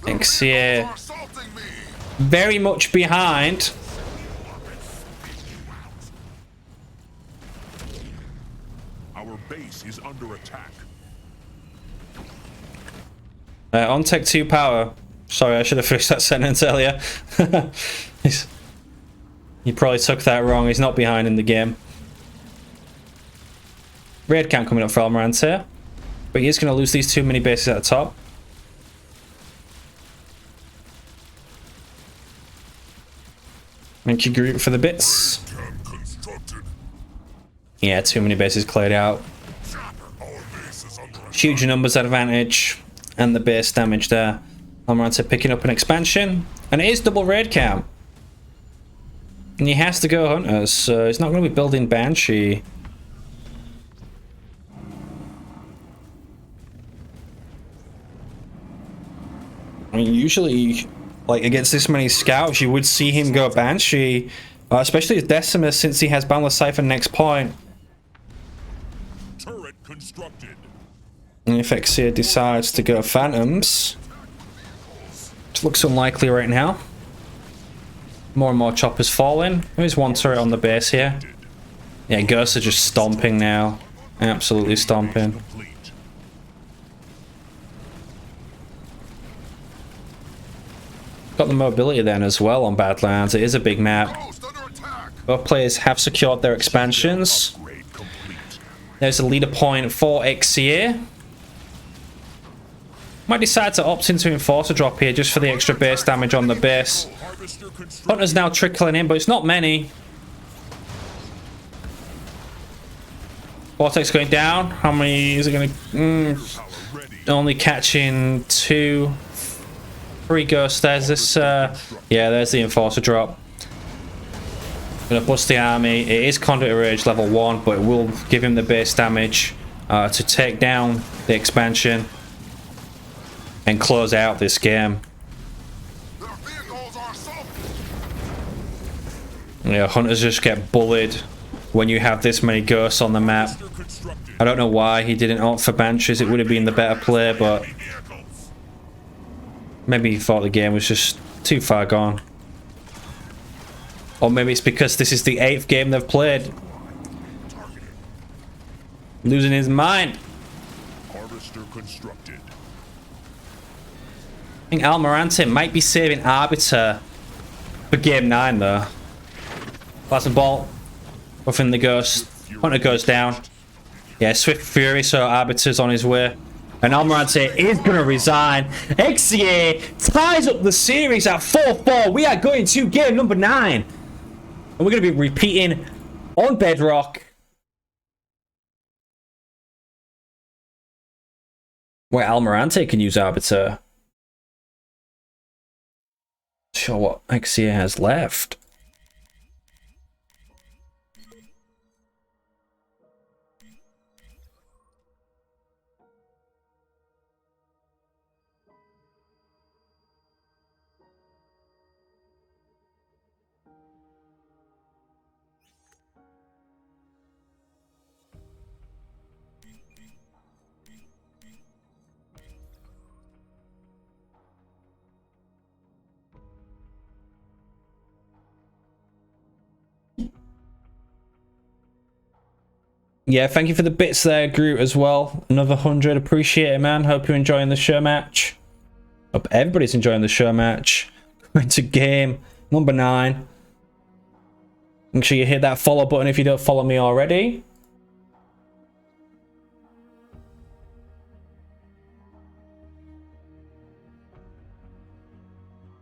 XCA Assaulting me. very much behind. Our base is under attack. On Tech 2 power. Sorry, I should have finished that sentence earlier. He probably took that wrong. He's not behind in the game. Raid count coming up for Almirante. But he is going to lose these two mini bases at the top. Thank you, group, for the bits. Cam constructed. Yeah, too many bases cleared out. Our base is under attack. Huge numbers advantage. And the base damage there. Almirante picking up an expansion. And it is double raid count. And he has to go hunters, so he's not going to be building Banshee. I mean, usually, like, against this many scouts, you would see him go Banshee. Especially as Decimus, since he has Boundless Siphon next point. Turret constructed. And if Exia decides to go Phantoms, which looks unlikely right now. More and more choppers falling. There's one turret on the base here. Yeah, Ghosts are just stomping now. Absolutely stomping. Complete. Got the mobility then as well on Badlands. It is a big map. Ghost under attack. Both players have secured their expansions. Upgrade complete. There's a leader point for XCA. Might decide to opt into Enforcer drop here just for the extra base damage on the base. Harvester constructed. Hunter's now trickling in, but it's not many. Vortex going down. How many is it going to... Power ready. only catching 2, 3 ghosts. There's this... yeah, there's the Enforcer drop. Gonna bust the army. It is Conduit Rage level 1, but it will give him the base damage to take down the expansion and close out this game. Their vehicles are assaulting. Yeah, hunters just get bullied when you have this many ghosts on the map. Harvester constructed. I don't know why he didn't opt for Banshees. It would have been the better play, but Vehicles. maybe he thought the game was just too far gone. Or maybe it's because this is the 8th game they've played. Losing his mind. Harvester constructed. I think Almirante might be saving Arbiter for game 9 though. Plasma Bolt. Buffing the Ghost. Hunter goes down. Yeah, Swift Fury, so Arbiter's on his way. And Almirante is going to resign. XCA ties up the series at 4-4. We are going to game number 9. And we're going to be repeating on Bedrock. Where Almirante can use Arbiter. Sure what XCA has left. Yeah, thank you for the bits there, Groot, as well. Another 100. Appreciate it, man. Hope you're enjoying the show match. Hope everybody's enjoying the show match. Going to game number 9. Make sure you hit that follow button if you don't follow me already.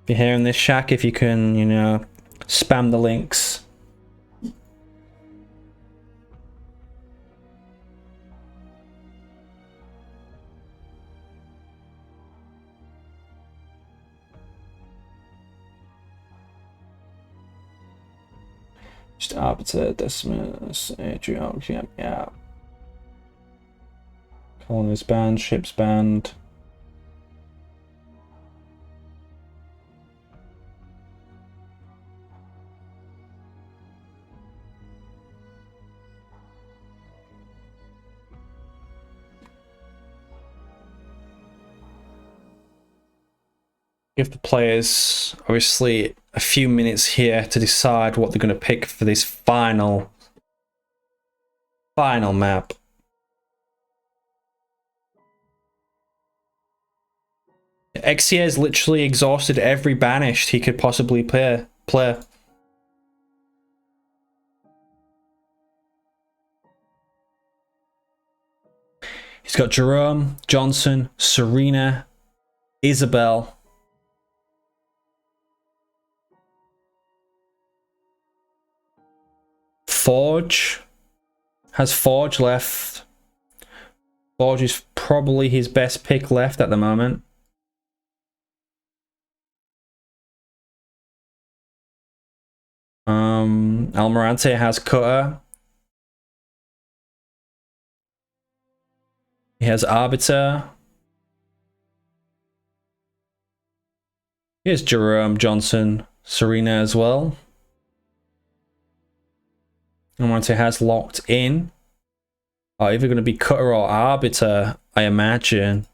If you're here in this shack, if you can, you know, spam the links. Just Arbiter, Decimus, Adrian, yeah. Colonist band, ships band. Give the players obviously a few minutes here to decide what they're going to pick for this final map. XCA has literally exhausted every banished he could possibly play. He's got Jerome, Johnson, Serena, Isabel. Forge has Forge left. Forge is probably his best pick left at the moment. Almirante has Cutter. He has Arbiter. Here's Jerome, Johnson, Serena as well. Almirante has locked in. Oh, either going to be Cutter or Arbiter, I imagine.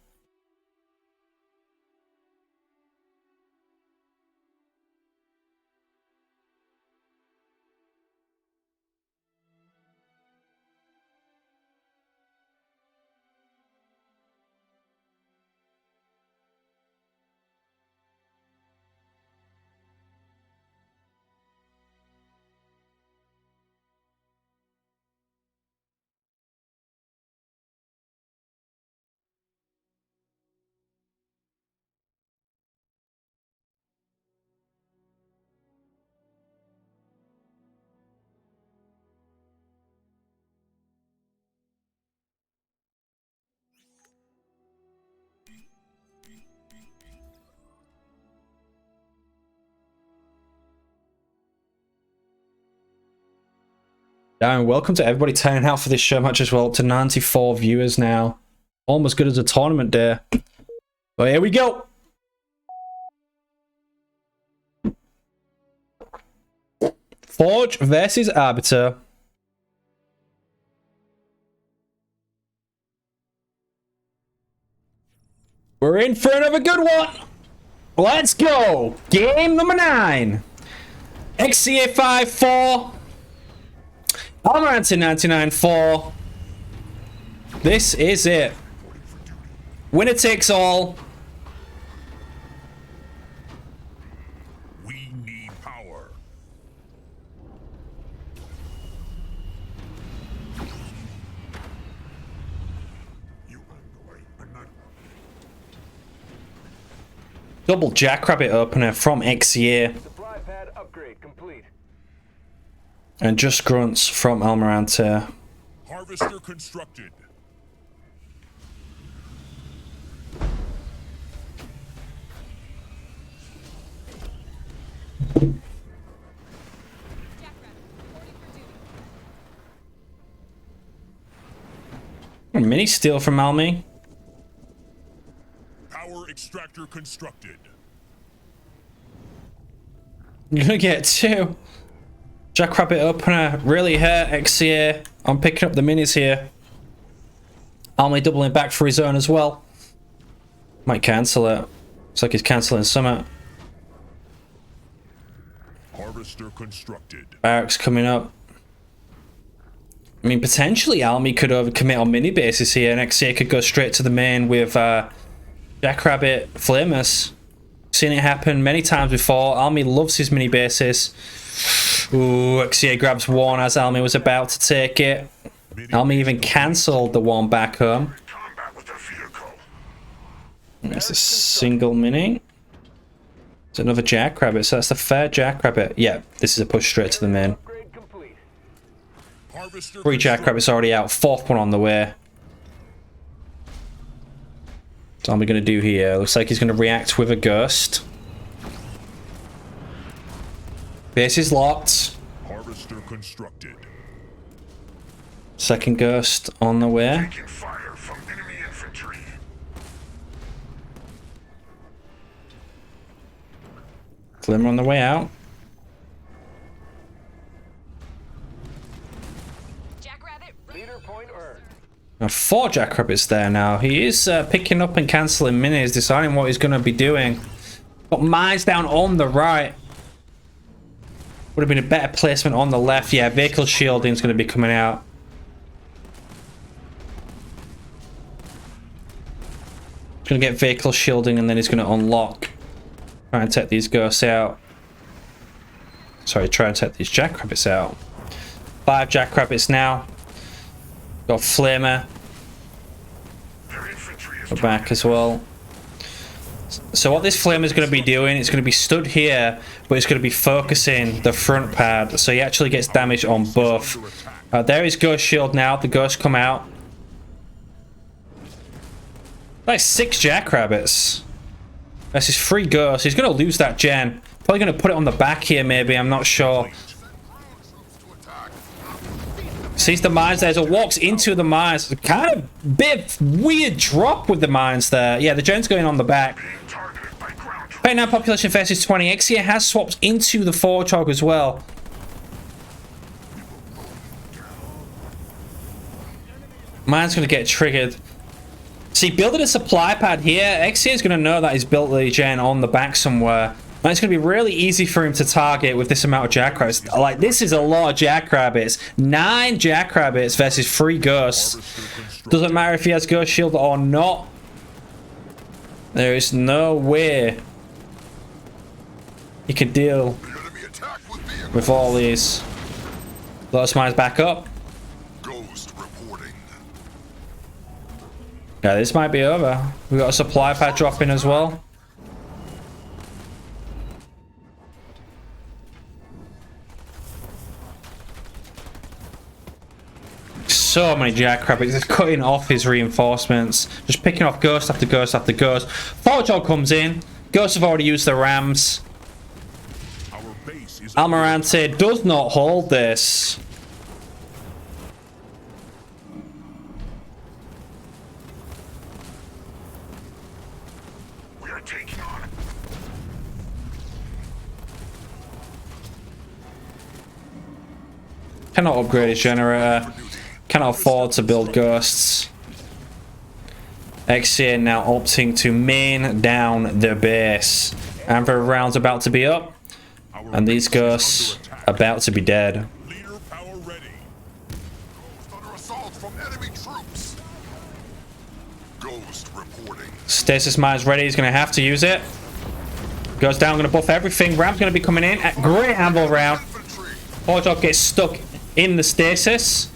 And welcome to everybody turning out for this show match as well. Up to 94 viewers now. Almost good as a tournament day. But here we go. Forge versus Arbiter. We're in for another good one. Let's go. Game number 9. XCA 5-4. Almirante 99-4. This is it. Winner takes all. We need power. Double Jackrabbit opener from XCA. Supply pad upgrade complete. And just grunts from Almirante. Harvester constructed. mini steal from Almy. Power extractor constructed. You're gonna get 2. Jackrabbit opener really hurt XCA on picking up the minis here. Almy doubling back for his own as well. Might cancel it. Looks like he's cancelling Summit. Harvester constructed. Barracks coming up. I mean, potentially Almy could overcommit on mini bases here, and XCA could go straight to the main with Jackrabbit Flamers. Seen it happen many times before. Almy loves his mini bases. Ooh, XCA grabs one as Almy was about to take it. Almy even cancelled the one back home. Combat with the vehicle. There's a single mini. There's another Jackrabbit, so that's the third Jackrabbit. Yeah, this is a push straight to the main. Upgrade complete. Harvester 3 Jackrabbits already out, 4th one on the way. What's Almy gonna do here? Looks like he's gonna react with a ghost. Base is locked. Harvester constructed. Second ghost on the way. Taking fire from enemy infantry. Glimmer on the way out. Jackrabbit, Leader point earned. 4 Jackrabbits there now. He is picking up and cancelling minis, deciding what he's going to be doing. Got mines down on the right. Would have been a better placement on the left. Yeah, vehicle shielding is going to be coming out. He's going to get vehicle shielding and then he's going to unlock. Try and take these ghosts out. Sorry, try and take these Jackrabbits out. 5 Jackrabbits now. Got Flamer. Their infantry is We're back as well. So what this Flamer is going to be doing, it's going to be stood here, but it's going to be focusing the front pad, so he actually gets damage on both. There is Ghost Shield now. The ghosts come out. Like 6 Jackrabbits. That's his 3 ghosts. He's going to lose that gen. Probably going to put it on the back here, maybe. I'm not sure. Sees the mines there, so walks into the mines. Kind of bit weird drop with the mines there. Yeah, the gen's going on the back. Right now, population versus 20. XCA has swapped into the Forge Hog as well. Mine's going to get triggered. See, building a supply pad here, XCA is going to know that he's built the gen on the back somewhere. And it's going to be really easy for him to target with this amount of Jackrabbits. Like, this is a lot of Jackrabbits. 9 Jackrabbits versus 3 ghosts. Doesn't matter if he has Ghost Shield or not. There is no way he can deal with all these. Lotus Mines back up. Ghost reporting. Yeah, this might be over. We got a supply pad dropping as well. So many Jackrabbits. He's cutting off his reinforcements. Just picking off ghost after ghost after ghost. Forge Hog comes in. Ghosts have already used the rams. Our base is Almirante does not hold this. We are taking on. Cannot upgrade his generator. Cannot afford to build ghosts. XCA now opting to main down the base. Amber round's about to be up. And these ghosts about to be dead. Leader power ready. Ghost under assault from enemy troops. Ghost reporting. Stasis mine's ready. He's going to have to use it. Goes down, going to buff everything. Ram's going to be coming in. Great anvil round. Infantry. Forge Hog gets stuck in the stasis.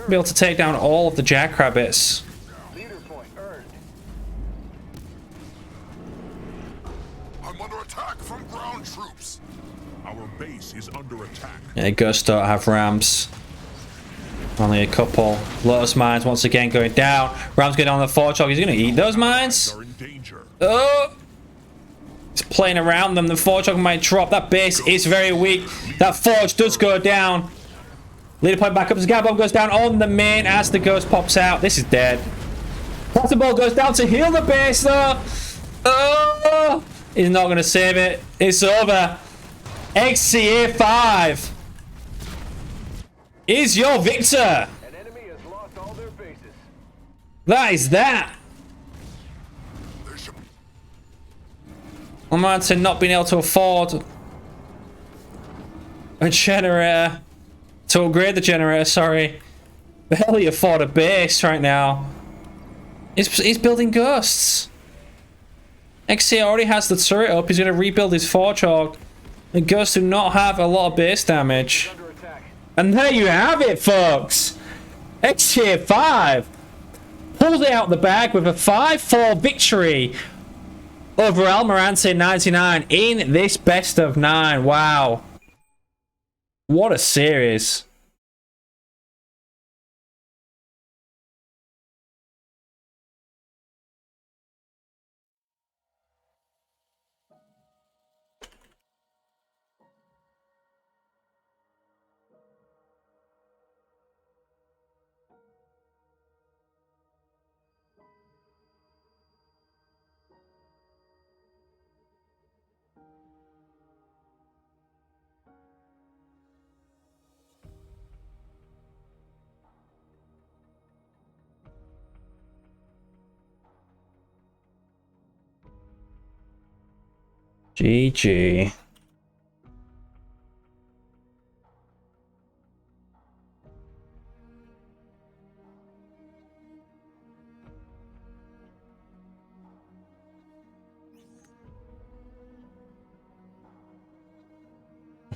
Be able to take down all of the Jackrabbits. Leader point earned. I'm under attack from ground troops. Our base is under attack. Yeah, ghosts don't have rams. Only a couple. Lotus Mines once again going down. Ram's going on the Forge Hog. He's going to eat those mines. Are in danger. Oh! He's playing around them. The Forge Hog might drop. That base is very weak. That Forge does go down. Leader point back up. The Scout Bomb goes down on the main as the ghost pops out. This is dead. Possible goes down to heal the base though. Oh, he's not gonna save it. It's over. XCA 5 is your victor. An enemy has lost all their bases. That is that. They should I'm on to not being able to afford a generator. To upgrade the generator, sorry. Barely afford a base right now. He's building ghosts. XC already has the turret up. He's going to rebuild his Forge Hog. And ghosts do not have a lot of base damage. Under attack. And there you have it, folks. XC 5 pulls it out the bag with a 5-4 victory over Almirante 99 in this best of 9. Wow. What a series. GG.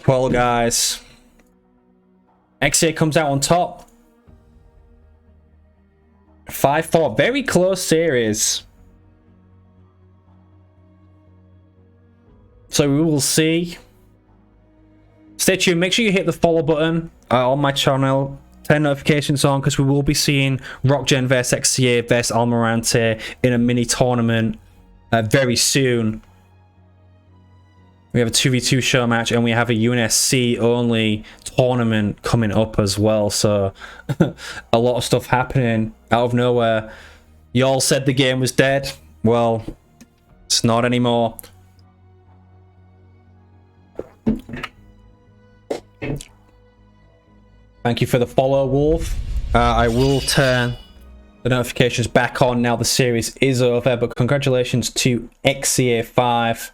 Well, guys, XA comes out on top. 5-4, very close series. So we will see. Stay tuned. Make sure you hit the follow button on my channel. Turn notifications on because we will be seeing Rockgen vs XCA vs Almirante in a mini tournament very soon. We have a 2v2 show match and we have a UNSC only tournament coming up as well. So a lot of stuff happening out of nowhere. Y'all said the game was dead. Well, it's not anymore. Thank you for the follow, Wolf. I will turn the notifications back on now the series is over, but congratulations to XCA 5.